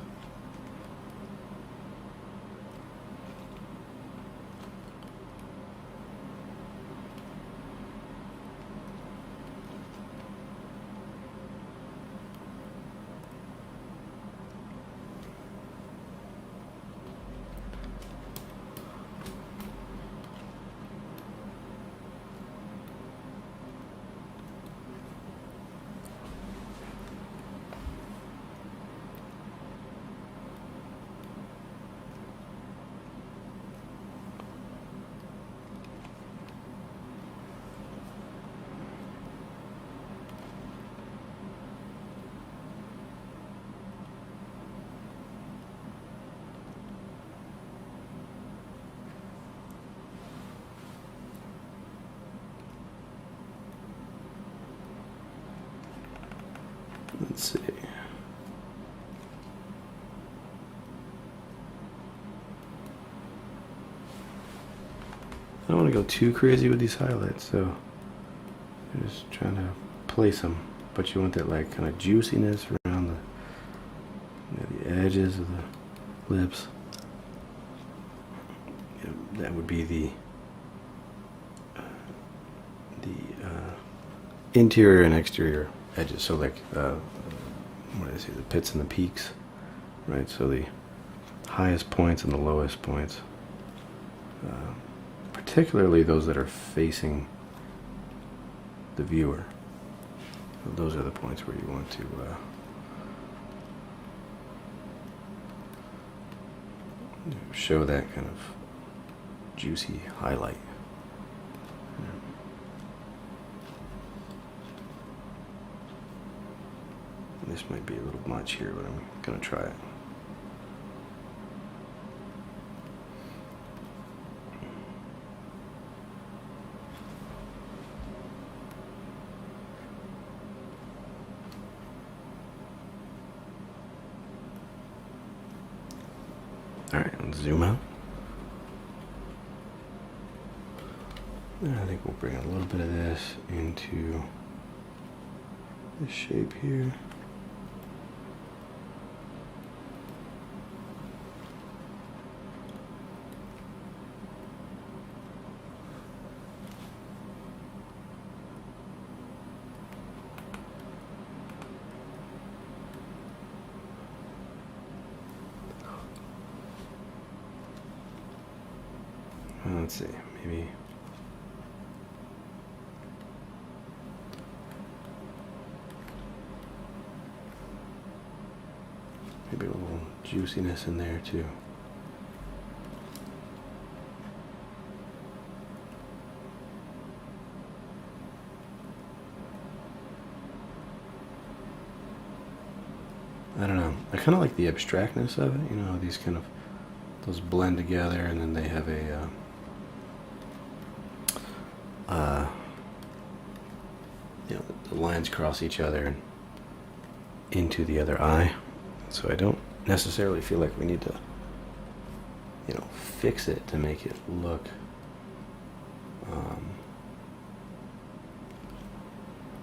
Let's see. I don't want to go too crazy with these highlights, so I'm just trying to place them. But you want that like kind of juiciness around the edges of the lips. Yeah, that would be the interior and exterior edges. So like what did I say? The pits and the peaks, right? So the highest points and the lowest points. Particularly those that are facing the viewer. So those are the points where you want to show that kind of juicy highlight. This might be a little much here, but I'm going to try it. Alright, let's zoom out. And I think we'll bring a little bit of this into this shape here. let's see, maybe a little juiciness in there too. I don't know. I kind of like the abstractness of it. You know, these kind of, those blend together, and then they have a you know, the lines cross each other and into the other eye. So I don't necessarily feel like we need to, you know, fix it to make it look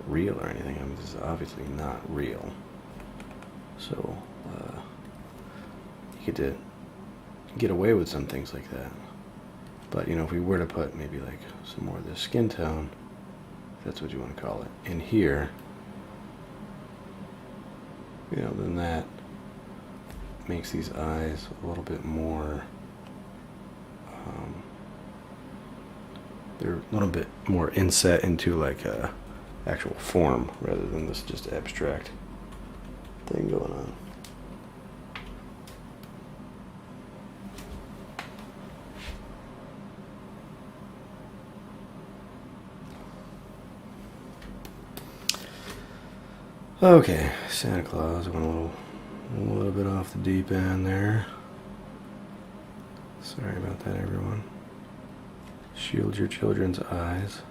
real or anything. I mean, this is obviously not real. So you get to get away with some things like that. But, you know, if we were to put maybe like some more of this skin tone, if that's what you want to call it, in here, you know, then that makes these eyes a little bit more, they're a little bit more inset into like a actual form rather than this just abstract thing going on. Okay, Santa Claus went a little bit off the deep end there. Sorry about that, everyone. Shield your children's eyes.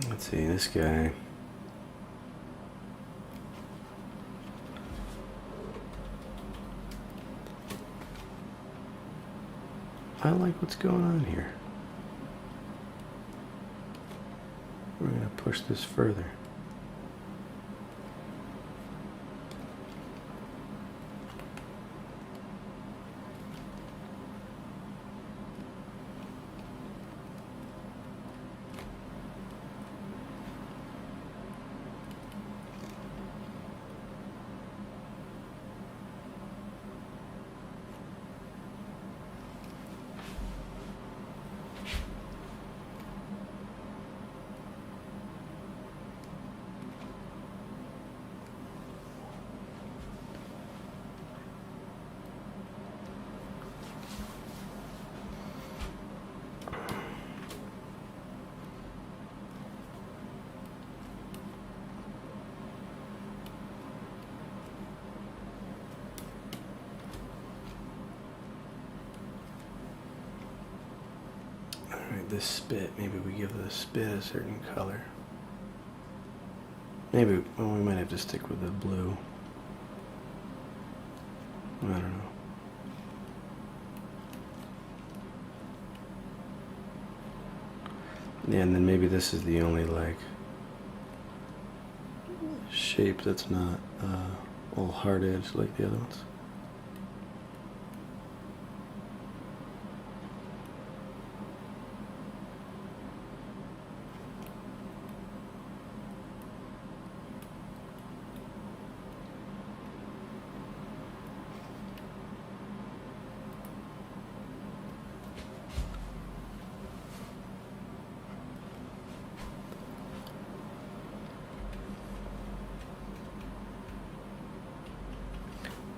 Let's see, this guy. I like what's going on here. We're going to push this further. This spit, maybe we give the spit a certain color. Maybe, well, we might have to stick with the blue. I don't know. Yeah, and then maybe this is the only, like, shape that's not all hard edged like the other ones.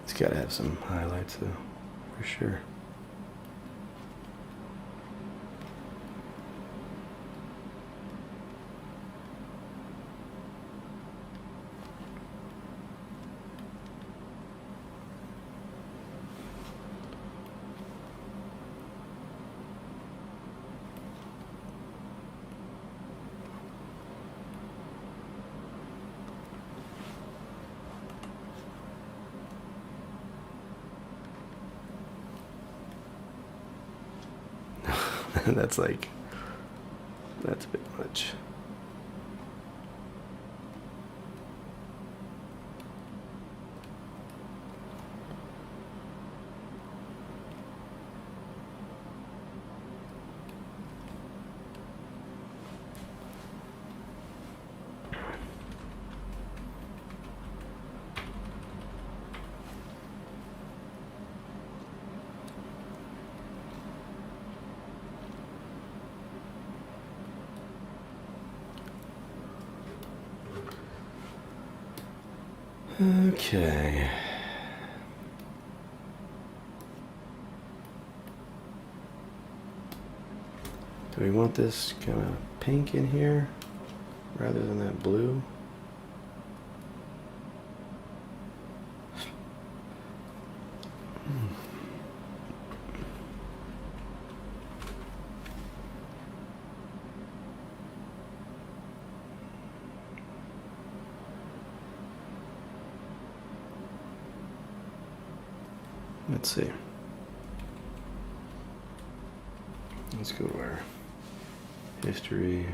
It's got to have some highlights though, for sure. That's a bit much. Okay. Do we want this kind of pink in here rather than that blue? Let's see. Let's go to our history.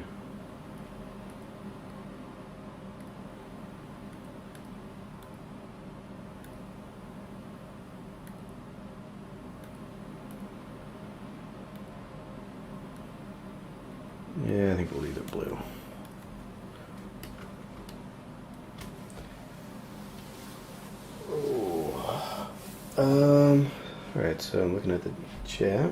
Yeah, I think we'll leave it blue. Alright, so I'm looking at the chat.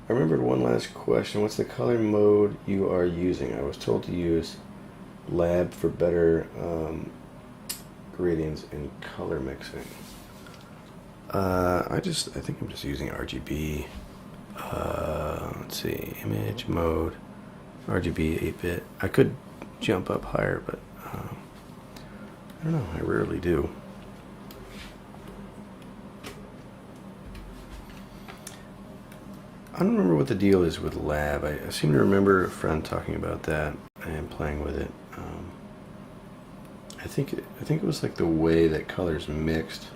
I remembered one last question. What's the color mode you are using? I was told to use Lab for better gradients and color mixing. I think I'm just using RGB. Let's see, image mode, RGB 8-bit. I could jump up higher, but I don't know. I rarely do. I don't remember what the deal is with Lab. I seem to remember a friend talking about that and playing with it. I think it was like the way that colors mixed.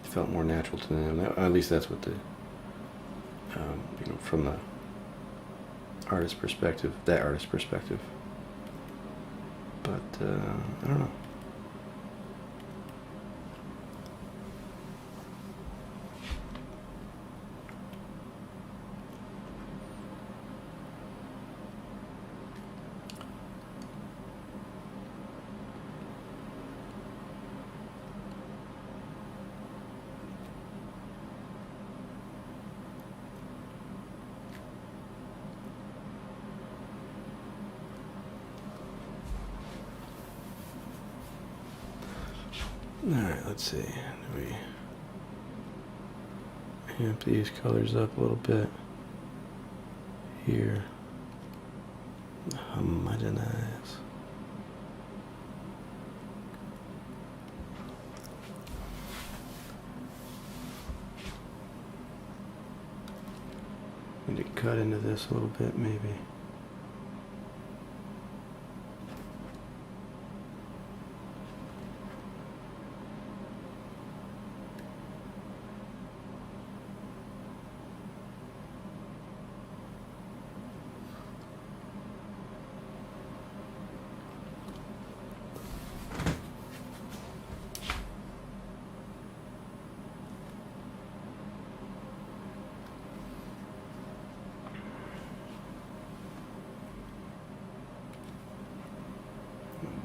Felt more natural to them. At least that's what the from the artist perspective, that artist perspective. But I don't know. Alright, let's see. Do we amp these colors up a little bit here? Homogenize. Need to cut into this a little bit, maybe.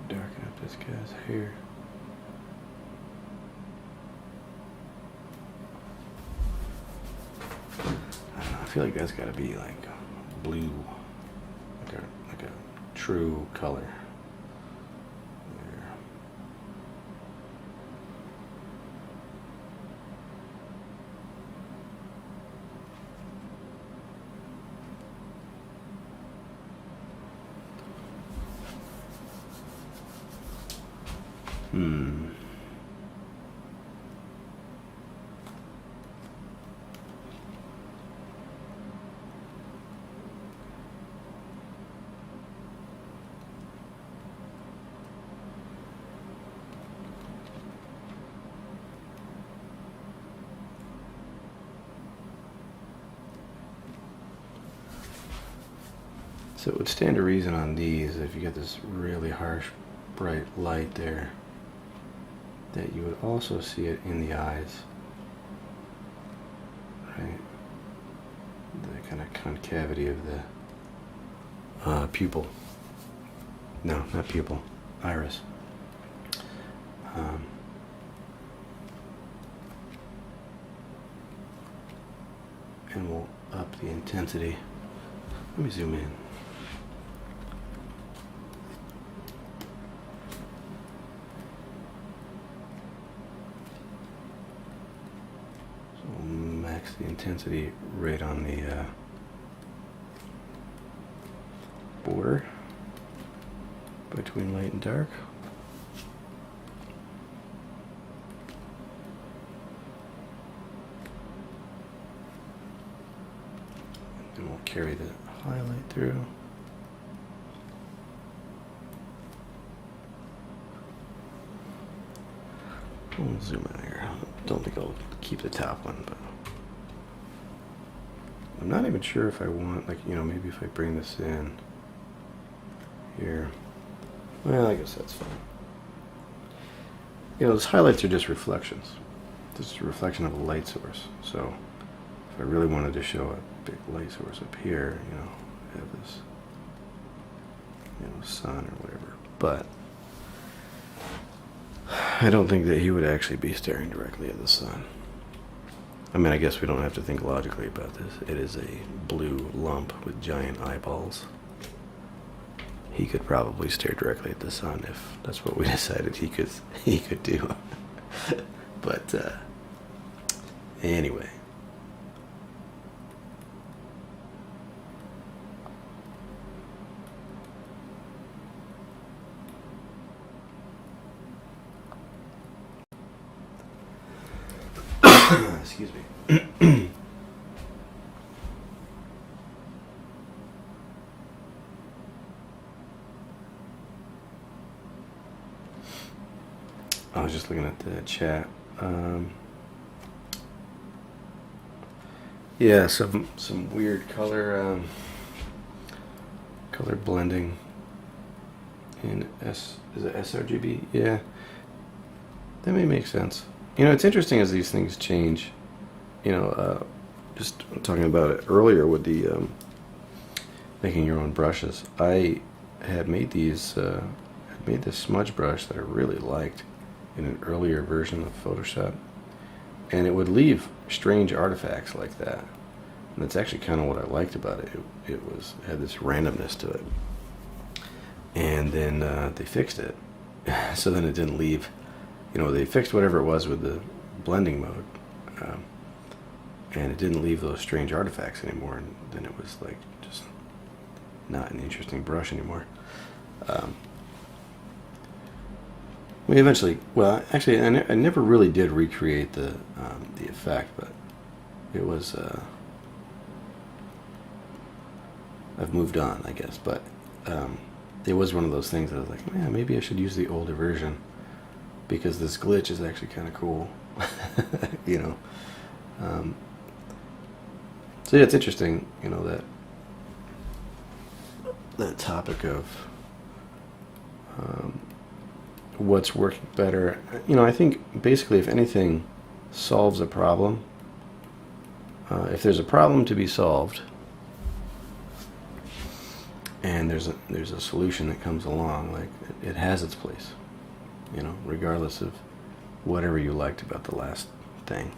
Darken up this guy's hair. I don't know, I feel like that's gotta be like blue, like a true color. There. So it would stand to reason on these, if you get this really harsh, bright light there, that you would also see it in the eyes, right? The kind of concavity of the pupil. No, not pupil, iris. And we'll up the intensity. Let me zoom in. fix the intensity right on the border between light and dark. And we'll carry the highlight through. We'll zoom out here. Don't think I'll keep the top one, but I'm not even sure if I want, like, maybe if I bring this in here. Well, I guess that's fine. Those highlights are just reflections. This is a reflection of a light source. So if I really wanted to show a big light source up here, have this, sun or whatever. But I don't think that he would actually be staring directly at the sun. I mean, I guess we don't have to think logically about this. It is a blue lump with giant eyeballs. He could probably stare directly at the sun if that's what we decided he could do. But anyway. Excuse me. I was just looking at the chat. Yeah, some weird color blending in is it sRGB? Yeah, that may make sense. It's interesting as these things change. Just talking about it earlier with the making your own brushes. I had made these. Made this smudge brush that I really liked in an earlier version of Photoshop, and it would leave strange artifacts like that. And that's actually kind of what I liked about it. It had this randomness to it. And then they fixed it, so then it didn't leave. They fixed whatever it was with the blending mode, and it didn't leave those strange artifacts anymore. And then it was like just not an interesting brush anymore. We eventually, well, actually, I never really did recreate the effect, but it was. I've moved on, I guess, but it was one of those things that I was like, man, maybe I should use the older version because this glitch is actually kind of cool, So yeah, it's interesting, that topic of what's working better. I think basically if anything solves a problem, if there's a problem to be solved and there's a solution that comes along, like it has its place, regardless of whatever you liked about the last thing.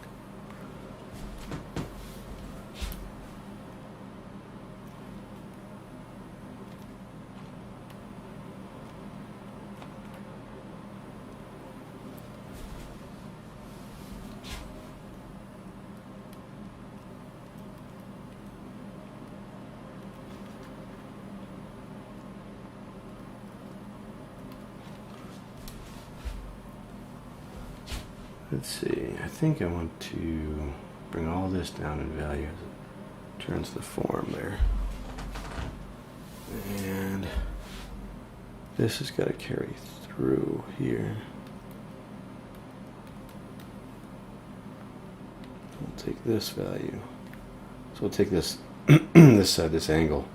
Let's see, I think I want to bring all this down in value as it turns the form there. And this has got to carry through here. We'll take this value. So we'll take this this side, this angle.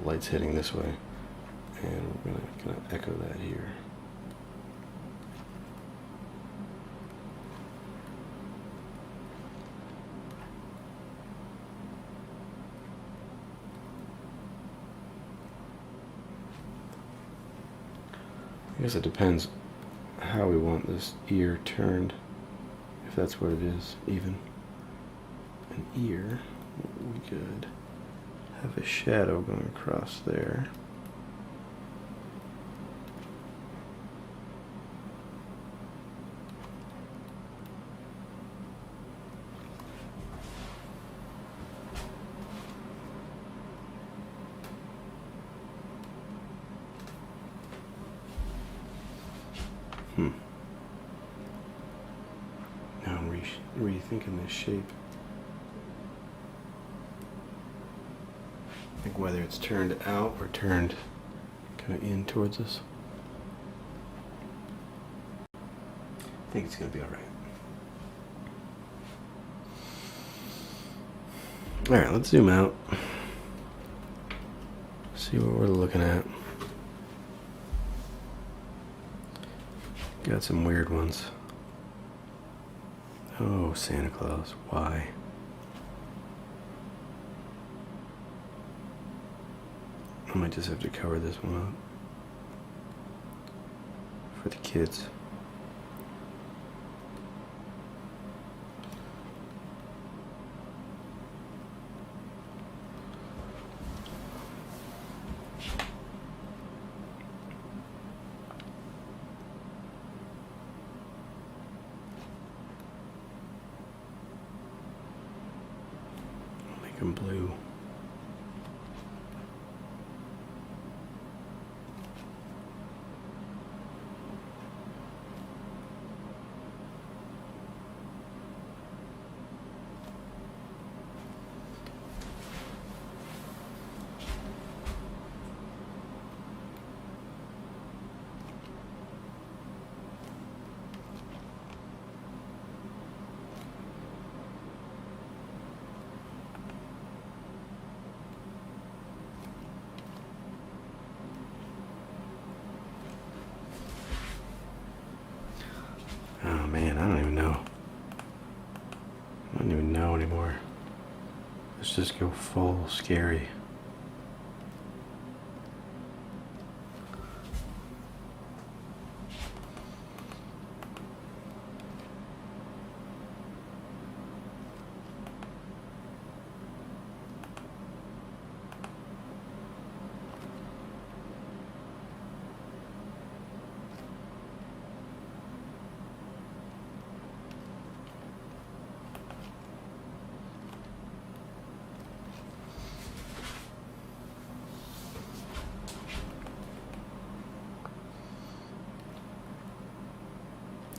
The light's hitting this way. And we're going to kind of echo that here. I guess it depends how we want this ear turned, if that's what it is, even. An ear, we could have a shadow going across there. Now I'm rethinking this shape. I think whether it's turned out or turned kind of in towards us. I think it's going to be all right. All right, let's zoom out. See what we're looking at. Got some weird ones. Oh, Santa Claus, why? I might just have to cover this one up for the kids. Make them blue. Oh man, I don't even know. I don't even know anymore. Let's just go full scary.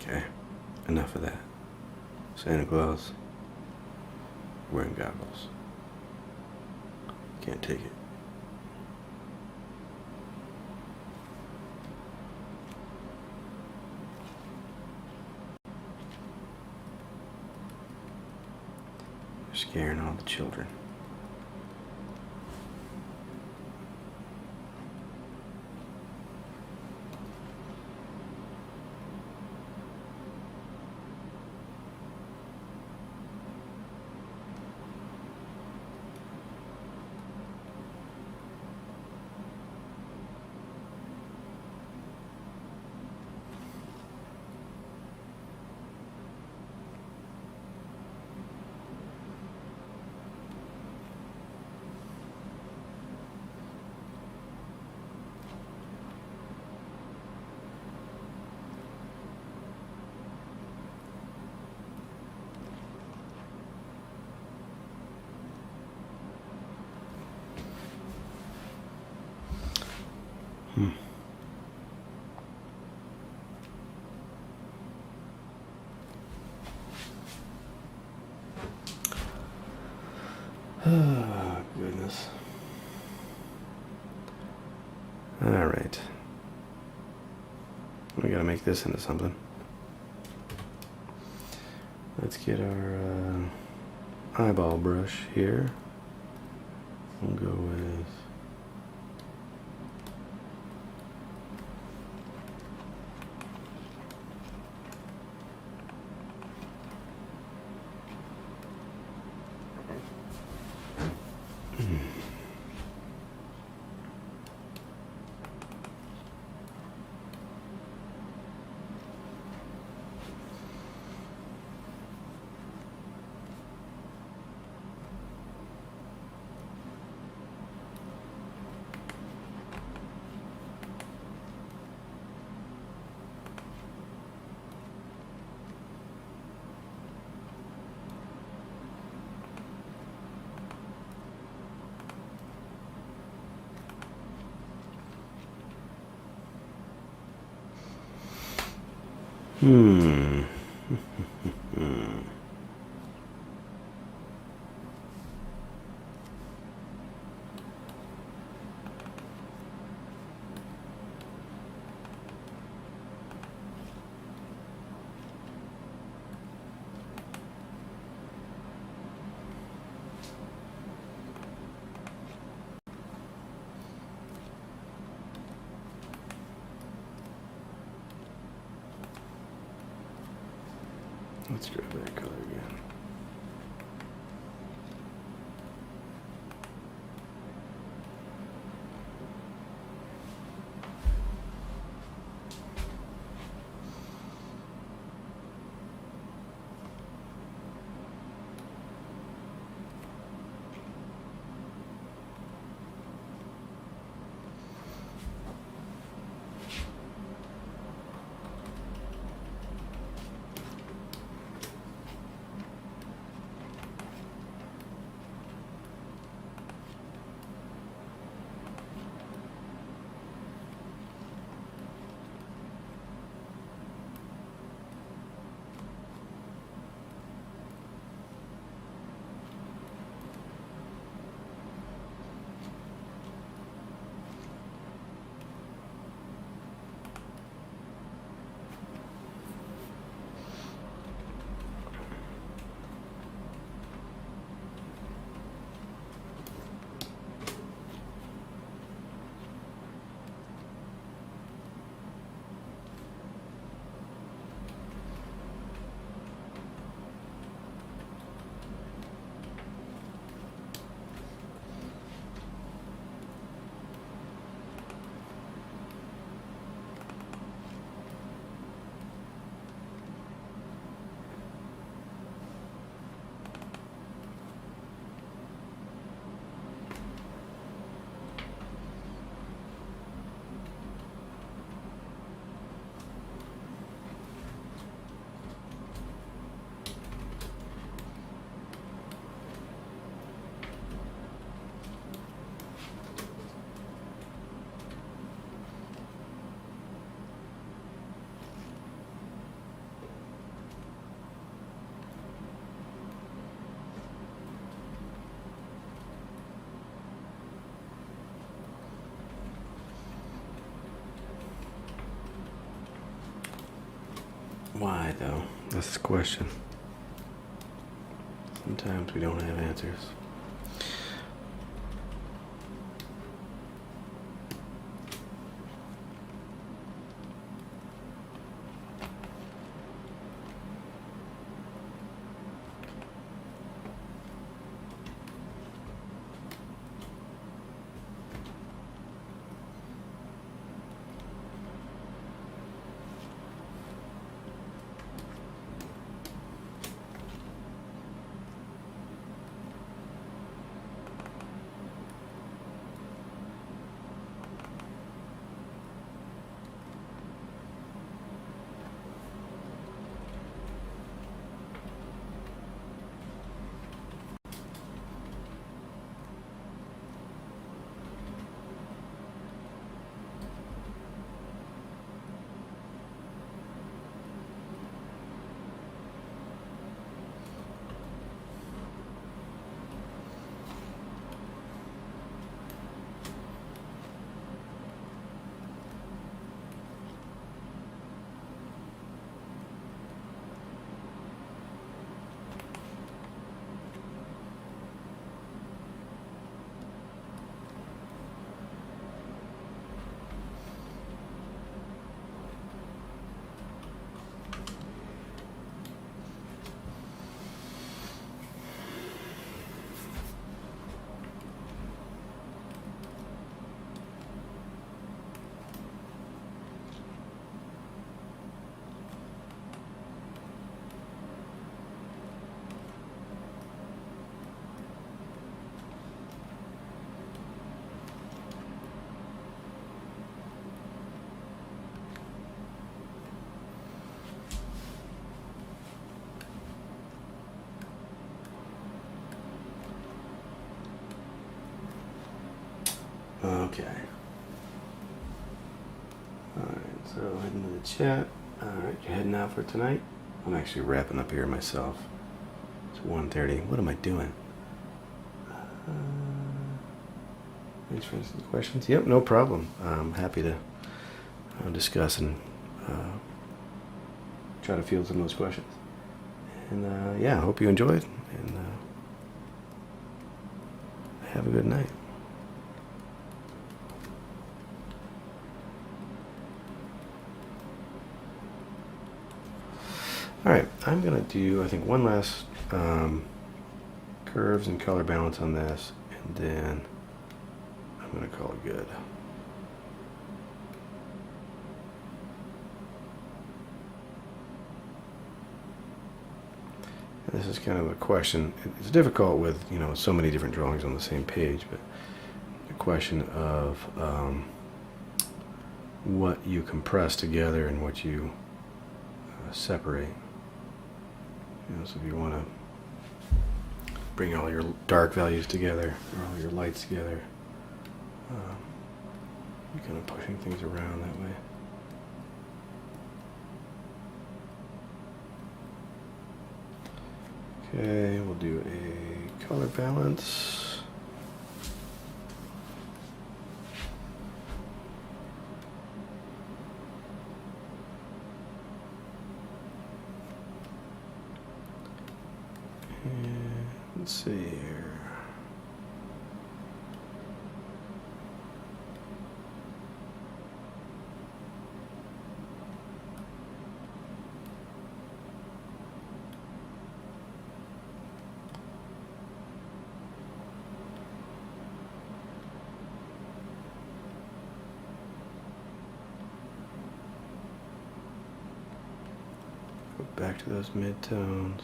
Okay, enough of that. Santa Claus wearing goggles. Can't take it. They're scaring all the children. Oh, goodness. All right. We gotta make this into something. Let's get our eyeball brush here. We'll go with Hmm. Let's try that color again. Why, though? That's the question. Sometimes we don't have answers. Okay. Alright, so heading to the chat. Alright, you heading out for tonight? I'm actually wrapping up here myself. It's 1:30. What am I doing? Thanks for answering the questions. Yep, no problem. I'm happy to discuss and try to field some of those questions. And yeah, I hope you enjoyed, and have a good night. Alright, I'm going to do, I think, one last curves and color balance on this, and then I'm going to call it good. And this is kind of a question. It's difficult with, you know, so many different drawings on the same page, but the question of what you compress together and what you separate. You know, so if you want to bring all your dark values together, or all your lights together, you're kind of pushing things around that way. Okay, we'll do a color balance. Let's see here. Go back to those midtones.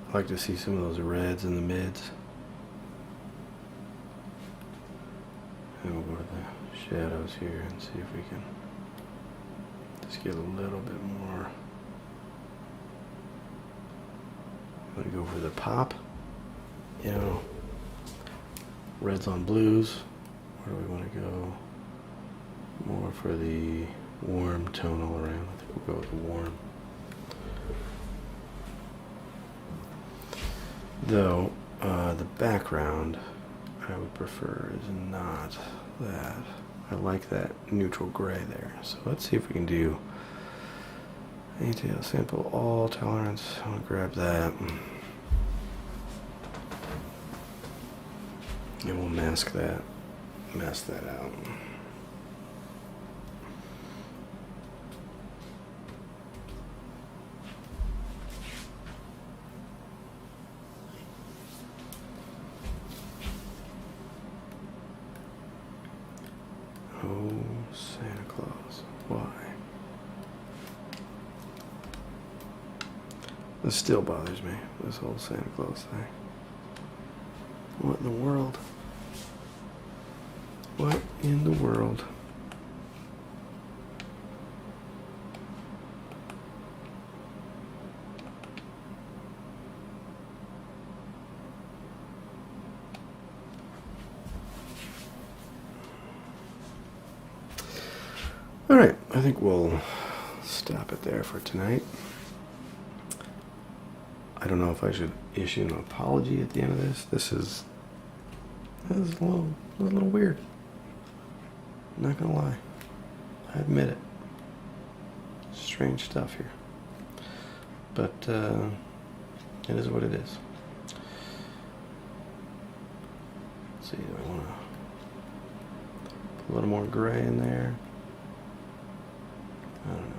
I like to see some of those reds in the mids. And we'll go to the shadows here and see if we can just get a little bit more. I'm going to go for the pop, you know, reds on blues. Where do we want to go? More for the warm tone all around. I think we'll go with the warm. Though, the background I would prefer is not that. I like that neutral gray there. So let's see if we can do detail sample all tolerance. I'm going to grab that. And we'll mask that out. Oh, Santa Claus, why? This still bothers me, this whole Santa Claus thing. What in the world? What in the world? All right, I think we'll stop it there for tonight. I don't know if I should issue an apology at the end of this. This is a little weird. I'm not gonna lie. I admit it. Strange stuff here. But it is what it is. Let's see, do I want to put a little more gray in there? I don't know.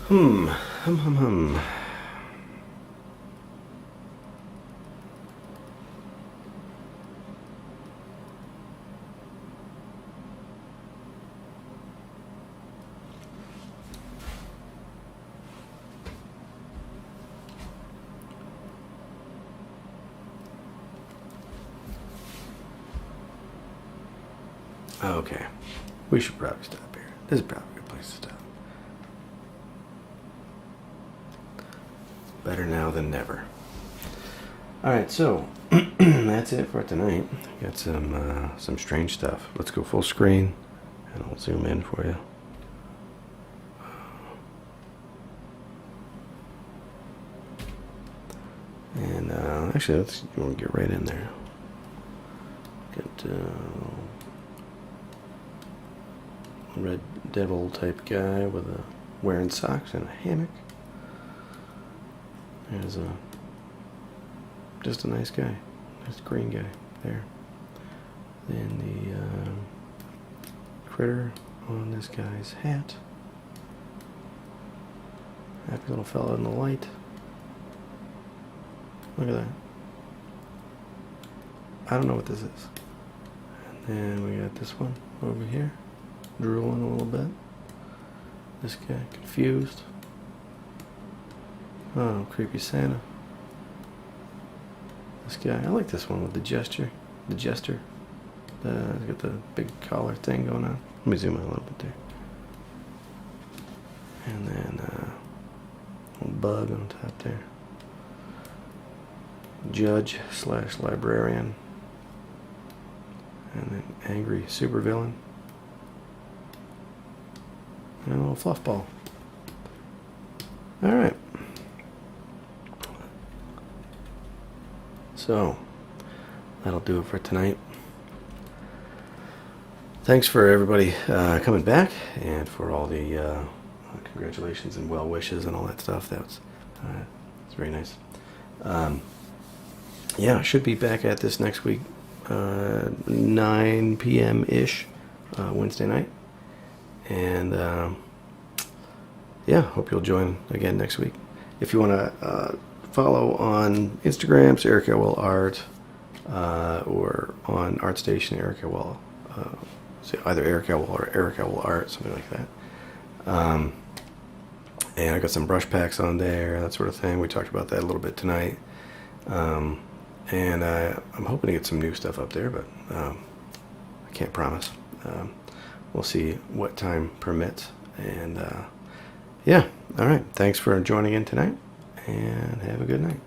Hum, hum, hum, hum. Okay, we should probably stop here. This is probably a good place to stop. Better now than never. Alright, so that's it for tonight. Got some strange stuff. Let's go full screen and I'll zoom in for you. And actually, let's get right in there. Get red devil type guy with wearing socks and a hammock. There's just a nice guy, nice green guy there. Then the critter on this guy's hat. Happy little fella in the light. Look at that. I don't know what this is. And then we got this one over here, drooling a little bit. This guy confused. Oh, creepy Santa. This guy, I like this one with the jester. He's got the big collar thing going on. Let me zoom in a little bit there. And then a little bug on top there. Judge / librarian. And then angry supervillain. And a little fluff ball. Alright. So, that'll do it for tonight. Thanks for everybody coming back and for all the congratulations and well wishes and all that stuff. It's very nice. Yeah, I should be back at this next week, 9 p.m.-ish, Wednesday night. And yeah, hope you'll join again next week. If you want to follow on Instagram, it's Eric Elwell Art, or on ArtStation, Eric Elwell. So either Eric Elwell or Eric Elwell Art, something like that. And I got some brush packs on there, that sort of thing. We talked about that a little bit tonight. And I'm hoping to get some new stuff up there, but I can't promise. We'll see what time permits. And yeah, all right. Thanks for joining in tonight, and have a good night.